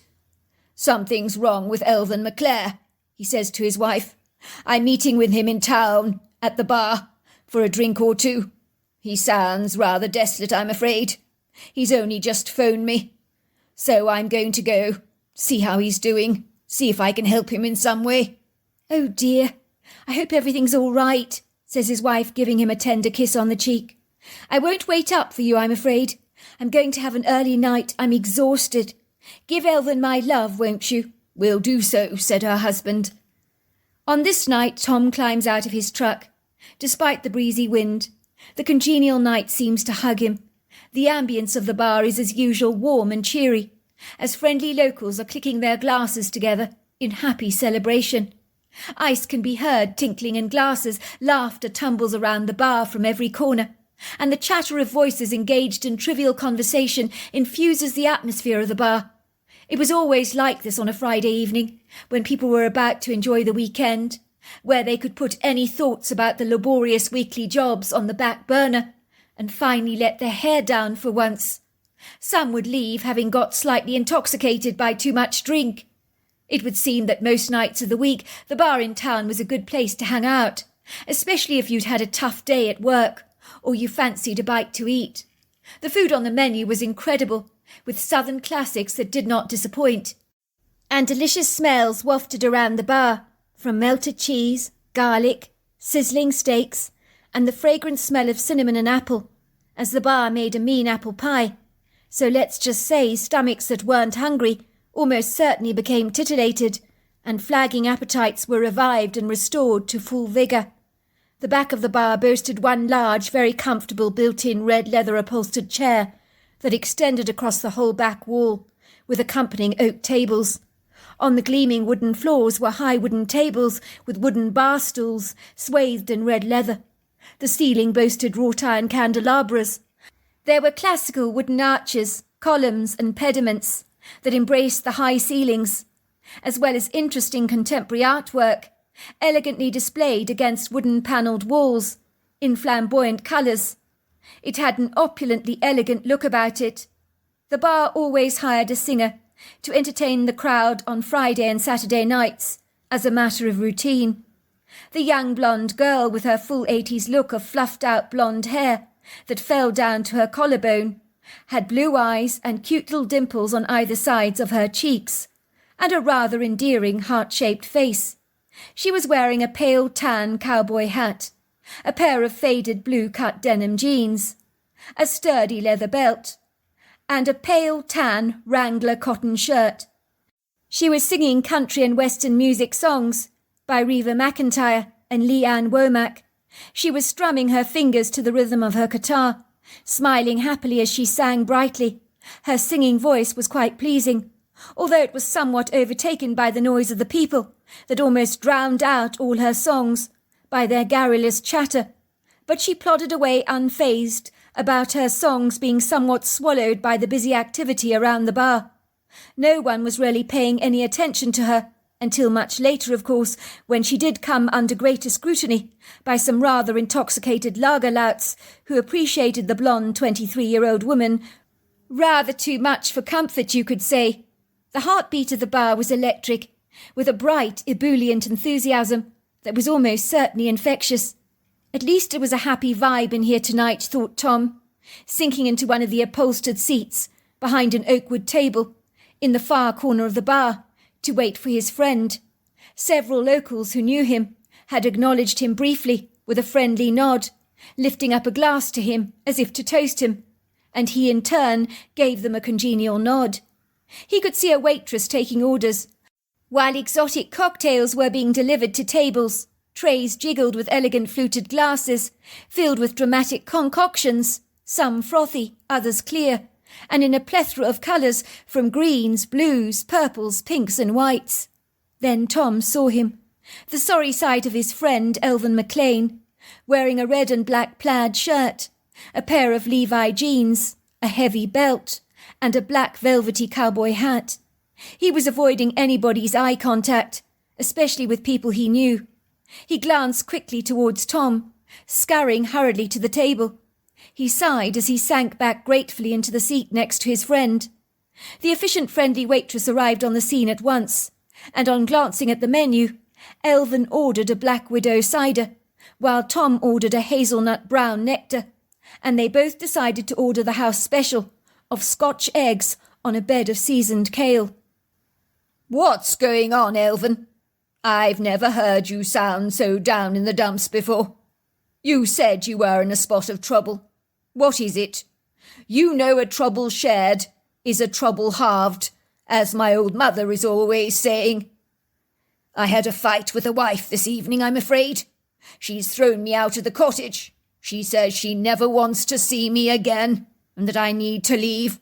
"Something's wrong with Elvin McClare," he says to his wife. "I'm meeting with him in town, at the bar, for a drink or two. He sounds rather desolate, I'm afraid. He's only just phoned me, So I'm going to go, see how he's doing, see if I can help him in some way." "Oh dear, I hope everything's all right," says his wife, giving him a tender kiss on the cheek. "I won't wait up for you, I'm afraid. I'm going to have an early night. I'm exhausted. Give Elvin my love, won't you?" "Will do so," said her husband. On this night, Tom climbs out of his truck. Despite the breezy wind, the congenial night seems to hug him. The ambience of the bar is as usual warm and cheery, as friendly locals are clicking their glasses together in happy celebration. Ice can be heard tinkling in glasses, laughter tumbles around the bar from every corner, and the chatter of voices engaged in trivial conversation infuses the atmosphere of the bar. It was always like this on a Friday evening, when people were about to enjoy the weekend, where they could put any thoughts about the laborious weekly jobs on the back burner, and finally let their hair down for once. Some would leave having got slightly intoxicated by too much drink. It would seem that most nights of the week the bar in town was a good place to hang out, especially if you'd had a tough day at work, or you fancied a bite to eat. The food on the menu was incredible, with southern classics that did not disappoint, and delicious smells wafted around the bar, from melted cheese, garlic, sizzling steaks, and the fragrant smell of cinnamon and apple, as the bar made a mean apple pie. So let's just say stomachs that weren't hungry almost certainly became titillated, and flagging appetites were revived and restored to full vigour. The back of the bar boasted one large, very comfortable built-in red leather upholstered chair that extended across the whole back wall, with accompanying oak tables. On the gleaming wooden floors were high wooden tables with wooden bar stools swathed in red leather. The ceiling boasted wrought iron candelabras. There were classical wooden arches, columns and pediments that embraced the high ceilings, as well as interesting contemporary artwork, elegantly displayed against wooden panelled walls in flamboyant colours. It had an opulently elegant look about it. The bar always hired a singer to entertain the crowd on Friday and Saturday nights as a matter of routine. The young blonde girl with her full 80s look of fluffed-out blonde hair that fell down to her collarbone had blue eyes and cute little dimples on either sides of her cheeks, and a rather endearing heart-shaped face. She was wearing a pale tan cowboy hat, a pair of faded blue-cut denim jeans, a sturdy leather belt, and a pale tan Wrangler cotton shirt. She was singing country and western music songs by Reva McEntire and Leanne Womack. She was strumming her fingers to the rhythm of her guitar, smiling happily as she sang brightly. Her singing voice was quite pleasing, although it was somewhat overtaken by the noise of the people that almost drowned out all her songs by their garrulous chatter. But she plodded away unfazed about her songs being somewhat swallowed by the busy activity around the bar. No one was really paying any attention to her, until much later, of course, when she did come under greater scrutiny by some rather intoxicated lager louts who appreciated the blonde 23-year-old woman rather too much for comfort, you could say. The heartbeat of the bar was electric, with a bright, ebullient enthusiasm that was almost certainly infectious. At least it was a happy vibe in here tonight, thought Tom, sinking into one of the upholstered seats behind an oakwood table in the far corner of the bar to wait for his friend. Several locals who knew him had acknowledged him briefly with a friendly nod, lifting up a glass to him as if to toast him, and he in turn gave them a congenial nod. He could see a waitress taking orders, while exotic cocktails were being delivered to tables. Trays jiggled with elegant fluted glasses, filled with dramatic concoctions, some frothy, others clear, and in a plethora of colours from greens, blues, purples, pinks and whites. Then Tom saw him, the sorry sight of his friend Elvin McLean, wearing a red and black plaid shirt, a pair of Levi jeans, a heavy belt, and a black velvety cowboy hat. He was avoiding anybody's eye contact, especially with people he knew. He glanced quickly towards Tom, scurrying hurriedly to the table. He sighed as he sank back gratefully into the seat next to his friend. The efficient, friendly waitress arrived on the scene at once, and on glancing at the menu, Elvin ordered a Black Widow cider, while Tom ordered a hazelnut brown nectar, and they both decided to order the house special of Scotch eggs on a bed of seasoned kale. "What's going on, Elvin? I've never heard you sound so down in the dumps before. You said you were in a spot of trouble. What is it? You know a trouble shared is a trouble halved, as my old mother is always saying. I had a fight with a wife this evening, I'm afraid. She's thrown me out of the cottage. She says she never wants to see me again, and that I need to leave.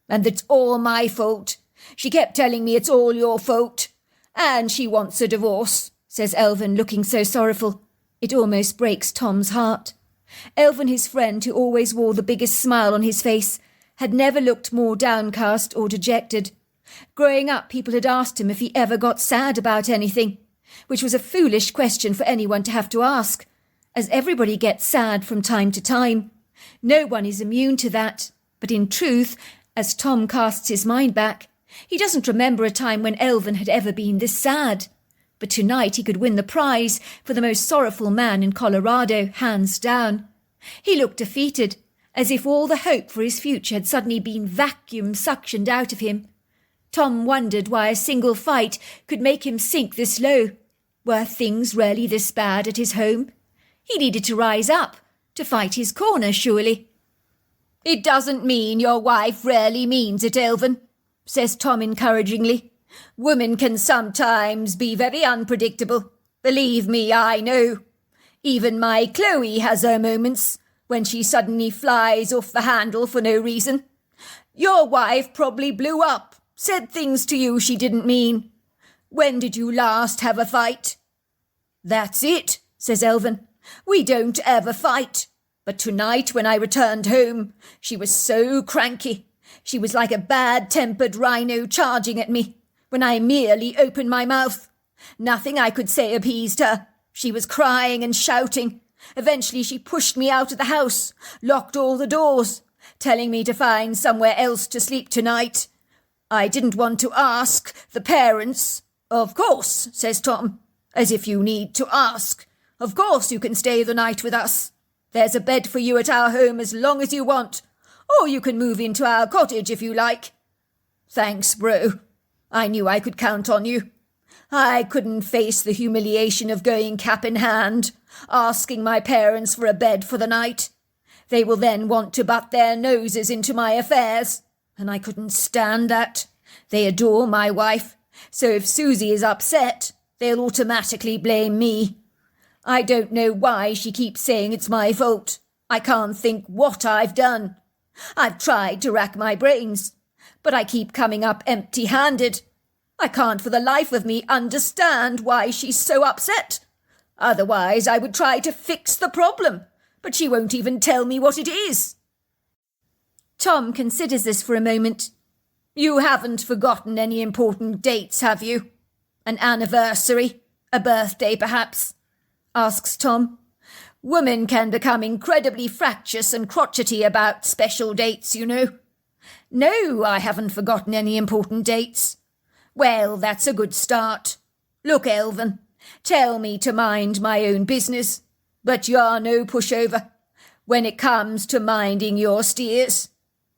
And that's all my fault. She kept telling me it's all your fault. And she wants a divorce," says Elvin, looking so sorrowful. It almost breaks Tom's heart. Elvin, his friend, who always wore the biggest smile on his face, had never looked more downcast or dejected. Growing up, people had asked him if he ever got sad about anything, which was a foolish question for anyone to have to ask, as everybody gets sad from time to time. No one is immune to that, but in truth, as Tom casts his mind back, he doesn't remember a time when Elvin had ever been this sad. But tonight he could win the prize for the most sorrowful man in Colorado, hands down. He looked defeated, as if all the hope for his future had suddenly been vacuum-suctioned out of him. Tom wondered why a single fight could make him sink this low. Were things really this bad at his home? He needed to rise up, to fight his corner, surely. "It doesn't mean your wife really means it, Elvin," says Tom encouragingly. "Women can sometimes be very unpredictable. Believe me, I know. Even my Chloe has her moments when she suddenly flies off the handle for no reason. Your wife probably blew up, said things to you she didn't mean. When did you last have a fight?" "That's it," says Elvin. "We don't ever fight. But tonight when I returned home, she was so cranky. She was like a bad-tempered rhino charging at me when I merely opened my mouth. Nothing I could say appeased her. She was crying and shouting. Eventually she pushed me out of the house, locked all the doors, telling me to find somewhere else to sleep tonight. I didn't want to ask the parents." "Of course," says Tom, "as if you need to ask. Of course you can stay the night with us. There's a bed for you at our home as long as you want, or you can move into our cottage if you like." "Thanks, bro. I knew I could count on you. I couldn't face the humiliation of going cap in hand, asking my parents for a bed for the night. They will then want to butt their noses into my affairs, and I couldn't stand that. They adore my wife, so if Susie is upset, they'll automatically blame me. I don't know why she keeps saying it's my fault. I can't think what I've done. I've tried to rack my brains, but I keep coming up empty-handed. I can't for the life of me understand why she's so upset. Otherwise I would try to fix the problem, but she won't even tell me what it is." Tom considers this for a moment. "You haven't forgotten any important dates, have you? An anniversary? A birthday, perhaps?" asks Tom. "Women can become incredibly fractious and crotchety about special dates, you know." "No, I haven't forgotten any important dates." "Well, that's a good start. Look, Elvin, tell me to mind my own business, but you're no pushover when it comes to minding your steers.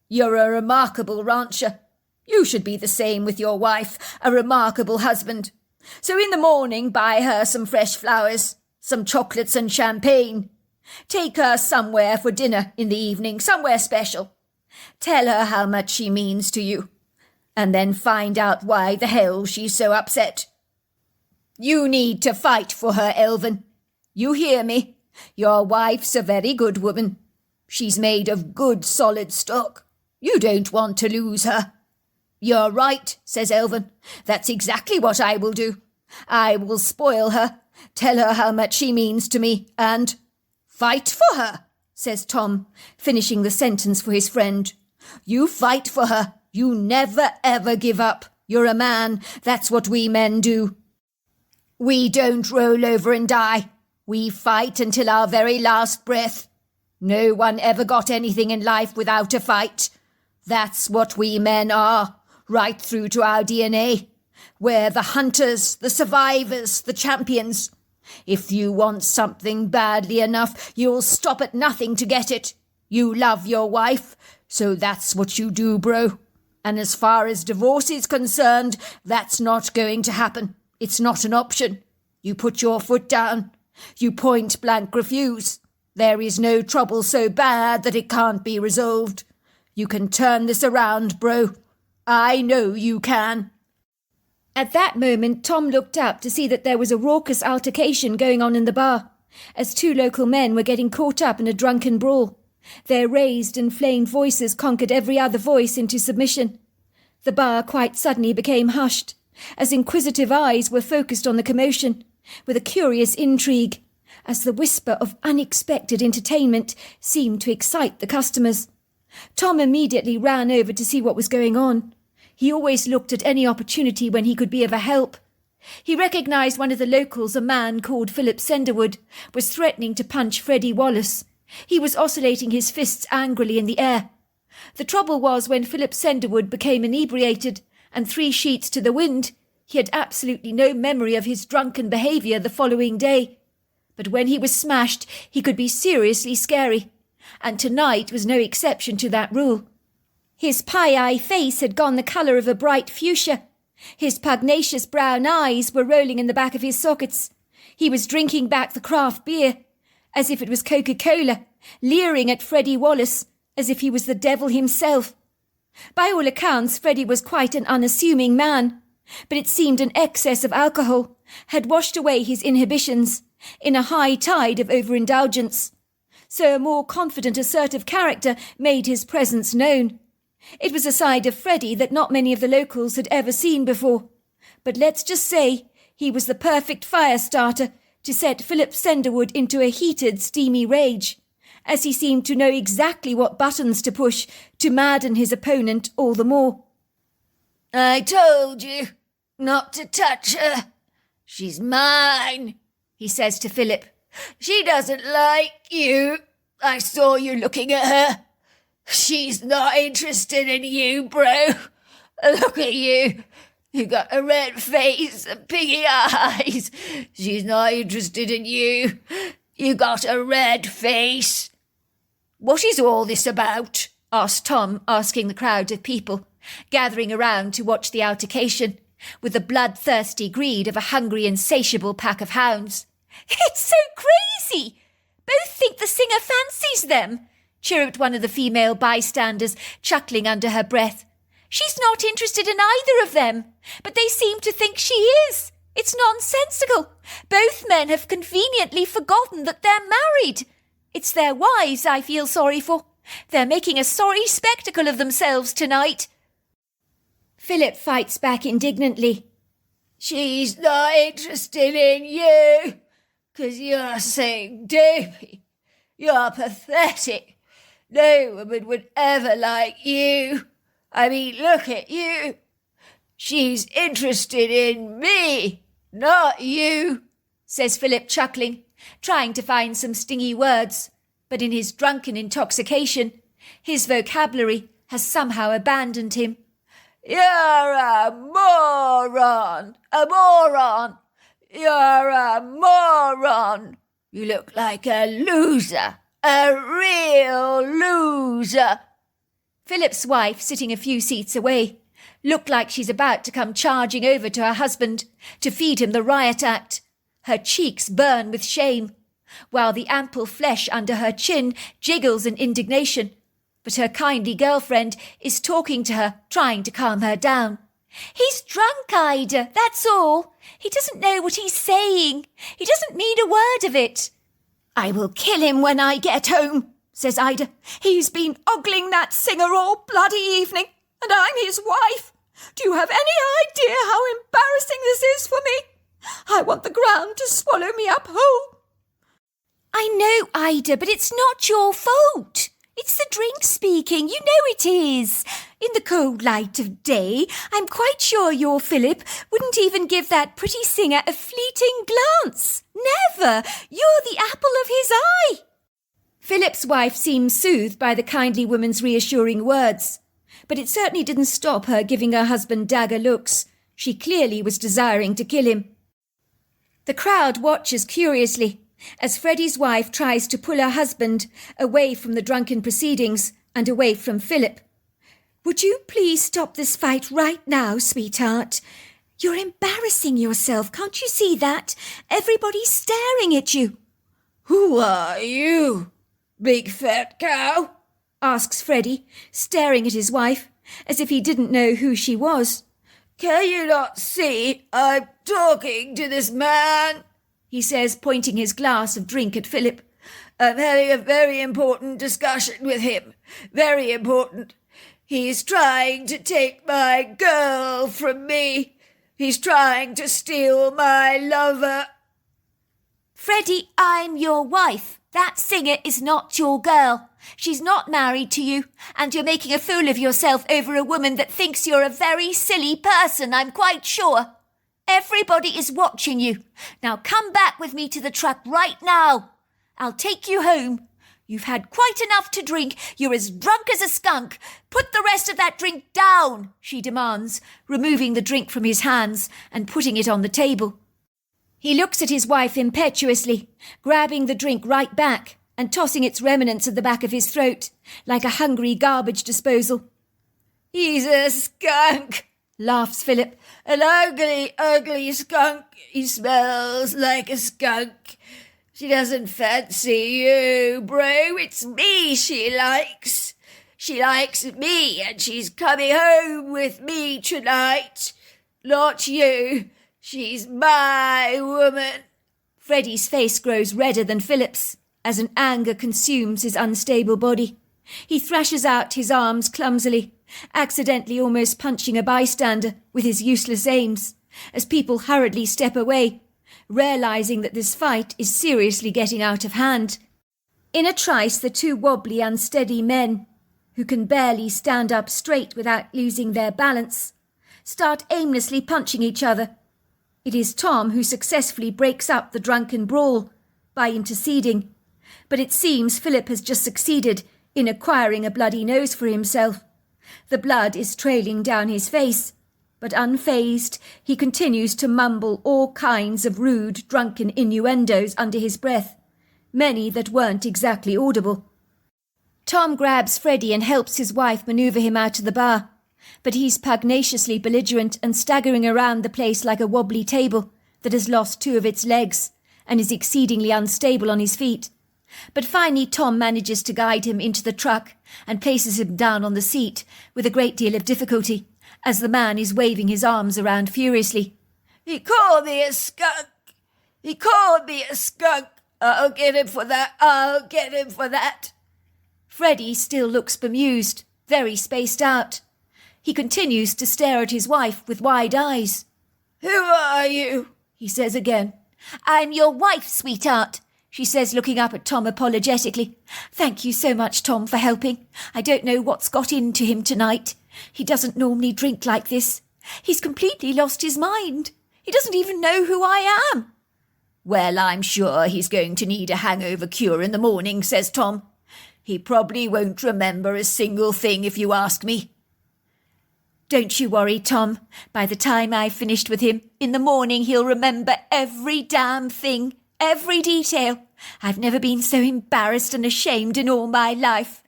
You're a remarkable rancher. You should be the same with your wife, a remarkable husband. So in the morning buy her some fresh flowers, some chocolates and champagne. Take her somewhere for dinner in the evening, somewhere special. Tell her how much she means to you, and then find out why the hell she's so upset. You need to fight for her, Elvin. You hear me? Your wife's a very good woman. She's made of good solid stock. You don't want to lose her." "You're right," says Elvin. "That's exactly what I will do. I will spoil her, tell her how much she means to me, and—" "Fight for her," says Tom, finishing the sentence for his friend. "You fight for her. You never ever give up. You're a man. That's what we men do. We don't roll over and die. We fight until our very last breath. No one ever got anything in life without a fight. That's what we men are, right through to our DNA. We're the hunters, the survivors, the champions. If you want something badly enough, you'll stop at nothing to get it. You love your wife, so that's what you do, bro. And as far as divorce is concerned, that's not going to happen. It's not an option. You put your foot down. You point blank refuse. There is no trouble so bad that it can't be resolved. You can turn this around, bro. I know you can. At that moment, Tom looked up to see that there was a raucous altercation going on in the bar, as two local men were getting caught up in a drunken brawl. Their raised, inflamed voices conquered every other voice into submission. The bar quite suddenly became hushed, as inquisitive eyes were focused on the commotion, with a curious intrigue, as the whisper of unexpected entertainment seemed to excite the customers. Tom immediately ran over to see what was going on. He always looked at any opportunity when he could be of a help. He recognised one of the locals, a man called Philip Senderwood, was threatening to punch Freddie Wallace. He was oscillating his fists angrily in the air. The trouble was, when Philip Senderwood became inebriated and 3 sheets to the wind, he had absolutely no memory of his drunken behaviour the following day. But when he was smashed, he could be seriously scary, and tonight was no exception to that rule. His pie-eye face had gone the colour of a bright fuchsia. His pugnacious brown eyes were rolling in the back of his sockets. He was drinking back the craft beer, as if it was Coca-Cola, leering at Freddie Wallace, as if he was the devil himself. By all accounts, Freddie was quite an unassuming man, but it seemed an excess of alcohol had washed away his inhibitions in a high tide of overindulgence. So a more confident, assertive character made his presence known. It was a side of Freddie that not many of the locals had ever seen before, but let's just say he was the perfect fire starter to set Philip Senderwood into a heated, steamy rage, as he seemed to know exactly what buttons to push to madden his opponent all the more. I told you not to touch her. She's mine, he says to Philip. She doesn't like you. I saw you looking at her. She's not interested in you, bro. Look at you. You got a red face and piggy eyes. She's not interested in you. You got a red face. What is all this about? Asked Tom, asking the crowd of people gathering around to watch the altercation, with the bloodthirsty greed of a hungry, insatiable pack of hounds. It's so crazy! Both think the singer fancies them, chirruped one of the female bystanders, chuckling under her breath. She's not interested in either of them, but they seem to think she is. It's nonsensical. Both men have conveniently forgotten that they're married. It's their wives I feel sorry for. They're making a sorry spectacle of themselves tonight. Philip fights back indignantly. She's not interested in you, 'cause you're so dopey. You're pathetic. No woman would ever like you. I mean, look at you. She's interested in me, not you, says Philip, chuckling, trying to find some stingy words. But in his drunken intoxication, his vocabulary has somehow abandoned him. You're a moron! A moron! You're a moron! You look like a loser! A real loser! Philip's wife, sitting a few seats away, looked like she's about to come charging over to her husband to feed him the riot act. Her cheeks burn with shame, while the ample flesh under her chin jiggles in indignation. But her kindly girlfriend is talking to her, trying to calm her down. He's drunk, Ida, that's all. He doesn't know what he's saying. He doesn't mean a word of it. I will kill him when I get home, says Ida. He's been ogling that singer all bloody evening, and I'm his wife. Do you have any idea how embarrassing this is for me? I want the ground to swallow me up whole. I know, Ida, but it's not your fault. It's the drink speaking, you know it is. In the cold light of day, I'm quite sure your Philip wouldn't even give that pretty singer a fleeting glance. Never! You're the apple of his eye. Philip's wife seemed soothed by the kindly woman's reassuring words, but it certainly didn't stop her giving her husband dagger looks. She clearly was desiring to kill him. The crowd watches curiously as Freddie's wife tries to pull her husband away from the drunken proceedings and away from Philip. Would you please stop this fight right now, sweetheart? You're embarrassing yourself, can't you see that? Everybody's staring at you. Who are you, big fat cow? Asks Freddie, staring at his wife, as if he didn't know who she was. Can you not see I'm talking to this man? He says, pointing his glass of drink at Philip. I'm having a very important discussion with him. Very important. He's trying to take my girl from me. He's trying to steal my lover. Freddie, I'm your wife. That singer is not your girl. She's not married to you, and you're making a fool of yourself over a woman that thinks you're a very silly person, I'm quite sure. Everybody is watching you. Now come back with me to the truck right now. I'll take you home. You've had quite enough to drink. You're as drunk as a skunk. Put the rest of that drink down, she demands, removing the drink from his hands and putting it on the table. He looks at his wife impetuously, grabbing the drink right back and tossing its remnants at the back of his throat, like a hungry garbage disposal. He's a skunk, laughs Philip. An ugly, ugly skunk. He smells like a skunk. She doesn't fancy you, bro. It's me she likes. She likes me, and she's coming home with me tonight. Not you. She's my woman. Freddie's face grows redder than Philip's as an anger consumes his unstable body. He thrashes out his arms clumsily, accidentally almost punching a bystander with his useless aims, as people hurriedly step away, realizing that this fight is seriously getting out of hand. In a trice, the two wobbly, unsteady men, who can barely stand up straight without losing their balance, start aimlessly punching each other. It is Tom who successfully breaks up the drunken brawl by interceding, but it seems Philip has just succeeded in acquiring a bloody nose for himself. The blood is trailing down his face, but unfazed, he continues to mumble all kinds of rude, drunken innuendos under his breath, many that weren't exactly audible. Tom grabs Freddie and helps his wife maneuver him out of the bar, but he's pugnaciously belligerent and staggering around the place like a wobbly table that has lost two of its legs and is exceedingly unstable on his feet. But finally Tom manages to guide him into the truck and places him down on the seat with a great deal of difficulty, as the man is waving his arms around furiously. He called me a skunk. He called me a skunk. I'll get him for that. I'll get him for that. Freddie still looks bemused, very spaced out. He continues to stare at his wife with wide eyes. Who are you? He says again. I'm your wife, sweetheart, she says, looking up at Tom apologetically. Thank you so much, Tom, for helping. I don't know what's got into him tonight. He doesn't normally drink like this. He's completely lost his mind. He doesn't even know who I am. Well, I'm sure he's going to need a hangover cure in the morning, says Tom. He probably won't remember a single thing if you ask me. Don't you worry, Tom. By the time I've finished with him, in the morning he'll remember every damn thing, every detail. I've never been so embarrassed and ashamed in all my life.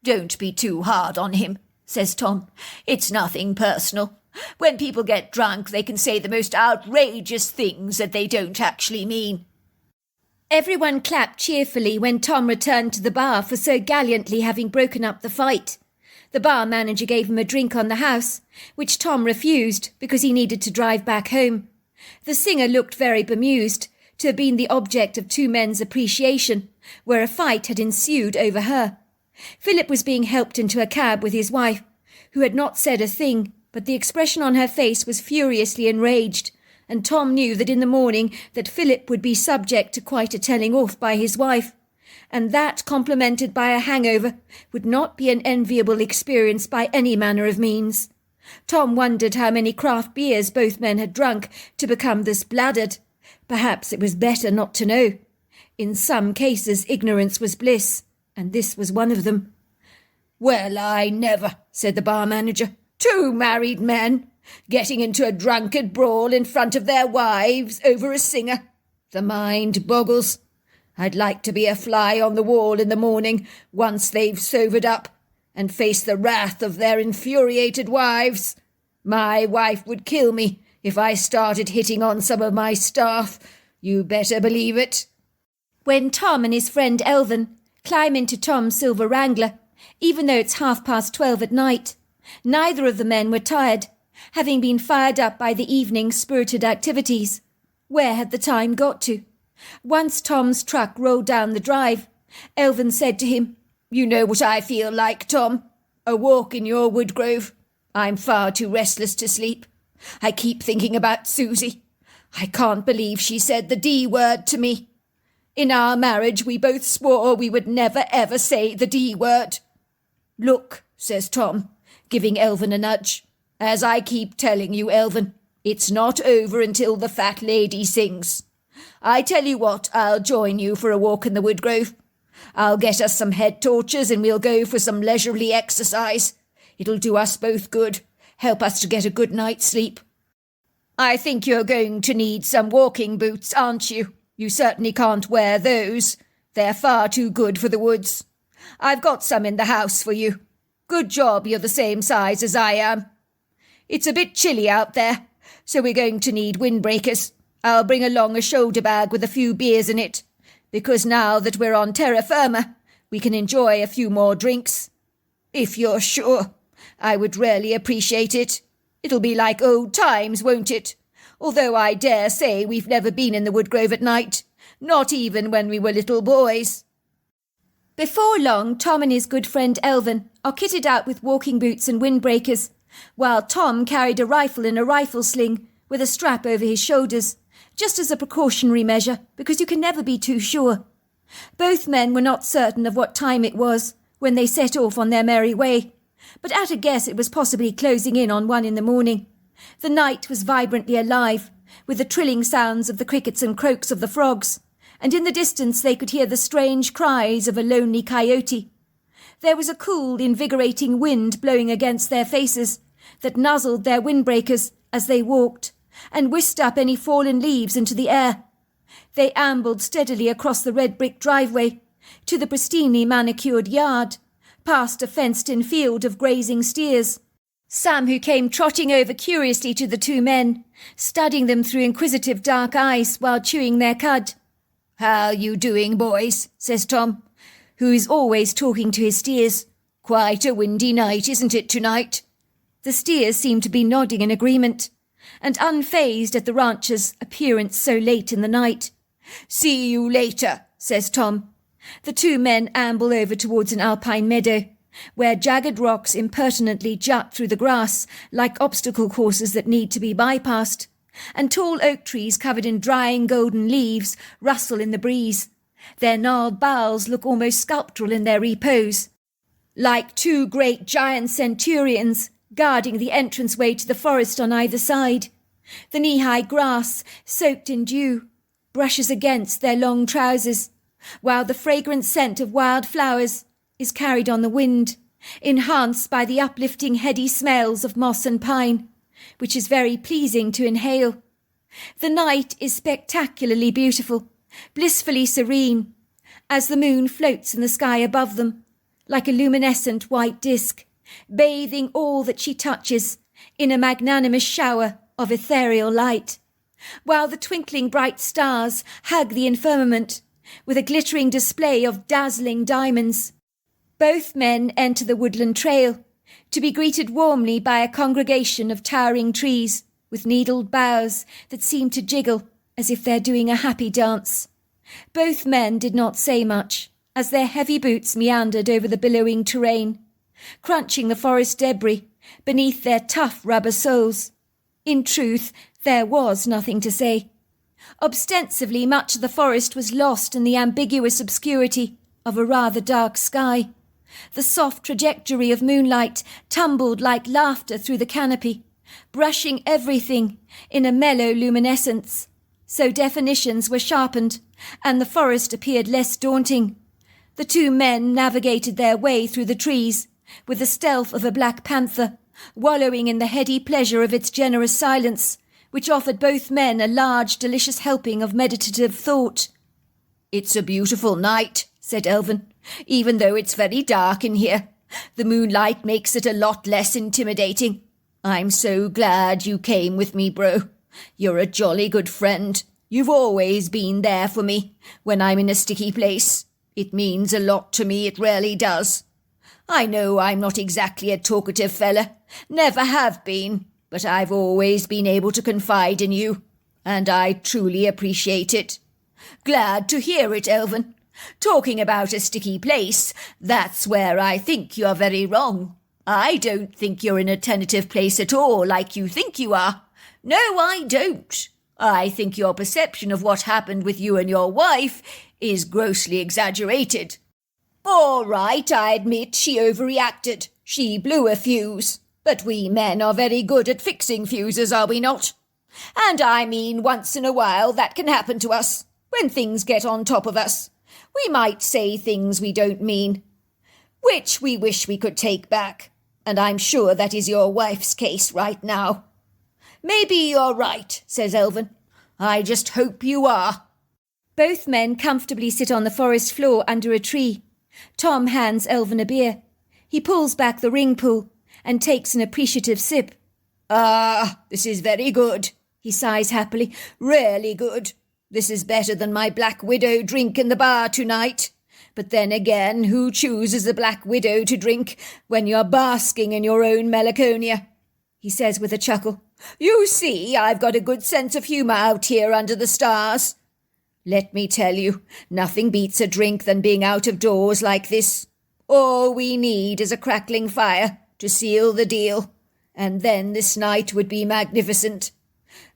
Don't be too hard on him, says Tom. It's nothing personal. When people get drunk, they can say the most outrageous things that they don't actually mean. Everyone clapped cheerfully when Tom returned to the bar for so gallantly having broken up the fight. The bar manager gave him a drink on the house, which Tom refused because he needed to drive back home. The singer looked very bemused to have been the object of two men's appreciation, where a fight had ensued over her. Philip was being helped into a cab with his wife, who had not said a thing, but the expression on her face was furiously enraged, and Tom knew that in the morning that Philip would be subject to quite a telling off by his wife, and that, complemented by a hangover, would not be an enviable experience by any manner of means. Tom wondered how many craft beers both men had drunk to become this bladdered. Perhaps it was better not to know. In some cases ignorance was bliss, and this was one of them. Well, I never, said the bar manager. Two married men getting into a drunken brawl in front of their wives over a singer. The mind boggles. I'd like to be a fly on the wall in the morning once they've sobered up, and face the wrath of their infuriated wives. My wife would kill me if I started hitting on some of my staff. You better believe it. When Tom and his friend Elvin climb into Tom's silver Wrangler, even though it's 12:30 at night, neither of the men were tired, having been fired up by the evening's spirited activities. Where had the time got to? Once Tom's truck rolled down the drive, Elvin said to him, "You know what I feel like, Tom? A walk in your woodgrove. I'm far too restless to sleep. I keep thinking about Susie. I can't believe she said the D word to me. In our marriage, we both swore we would never ever say the D word." "Look," says Tom, giving Elvin a nudge. "As I keep telling you, Elvin, it's not over until the fat lady sings. I tell you what, I'll join you for a walk in the woodgrove. I'll get us some head torches and we'll go for some leisurely exercise. It'll do us both good, help us to get a good night's sleep." "I think you're going to need some walking boots, aren't you? You certainly can't wear those. They're far too good for the woods. I've got some in the house for you. Good job you're the same size as I am. It's a bit chilly out there, so we're going to need windbreakers. I'll bring along a shoulder bag with a few beers in it, because now that we're on terra firma, we can enjoy a few more drinks. If you're sure, I would really appreciate it. It'll be like old times, won't it? Although I dare say we've never been in the woodgrove at night, not even when we were little boys." Before long, Tom and his good friend Elvin are kitted out with walking boots and windbreakers, while Tom carried a rifle in a rifle sling with a strap over his shoulders, just as a precautionary measure, because you can never be too sure. Both men were not certain of what time it was when they set off on their merry way, but at a guess it was possibly closing in on 1 in the morning. The night was vibrantly alive, with the trilling sounds of the crickets and croaks of the frogs, and in the distance they could hear the strange cries of a lonely coyote. There was a cool, invigorating wind blowing against their faces that nuzzled their windbreakers as they walked, and whisked up any fallen leaves into the air. They ambled steadily across the red brick driveway, to the pristinely manicured yard, past a fenced-in field of grazing steers. Sam, who came trotting over curiously to the two men, studying them through inquisitive dark eyes while chewing their cud. "How you doing, boys?" says Tom, who is always talking to his steers. "Quite a windy night, isn't it, tonight?" The steers seemed to be nodding in agreement, and unfazed at the rancher's appearance so late in the night. "See you later," says Tom. The two men amble over towards an alpine meadow, where jagged rocks impertinently jut through the grass like obstacle courses that need to be bypassed, and tall oak trees covered in drying golden leaves rustle in the breeze. Their gnarled boughs look almost sculptural in their repose, like two great giant centurions guarding the entranceway to the forest on either side. The knee-high grass, soaked in dew, brushes against their long trousers, while the fragrant scent of wild flowers is carried on the wind, enhanced by the uplifting heady smells of moss and pine, which is very pleasing to inhale. The night is spectacularly beautiful, blissfully serene, as the moon floats in the sky above them, like a luminescent white disk, bathing all that she touches in a magnanimous shower of ethereal light, while the twinkling bright stars hug the firmament with a glittering display of dazzling diamonds. Both men enter the woodland trail, to be greeted warmly by a congregation of towering trees with needled boughs that seem to jiggle as if they're doing a happy dance. Both men did not say much, as their heavy boots meandered over the billowing terrain, crunching the forest debris beneath their tough rubber soles. In truth, there was nothing to say. Ostensibly, much of the forest was lost in the ambiguous obscurity of a rather dark sky. The soft trajectory of moonlight tumbled like laughter through the canopy, brushing everything in a mellow luminescence. So definitions were sharpened, and the forest appeared less daunting. The two men navigated their way through the trees, with the stealth of a black panther, wallowing in the heady pleasure of its generous silence, which offered both men a large, delicious helping of meditative thought. "It's a beautiful night," said Elvin, "even though it's very dark in here. The moonlight makes it a lot less intimidating. I'm so glad you came with me, bro. You're a jolly good friend. You've always been there for me when I'm in a sticky place. It means a lot to me, it really does. I know I'm not exactly a talkative fella, never have been, but I've always been able to confide in you, and I truly appreciate it. Glad to hear it, Elvin. Talking about a sticky place, that's where I think you're very wrong. I don't think you're in a tentative place at all like you think you are. No, I don't. I think your perception of what happened with you and your wife is grossly exaggerated. All right, I admit she overreacted. She blew a fuse. But we men are very good at fixing fuses, are we not? And I mean, once in a while that can happen to us, when things get on top of us. We might say things we don't mean, which we wish we could take back. And I'm sure that is your wife's case right now. Maybe you're right, says Elvin. I just hope you are. Both men comfortably sit on the forest floor under a tree. Tom hands Elvin a beer. He pulls back the ring pull and takes an appreciative sip. Ah, this is very good, he sighs happily. Really good. This is better than my Black Widow drink in the bar tonight. But then again, who chooses a Black Widow to drink when you're basking in your own melancholia? He says with a chuckle. You see, I've got a good sense of humour out here under the stars. Let me tell you, nothing beats a drink than being out of doors like this. All we need is a crackling fire to seal the deal, and then this night would be magnificent.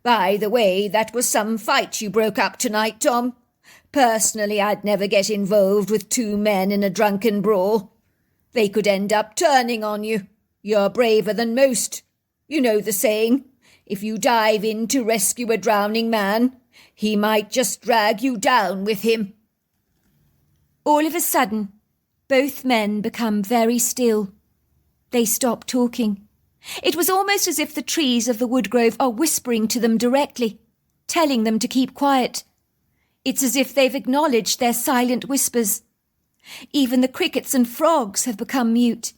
By the way, that was some fight you broke up tonight, Tom. Personally, I'd never get involved with two men in a drunken brawl. They could end up turning on you. You're braver than most. You know the saying, if you dive in to rescue a drowning man, he might just drag you down with him. All of a sudden, both men become very still. They stop talking. It was almost as if the trees of the woodgrove are whispering to them directly, telling them to keep quiet. It's as if they've acknowledged their silent whispers. Even the crickets and frogs have become mute.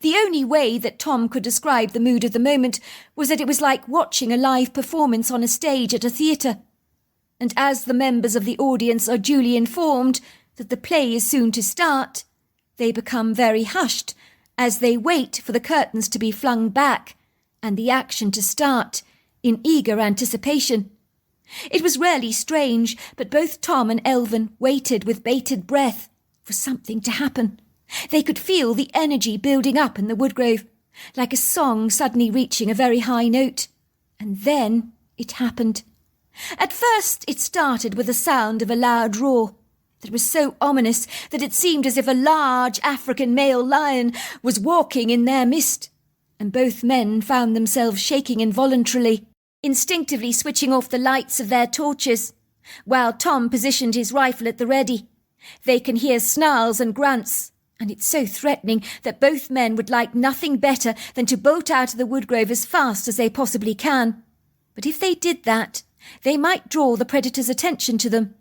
The only way that Tom could describe the mood of the moment was that it was like watching a live performance on a stage at a theatre. And as the members of the audience are duly informed that the play is soon to start, they become very hushed as they wait for the curtains to be flung back and the action to start in eager anticipation. It was really strange, but both Tom and Elvin waited with bated breath for something to happen. They could feel the energy building up in the woodgrove, like a song suddenly reaching a very high note. And then it happened. At first it started with the sound of a loud roar that was so ominous that it seemed as if a large African male lion was walking in their midst, and both men found themselves shaking involuntarily, instinctively switching off the lights of their torches, while Tom positioned his rifle at the ready. They can hear snarls and grunts, and it's so threatening that both men would like nothing better than to bolt out of the woodgrove as fast as they possibly can. But if they did that, they might draw the predator's attention to them,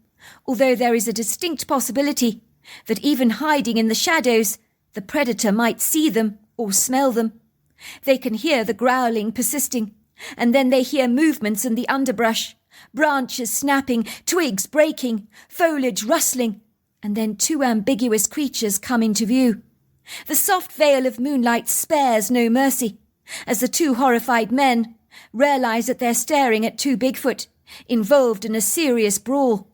although there is a distinct possibility that even hiding in the shadows, the predator might see them or smell them. They can hear the growling persisting, and then they hear movements in the underbrush, branches snapping, twigs breaking, foliage rustling, and then two ambiguous creatures come into view. The soft veil of moonlight spares no mercy, as the two horrified men realize that they're staring at two Bigfoot, involved in a serious brawl,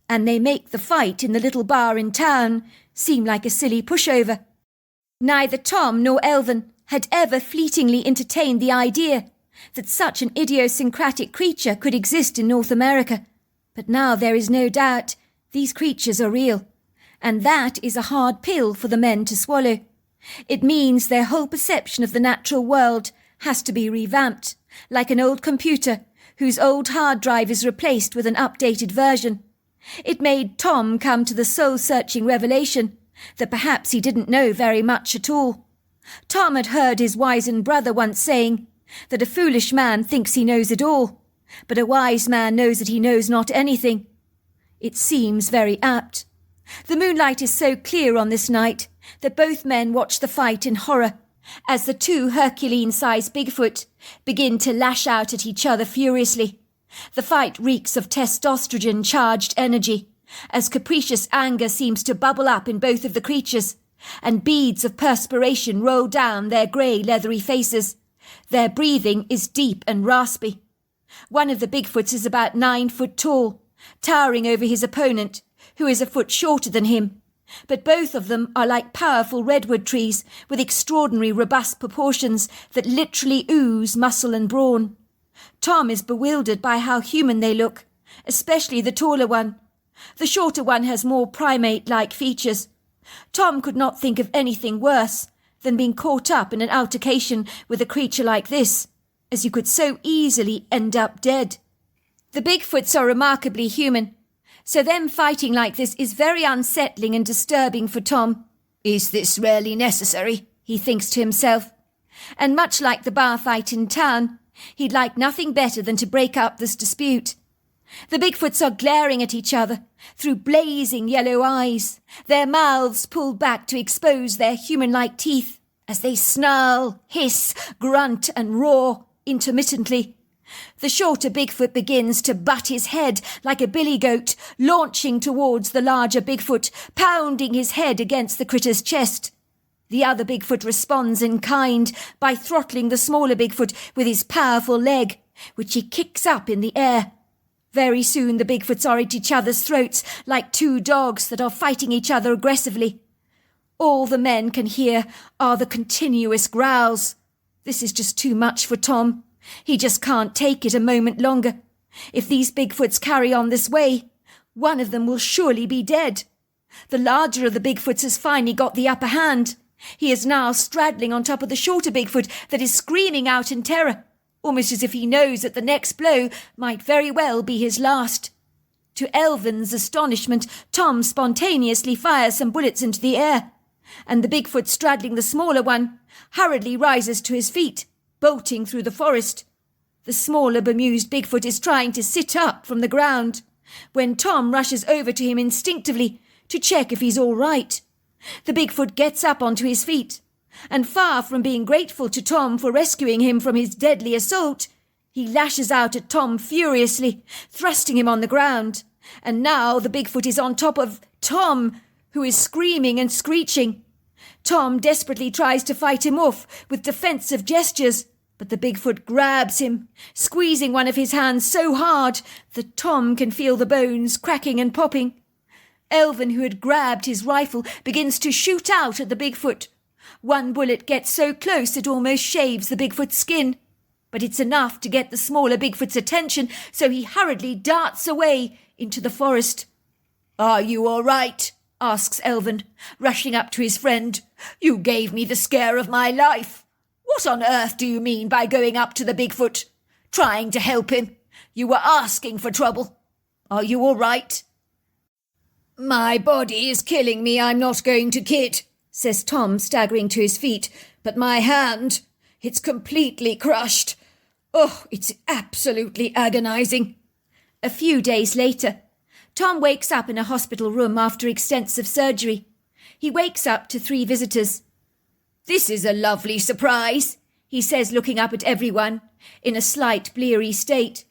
and they make the fight in the little bar in town seem like a silly pushover. Neither Tom nor Elvin had ever fleetingly entertained the idea that such an idiosyncratic creature could exist in North America, but now there is no doubt these creatures are real, and that is a hard pill for the men to swallow. It means their whole perception of the natural world has to be revamped, like an old computer whose old hard drive is replaced with an updated version. It made Tom come to the soul-searching revelation that perhaps he didn't know very much at all. Tom had heard his wizened brother once saying that a foolish man thinks he knows it all, but a wise man knows that he knows not anything. It seems very apt. The moonlight is so clear on this night that both men watch the fight in horror as the two Herculean-sized Bigfoot begin to lash out at each other furiously. The fight reeks of testosterone-charged energy, as capricious anger seems to bubble up in both of the creatures, and beads of perspiration roll down their grey, leathery faces. Their breathing is deep and raspy. One of the Bigfoots is about 9 foot tall, towering over his opponent, who is a foot shorter than him. But both of them are like powerful redwood trees with extraordinary robust proportions that literally ooze muscle and brawn. Tom is bewildered by how human they look, especially the taller one. The shorter one has more primate-like features. Tom could not think of anything worse than being caught up in an altercation with a creature like this, as you could so easily end up dead. The Bigfoots are remarkably human, so them fighting like this is very unsettling and disturbing for Tom. Is this really necessary? He thinks to himself. And much like the bar fight in town, he'd like nothing better than to break up this dispute. The Bigfoots are glaring at each other through blazing yellow eyes, their mouths pulled back to expose their human-like teeth as they snarl, hiss, grunt and roar intermittently. The shorter Bigfoot begins to butt his head like a billy goat, launching towards the larger Bigfoot, pounding his head against the critter's chest. The other Bigfoot responds in kind by throttling the smaller Bigfoot with his powerful leg, which he kicks up in the air. Very soon the Bigfoots are at each other's throats like two dogs that are fighting each other aggressively. All the men can hear are the continuous growls. This is just too much for Tom. He just can't take it a moment longer. If these Bigfoots carry on this way, one of them will surely be dead. The larger of the Bigfoots has finally got the upper hand. He is now straddling on top of the shorter Bigfoot that is screaming out in terror, almost as if he knows that the next blow might very well be his last. To Elvin's astonishment, Tom spontaneously fires some bullets into the air, and the Bigfoot straddling the smaller one hurriedly rises to his feet, bolting through the forest. The smaller bemused Bigfoot is trying to sit up from the ground, when Tom rushes over to him instinctively to check if he's all right. The Bigfoot gets up onto his feet, and far from being grateful to Tom for rescuing him from his deadly assault, he lashes out at Tom furiously, thrusting him on the ground. And now the Bigfoot is on top of Tom, who is screaming and screeching. Tom desperately tries to fight him off with defensive gestures, but the Bigfoot grabs him, squeezing one of his hands so hard that Tom can feel the bones cracking and popping. Elvin, who had grabbed his rifle, begins to shoot out at the Bigfoot. One bullet gets so close it almost shaves the Bigfoot's skin, but it's enough to get the smaller Bigfoot's attention, so he hurriedly darts away into the forest. "Are you all right?" asks Elvin, rushing up to his friend. "You gave me the scare of my life. What on earth do you mean by going up to the Bigfoot? Trying to help him? You were asking for trouble. Are you all right?" "My body is killing me, I'm not going to kid," says Tom, staggering to his feet. "But my hand, it's completely crushed. Oh, it's absolutely agonizing." A few days later, Tom wakes up in a hospital room after extensive surgery. He wakes up to 3 visitors. "This is a lovely surprise," he says, looking up at everyone, in a slight bleary state.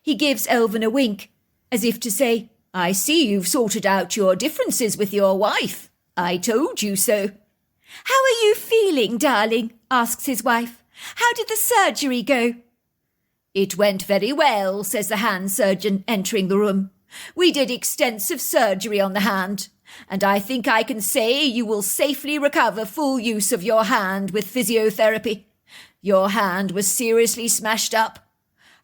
He gives Elvin a wink, as if to say, "I see you've sorted out your differences with your wife. I told you so." "How are you feeling, darling?" asks his wife. "How did the surgery go?" "It went very well," says the hand surgeon, entering the room. "We did extensive surgery on the hand, and I think I can say you will safely recover full use of your hand with physiotherapy. Your hand was seriously smashed up.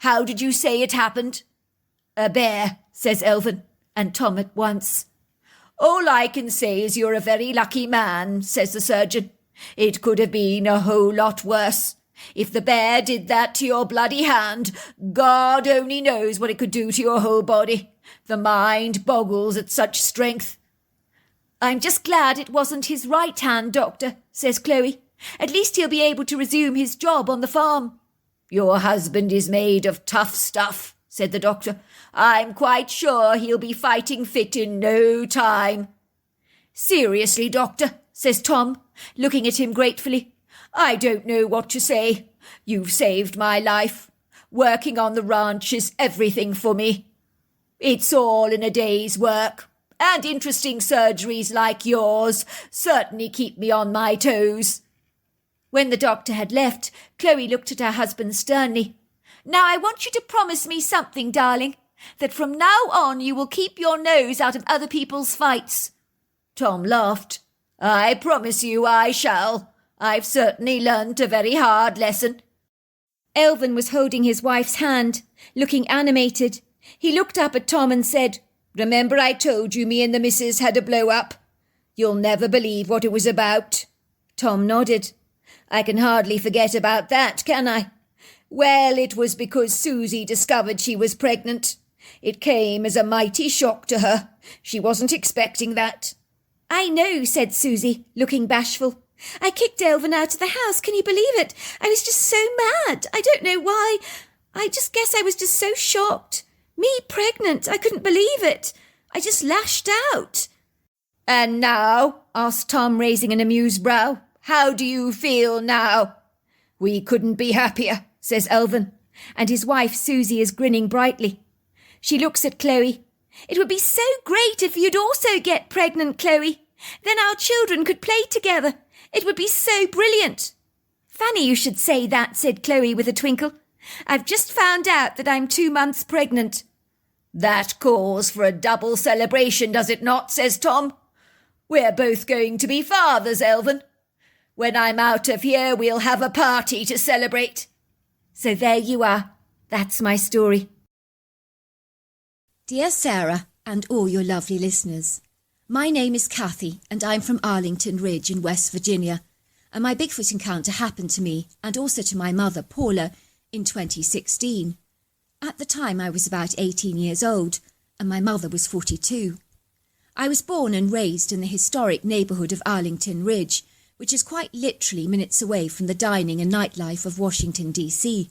How did you say it happened?" "A bear," says Elvin, and Tom at once. "All I can say is you're a very lucky man," says the surgeon. "It could have been a whole lot worse. If the bear did that to your bloody hand, God only knows what it could do to your whole body. The mind boggles at such strength." "I'm just glad it wasn't his right hand, Doctor," says Chloe. "At least he'll be able to resume his job on the farm." "Your husband is made of tough stuff," said the doctor. "I'm quite sure he'll be fighting fit in no time." "Seriously, Doctor," says Tom, looking at him gratefully. I don't know what to say. You've saved my life. Working on the ranch is everything for me. It's all in a day's work, and interesting surgeries like yours certainly keep me on my toes. When the doctor had left, Chloe looked at her husband sternly. Now I want you to promise me something, darling, that from now on you will keep your nose out of other people's fights. Tom laughed. I promise you I shall. I've certainly learnt a very hard lesson. Elvin was holding his wife's hand, looking animated. He looked up at Tom and said, Remember I told you me and the missus had a blow-up? You'll never believe what it was about. Tom nodded. I can hardly forget about that, can I? Well, it was because Susie discovered she was pregnant. It came as a mighty shock to her. She wasn't expecting that. I know, said Susie, looking bashful. I kicked Elvin out of the house, can you believe it? I was just so mad. I don't know why. I just guess I was just so shocked. Me pregnant, I couldn't believe it. I just lashed out. And now, asked Tom, raising an amused brow, how do you feel now? We couldn't be happier, says Elvin, and his wife Susie is grinning brightly. She looks at Chloe. It would be so great if you'd also get pregnant, Chloe. Then our children could play together. It would be so brilliant. Funny you should say that, said Chloe with a twinkle. I've just found out that I'm 2 months pregnant. That calls for a double celebration, does it not, says Tom. We're both going to be fathers, Elvin. When I'm out of here, we'll have a party to celebrate. So there you are. That's my story. Dear Sarah and all your lovely listeners, my name is Kathy and I'm from Arlington Ridge in West Virginia, and my Bigfoot encounter happened to me and also to my mother, Paula, in 2016. At the time I was about 18 years old and my mother was 42. I was born and raised in the historic neighbourhood of Arlington Ridge, which is quite literally minutes away from the dining and nightlife of Washington, D.C.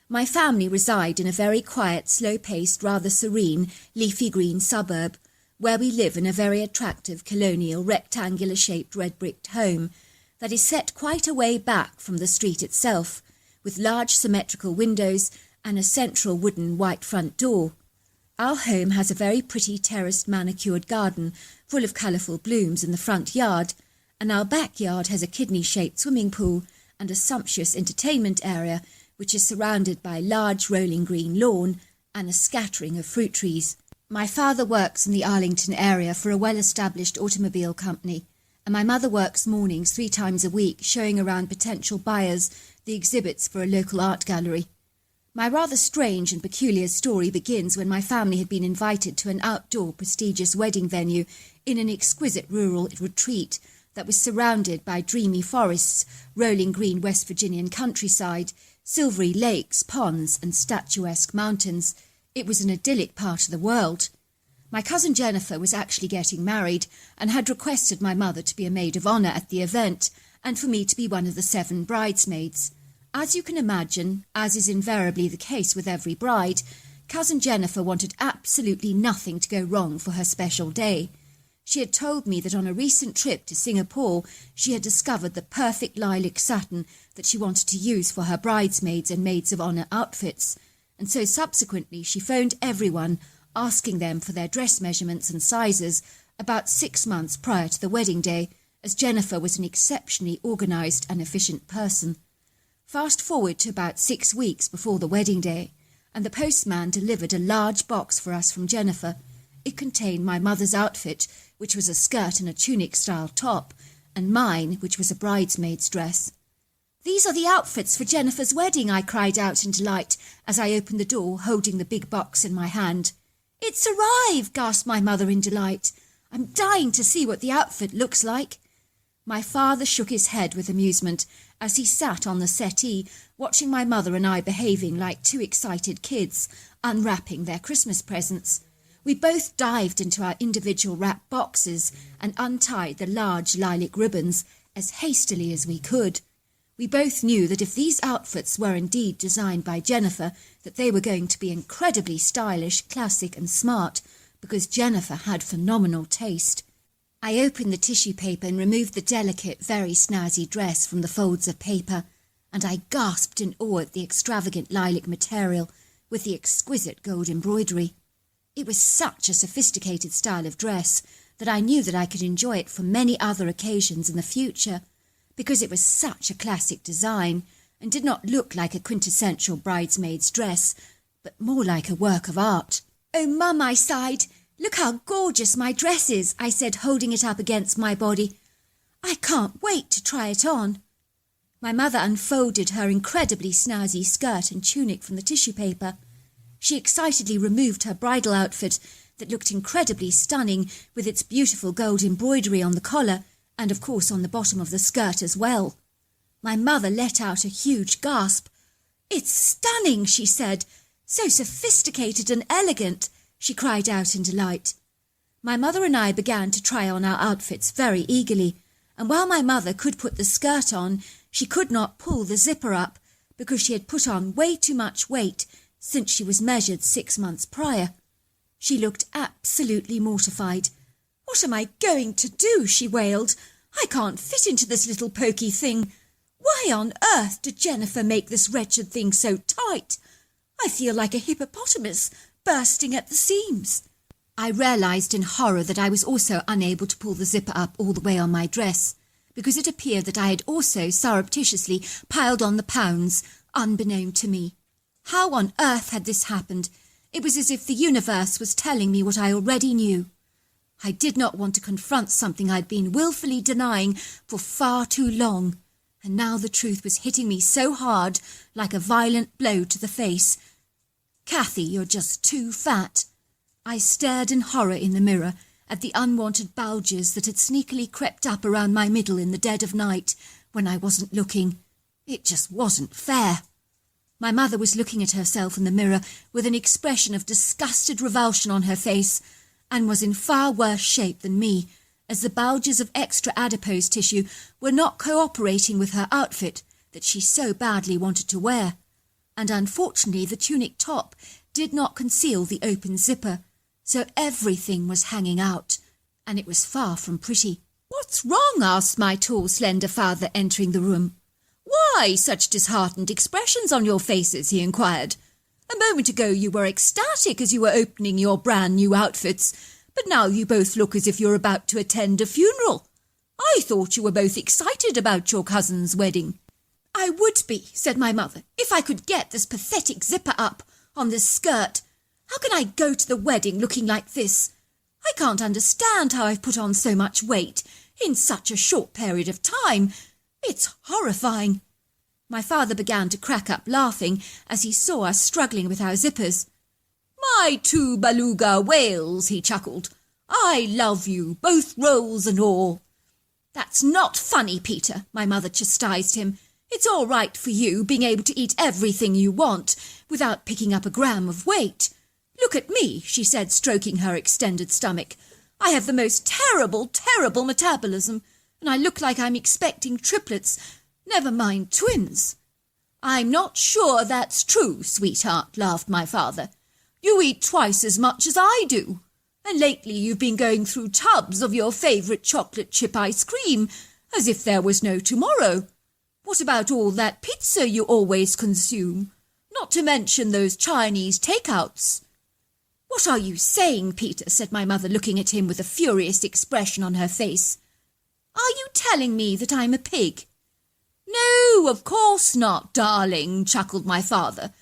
My family reside in a very quiet, slow-paced, rather serene, leafy green suburb, where we live in a very attractive colonial rectangular-shaped red-bricked home that is set quite a way back from the street itself, with large symmetrical windows and a central wooden white front door. Our home has a very pretty terraced manicured garden full of colourful blooms in the front yard, and our backyard has a kidney-shaped swimming pool and a sumptuous entertainment area which is surrounded by a large rolling green lawn and a scattering of fruit trees. My father works in the Arlington area for a well-established automobile company, and my mother works mornings 3 times a week showing around potential buyers the exhibits for a local art gallery. My rather strange and peculiar story begins when my family had been invited to an outdoor prestigious wedding venue in an exquisite rural retreat that was surrounded by dreamy forests, rolling green West Virginian countryside, silvery lakes, ponds and statuesque mountains. It was an idyllic part of the world. My cousin Jennifer was actually getting married and had requested my mother to be a maid of honour at the event and for me to be one of the 7 bridesmaids. As you can imagine, as is invariably the case with every bride, cousin Jennifer wanted absolutely nothing to go wrong for her special day. She had told me that on a recent trip to Singapore, she had discovered the perfect lilac satin that she wanted to use for her bridesmaids and maids of honour outfits, and so subsequently she phoned everyone, asking them for their dress measurements and sizes about 6 months prior to the wedding day, as Jennifer was an exceptionally organised and efficient person. Fast forward to about 6 weeks before the wedding day, and the postman delivered a large box for us from Jennifer. It contained my mother's outfit, which was a skirt and a tunic-style top, and mine, which was a bridesmaid's dress. "These are the outfits for Jennifer's wedding," I cried out in delight as I opened the door, holding the big box in my hand. "It's arrived," gasped my mother in delight. "I'm dying to see what the outfit looks like." My father shook his head with amusement as he sat on the settee, watching my mother and I behaving like 2 excited kids, unwrapping their Christmas presents. We both dived into our individual wrapped boxes and untied the large lilac ribbons as hastily as we could. We both knew that if these outfits were indeed designed by Jennifer, that they were going to be incredibly stylish, classic and smart, because Jennifer had phenomenal taste. I opened the tissue paper and removed the delicate, very snazzy dress from the folds of paper, and I gasped in awe at the extravagant lilac material with the exquisite gold embroidery. It was such a sophisticated style of dress that I knew that I could enjoy it for many other occasions in the future, because it was such a classic design and did not look like a quintessential bridesmaid's dress, but more like a work of art. "Oh, Mum," I sighed, "look how gorgeous my dress is," I said, holding it up against my body. "I can't wait to try it on." My mother unfolded her incredibly snazzy skirt and tunic from the tissue paper. She excitedly removed her bridal outfit that looked incredibly stunning with its beautiful gold embroidery on the collar and, of course, on the bottom of the skirt as well. My mother let out a huge gasp. "It's stunning," she said. "So sophisticated and elegant," she cried out in delight. My mother and I began to try on our outfits very eagerly, and while my mother could put the skirt on, she could not pull the zipper up because she had put on way too much weight since she was measured 6 months prior. She looked absolutely mortified. "What am I going to do?" she wailed. "I can't fit into this little pokey thing. Why on earth did Jennifer make this wretched thing so tight? I feel like a hippopotamus bursting at the seams." I realised in horror that I was also unable to pull the zipper up all the way on my dress, because it appeared that I had also surreptitiously piled on the pounds, unbeknown to me. How on earth had this happened? It was as if the universe was telling me what I already knew. I did not want to confront something I'd been willfully denying for far too long, and now the truth was hitting me so hard, like a violent blow to the face. "Kathy, you're just too fat." I stared in horror in the mirror at the unwanted bulges that had sneakily crept up around my middle in the dead of night when I wasn't looking. It just wasn't fair. My mother was looking at herself in the mirror with an expression of disgusted revulsion on her face, and was in far worse shape than me, as the bulges of extra adipose tissue were not cooperating with her outfit that she so badly wanted to wear. And unfortunately the tunic top did not conceal the open zipper, so everything was hanging out, and it was far from pretty. "What's wrong?" asked my tall, slender father, entering the room. "Why such disheartened expressions on your faces?" he inquired. "A moment ago you were ecstatic as you were opening your brand new outfits, but now you both look as if you're about to attend a funeral. I thought you were both excited about your cousin's wedding." "I would be," said my mother, "if I could get this pathetic zipper up on this skirt. How can I go to the wedding looking like this? I can't understand how I've put on so much weight in such a short period of time. It's horrifying." My father began to crack up laughing as he saw us struggling with our zippers. "My two beluga whales," he chuckled. "I love you, both rolls and all." "That's not funny, Peter," my mother chastised him. "It's all right for you being able to eat everything you want without picking up a gram of weight. Look at me," she said, stroking her extended stomach. "I have the most terrible, terrible metabolism, and I look like I'm expecting triplets, never mind twins." "I'm not sure that's true, sweetheart," laughed my father. "You eat twice as much as I do, and lately you've been going through tubs of your favourite chocolate chip ice cream, as if there was no tomorrow. What about all that pizza you always consume? Not to mention those Chinese takeouts." "What are you saying, Peter?" said my mother, looking at him with a furious expression on her face. "Are you telling me that I'm a pig?" "No, of course not, darling," chuckled my father.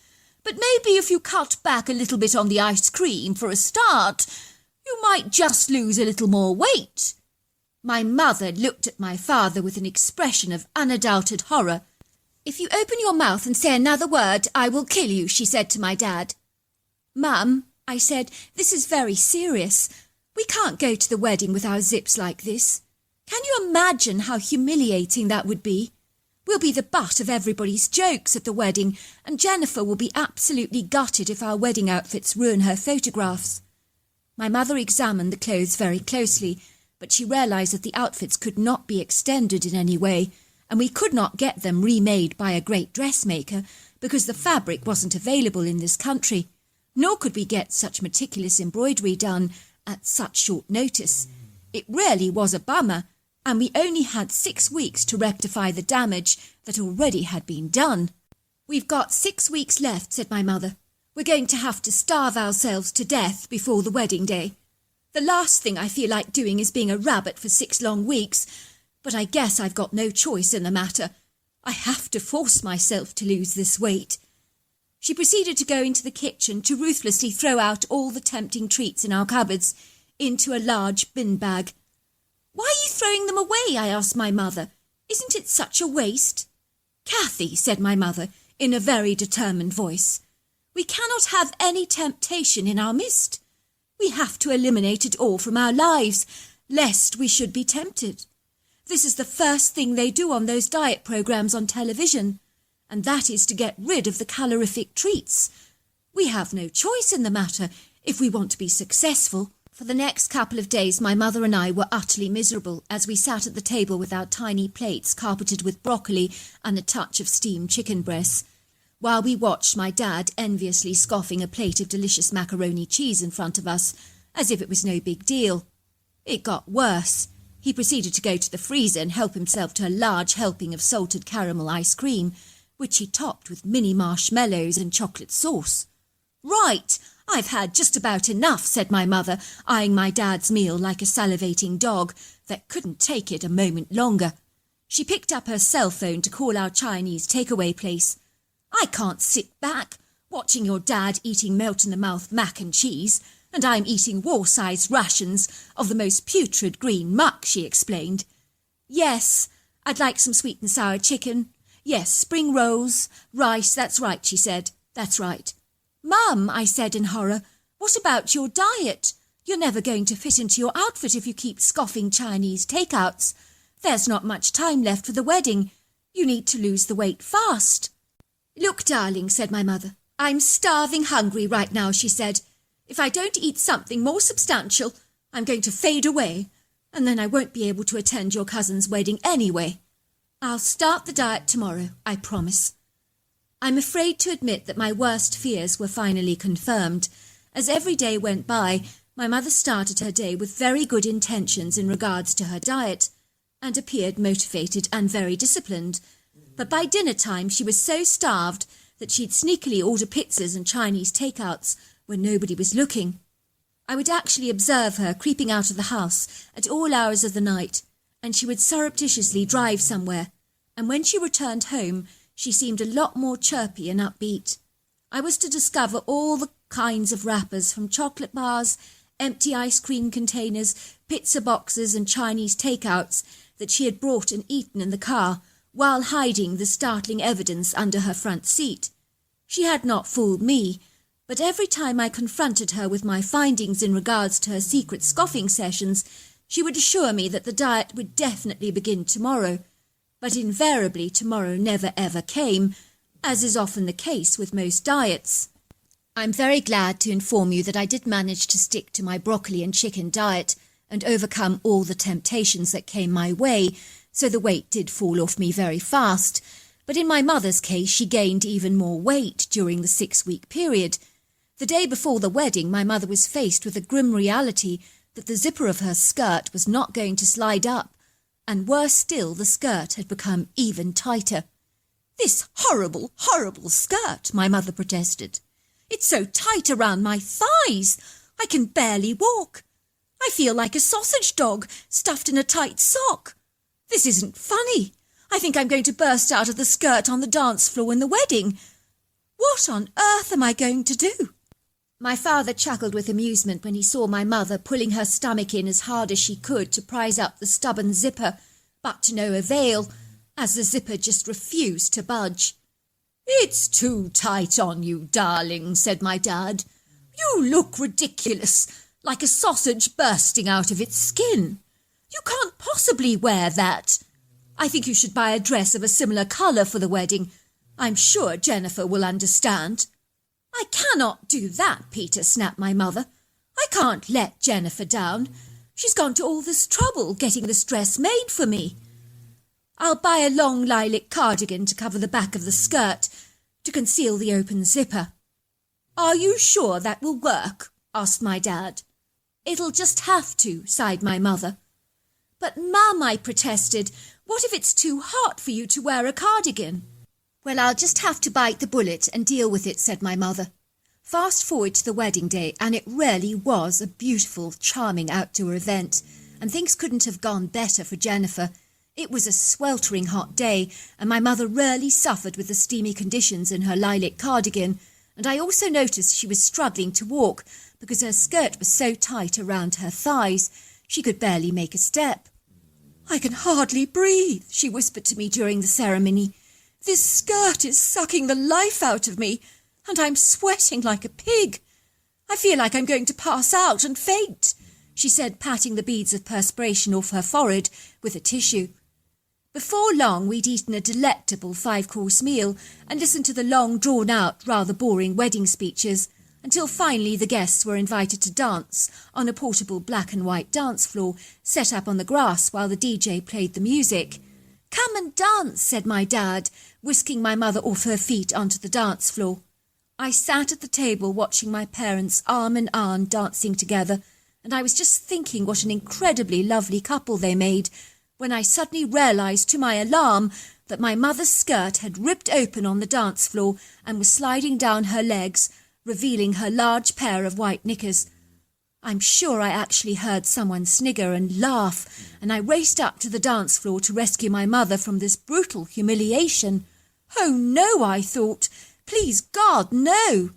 "But maybe if you cut back a little bit on the ice cream for a start, you might just lose a little more weight." My mother looked at my father with an expression of unadulterated horror. "If you open your mouth and say another word, I will kill you," she said to my dad. "Mum," I said, "this is very serious. We can't go to the wedding with our zips like this. Can you imagine how humiliating that would be? We'll be the butt of everybody's jokes at the wedding, and Jennifer will be absolutely gutted if our wedding outfits ruin her photographs." My mother examined the clothes very closely, but she realised that the outfits could not be extended in any way, and we could not get them remade by a great dressmaker because the fabric wasn't available in this country, nor could we get such meticulous embroidery done at such short notice. It really was a bummer, and we only had 6 weeks to rectify the damage that already had been done. "We've got 6 weeks left," said my mother. "We're going to have to starve ourselves to death before the wedding day. The last thing I feel like doing is being a rabbit for 6 long weeks, but I guess I've got no choice in the matter. I have to force myself to lose this weight." She proceeded to go into the kitchen to ruthlessly throw out all the tempting treats in our cupboards into a large bin bag. "Why are you throwing them away?" I asked my mother. "Isn't it such a waste?" "Kathy," said my mother in a very determined voice, "we cannot have any temptation in our midst. We have to eliminate it all from our lives, lest we should be tempted. This is the first thing they do on those diet programs on television, and that is to get rid of the calorific treats. We have no choice in the matter if we want to be successful." For the next couple of days, my mother and I were utterly miserable as we sat at the table with our tiny plates carpeted with broccoli and a touch of steamed chicken breasts, while we watched my dad enviously scoffing a plate of delicious macaroni cheese in front of us, as if it was no big deal. It got worse. He proceeded to go to the freezer and help himself to a large helping of salted caramel ice cream, which he topped with mini marshmallows and chocolate sauce. "Right, I've had just about enough," said my mother, eyeing my dad's meal like a salivating dog that couldn't take it a moment longer. She picked up her cell phone to call our Chinese takeaway place. "I can't sit back watching your dad eating melt-in-the-mouth mac and cheese, and I'm eating war-sized rations of the most putrid green muck," she explained. "Yes, I'd like some sweet and sour chicken. Yes, spring rolls, rice, that's right," she said. "That's right." "Mum," I said in horror, "what about your diet? You're never going to fit into your outfit if you keep scoffing Chinese takeouts. There's not much time left for the wedding. You need to lose the weight fast." "Look, darling," said my mother, "I'm starving hungry right now," she said. "If I don't eat something more substantial, I'm going to fade away, and then I won't be able to attend your cousin's wedding anyway. I'll start the diet tomorrow, I promise." I'm afraid to admit that my worst fears were finally confirmed. As every day went by, my mother started her day with very good intentions in regards to her diet, and appeared motivated and very disciplined. But by dinner time she was so starved that she'd sneakily order pizzas and Chinese takeouts when nobody was looking. I would actually observe her creeping out of the house at all hours of the night, and she would surreptitiously drive somewhere, and when she returned home she seemed a lot more chirpy and upbeat. I was to discover all the kinds of wrappers, from chocolate bars, empty ice cream containers, pizza boxes and Chinese takeouts that she had brought and eaten in the car, while hiding the startling evidence under her front seat. She had not fooled me, but every time I confronted her with my findings in regards to her secret scoffing sessions, she would assure me that the diet would definitely begin tomorrow. But invariably tomorrow never ever came, as is often the case with most diets. I'm very glad to inform you that I did manage to stick to my broccoli and chicken diet and overcome all the temptations that came my way, so the weight did fall off me very fast. But in my mother's case, she gained even more weight during the 6-week period. The day before the wedding, my mother was faced with the grim reality that the zipper of her skirt was not going to slide up, and worse still, the skirt had become even tighter. "This horrible, horrible skirt," my mother protested. "It's so tight around my thighs, I can barely walk. I feel like a sausage dog stuffed in a tight sock. This isn't funny. I think I'm going to burst out of the skirt on the dance floor in the wedding. What on earth am I going to do?" My father chuckled with amusement when he saw my mother pulling her stomach in as hard as she could to prise up the stubborn zipper, but to no avail, as the zipper just refused to budge. "It's too tight on you, darling," said my dad. "You look ridiculous, like a sausage bursting out of its skin. You can't possibly wear that. I think you should buy a dress of a similar colour for the wedding. I'm sure Jennifer will understand." "I cannot do that, Peter," snapped my mother. "I can't let Jennifer down. She's gone to all this trouble getting this dress made for me. I'll buy a long lilac cardigan to cover the back of the skirt, to conceal the open zipper." "Are you sure that will work?" asked my dad. "It'll just have to," sighed my mother. "But, Mum," I protested, "what if it's too hot for you to wear a cardigan?" "Well, I'll just have to bite the bullet and deal with it," said my mother. Fast forward to the wedding day, and it really was a beautiful, charming outdoor event, and things couldn't have gone better for Jennifer. It was a sweltering hot day, and my mother really suffered with the steamy conditions in her lilac cardigan, and I also noticed she was struggling to walk because her skirt was so tight around her thighs she could barely make a step. "I can hardly breathe," she whispered to me during the ceremony. "This skirt is sucking the life out of me, and I'm sweating like a pig. I feel like I'm going to pass out and faint," she said, patting the beads of perspiration off her forehead with a tissue. Before long, we'd eaten a delectable 5-course meal and listened to the long, drawn-out, rather boring wedding speeches, until finally the guests were invited to dance on a portable black and white dance floor set up on the grass while the DJ played the music. "Come and dance," said my dad, whisking my mother off her feet onto the dance floor. I sat at the table watching my parents arm in arm dancing together, and I was just thinking what an incredibly lovely couple they made when I suddenly realised, to my alarm, that my mother's skirt had ripped open on the dance floor and was sliding down her legs, revealing her large pair of white knickers. I'm sure I actually heard someone snigger and laugh, and I raced up to the dance floor to rescue my mother from this brutal humiliation. "Oh no," I thought. "Please God, no."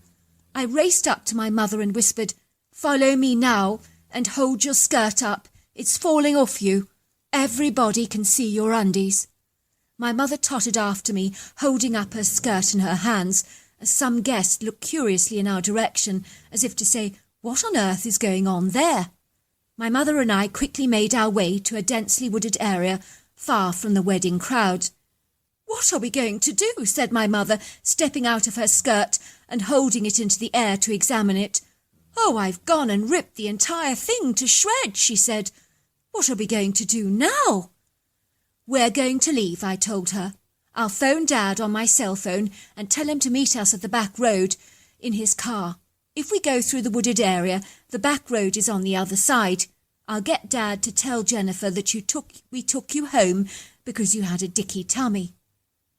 I raced up to my mother and whispered, "Follow me now and hold your skirt up. It's falling off you. Everybody can see your undies." My mother tottered after me, holding up her skirt in her hands, as some guest looked curiously in our direction, as if to say, "What on earth is going on there?" My mother and I quickly made our way to a densely wooded area far from the wedding crowd. "What are we going to do?" said my mother, stepping out of her skirt and holding it into the air to examine it. "Oh, I've gone and ripped the entire thing to shreds," she said. "What are we going to do now?" "We're going to leave," I told her. "I'll phone Dad on my cell phone and tell him to meet us at the back road in his car. If we go through the wooded area, the back road is on the other side. I'll get Dad to tell Jennifer that we took you home because you had a dicky tummy."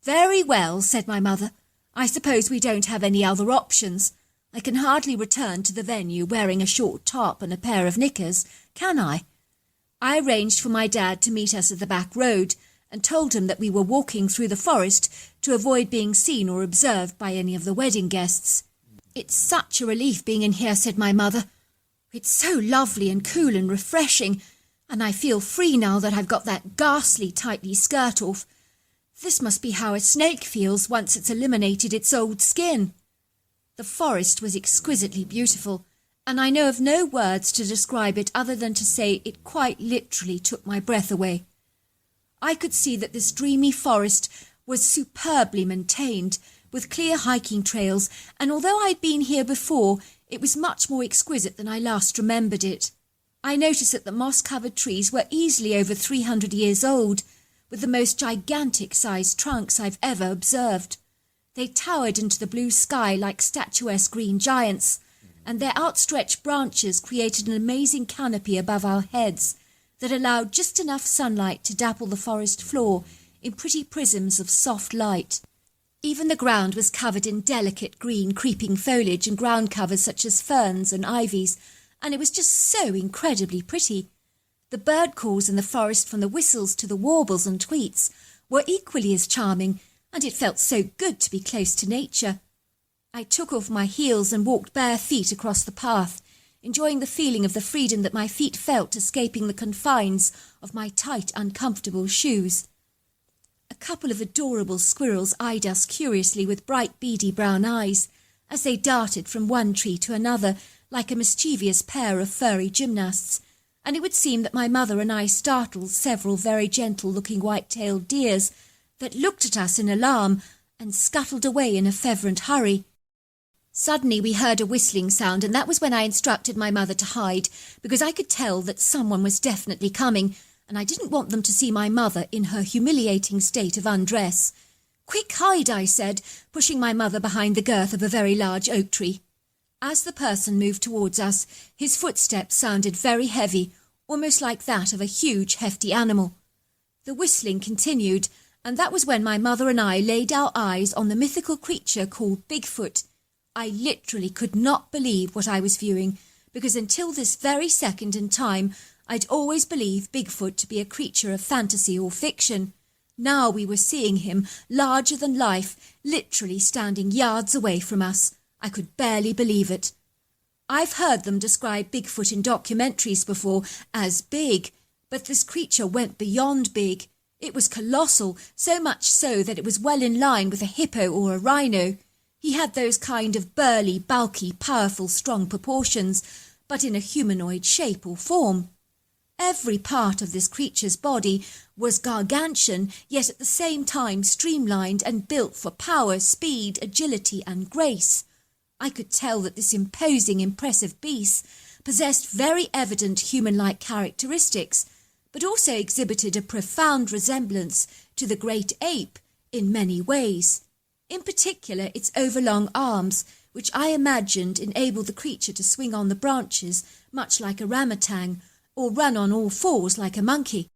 "Very well," said my mother. "I suppose we don't have any other options. I can hardly return to the venue wearing a short top and a pair of knickers, can I?" I arranged for my dad to meet us at the back road and told him that we were walking through the forest to avoid being seen or observed by any of the wedding guests. "It's such a relief being in here," said my mother. "It's so lovely and cool and refreshing, and I feel free now that I've got that ghastly tightly skirt off. This must be how a snake feels once it's eliminated its old skin." The forest was exquisitely beautiful, and I know of no words to describe it other than to say it quite literally took my breath away. I could see that this dreamy forest was superbly maintained, with clear hiking trails, and although I'd been here before, it was much more exquisite than I last remembered it. I noticed that the moss-covered trees were easily over 300 years old, with the most gigantic-sized trunks I've ever observed. They towered into the blue sky like statuesque green giants, and their outstretched branches created an amazing canopy above our heads that allowed just enough sunlight to dapple the forest floor in pretty prisms of soft light. Even the ground was covered in delicate green creeping foliage and ground covers such as ferns and ivies, and it was just so incredibly pretty. The bird calls in the forest, from the whistles to the warbles and tweets, were equally as charming, and it felt so good to be close to nature. I took off my heels and walked bare feet across the path, enjoying the feeling of the freedom that my feet felt escaping the confines of my tight, uncomfortable shoes. A couple of adorable squirrels eyed us curiously with bright, beady brown eyes as they darted from one tree to another like a mischievous pair of furry gymnasts, and it would seem that my mother and I startled several very gentle-looking white-tailed deers that looked at us in alarm and scuttled away in a fervent hurry. Suddenly we heard a whistling sound, and that was when I instructed my mother to hide, because I could tell that someone was definitely coming, and I didn't want them to see my mother in her humiliating state of undress. "Quick, hide," I said, pushing my mother behind the girth of a very large oak tree. As the person moved towards us, his footsteps sounded very heavy, almost like that of a huge, hefty animal. The whistling continued, and that was when my mother and I laid our eyes on the mythical creature called Bigfoot. I literally could not believe what I was viewing, because until this very second in time, I'd always believed Bigfoot to be a creature of fantasy or fiction. Now we were seeing him, larger than life, literally standing yards away from us. I could barely believe it. I've heard them describe Bigfoot in documentaries before as big, but this creature went beyond big. It was colossal, so much so that it was well in line with a hippo or a rhino. He had those kind of burly, bulky, powerful, strong proportions, but in a humanoid shape or form. Every part of this creature's body was gargantuan, yet at the same time streamlined and built for power, speed, agility and grace. I could tell that this imposing, impressive beast possessed very evident human-like characteristics, but also exhibited a profound resemblance to the great ape in many ways. In particular, its overlong arms, which I imagined enabled the creature to swing on the branches much like a orangutan, or run on all fours like a monkey.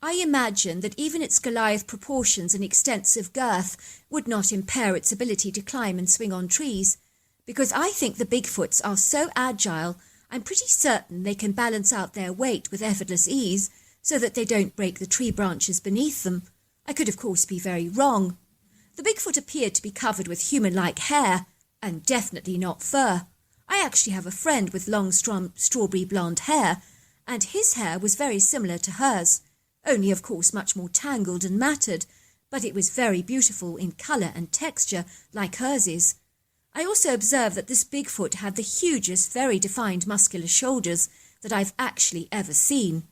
I imagine that even its Goliath proportions and extensive girth would not impair its ability to climb and swing on trees, because I think the Bigfoots are so agile, I'm pretty certain they can balance out their weight with effortless ease, so that they don't break the tree branches beneath them. I could of course be very wrong. The Bigfoot appeared to be covered with human-like hair, and definitely not fur. I actually have a friend with long strawberry blonde hair, and his hair was very similar to hers, only of course much more tangled and matted, but it was very beautiful in colour and texture like hers is. I also observed that this Bigfoot had the hugest, very defined muscular shoulders that I've actually ever seen,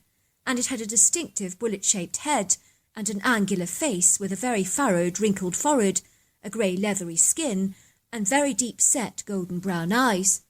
and it had a distinctive bullet-shaped head and an angular face with a very furrowed, wrinkled forehead, a grey leathery skin, and very deep-set golden-brown eyes.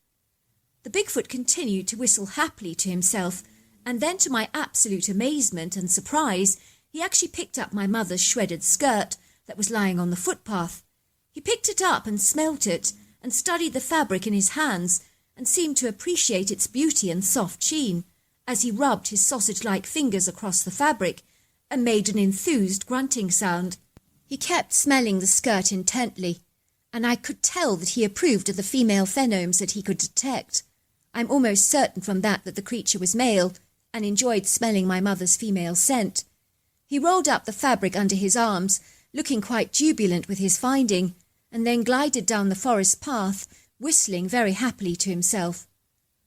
The Bigfoot continued to whistle happily to himself, and then to my absolute amazement and surprise, he actually picked up my mother's shredded skirt that was lying on the footpath. He picked it up and smelt it, and studied the fabric in his hands, and seemed to appreciate its beauty and soft sheen, as he rubbed his sausage-like fingers across the fabric, and made an enthused grunting sound. He kept smelling the skirt intently, and I could tell that he approved of the female pheromones that he could detect. I'm almost certain from that the creature was male, and enjoyed smelling my mother's female scent. He rolled up the fabric under his arms, looking quite jubilant with his finding, and then glided down the forest path, whistling very happily to himself.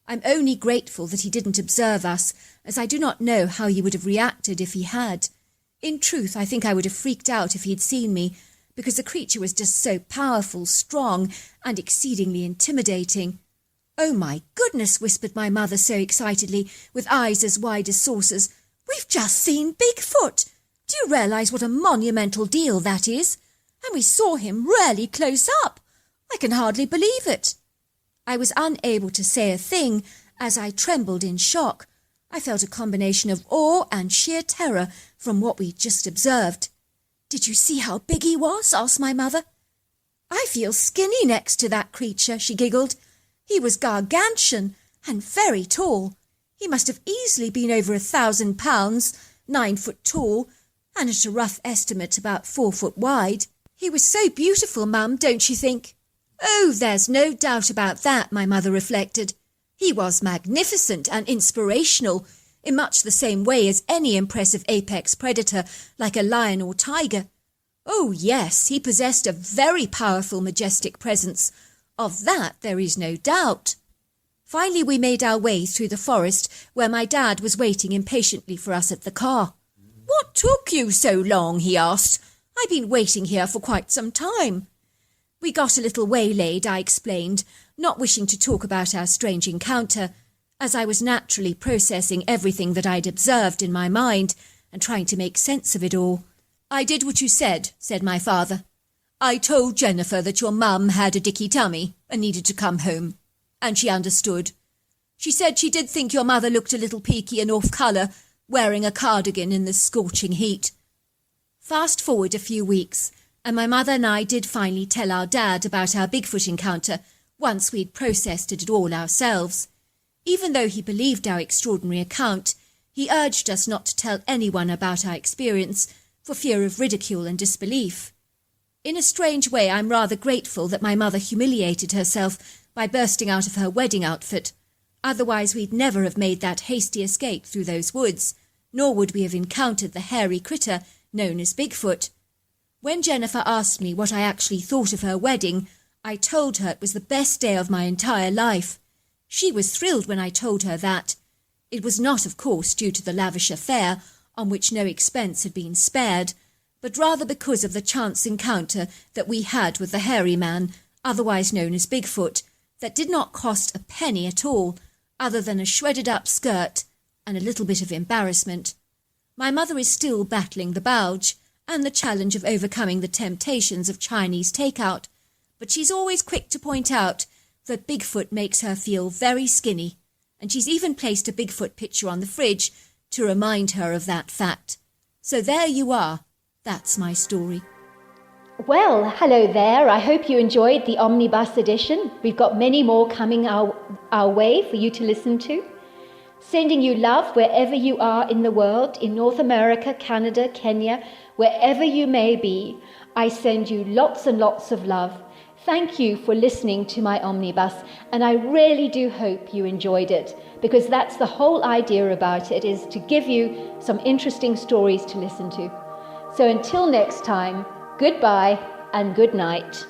I'm only grateful that he didn't observe us, as I do not know how he would have reacted if he had. In truth, I think I would have freaked out if he had seen me, because the creature was just so powerful, strong, and exceedingly intimidating. "Oh, my goodness," whispered my mother so excitedly, with eyes as wide as saucers. "We've just seen Bigfoot! Do you realise what a monumental deal that is? And we saw him really close up. I can hardly believe it." I was unable to say a thing, as I trembled in shock. I felt a combination of awe and sheer terror from what we'd just observed. "Did you see how big he was?" asked my mother. "I feel skinny next to that creature," she giggled. "He was gargantuan and very tall. He must have easily been over 1,000 pounds, 9 foot tall, and at a rough estimate about 4 foot wide. He was so beautiful, Mum, don't you think?" "Oh, there's no doubt about that," my mother reflected. "He was magnificent and inspirational, in much the same way as any impressive apex predator like a lion or tiger. Oh, yes, he possessed a very powerful, majestic presence. Of that there is no doubt." Finally we made our way through the forest, where my dad was waiting impatiently for us at the car. "What took you so long?" he asked. "I've been waiting here for quite some time." "We got a little waylaid," I explained, not wishing to talk about our strange encounter, as I was naturally processing everything that I'd observed in my mind and trying to make sense of it all. "I did what you said," said my father. "I told Jennifer that your mum had a dicky tummy and needed to come home, and she understood. She said she did think your mother looked a little peaky and off colour, wearing a cardigan in the scorching heat." Fast forward a few weeks, and my mother and I did finally tell our dad about our Bigfoot encounter, once we'd processed it all ourselves. Even though he believed our extraordinary account, he urged us not to tell anyone about our experience for fear of ridicule and disbelief. In a strange way, I'm rather grateful that my mother humiliated herself by bursting out of her wedding outfit. Otherwise we'd never have made that hasty escape through those woods, nor would we have encountered the hairy critter known as Bigfoot. When Jennifer asked me what I actually thought of her wedding, I told her it was the best day of my entire life. She was thrilled when I told her that. It was not, of course, due to the lavish affair, on which no expense had been spared, but rather because of the chance encounter that we had with the hairy man, otherwise known as Bigfoot, that did not cost a penny at all, other than a shredded-up skirt and a little bit of embarrassment. My mother is still battling the bulge and the challenge of overcoming the temptations of Chinese takeout, but she's always quick to point out that Bigfoot makes her feel very skinny, and she's even placed a Bigfoot picture on the fridge to remind her of that fact. So there you are. That's my story. Well, hello there. I hope you enjoyed the Omnibus edition. We've got many more coming our way for you to listen to. Sending you love wherever you are in the world, in North America, Canada, Kenya, wherever you may be. I send you lots and lots of love. Thank you for listening to my Omnibus, and I really do hope you enjoyed it, because that's the whole idea about it, is to give you some interesting stories to listen to. So until next time, goodbye and good night.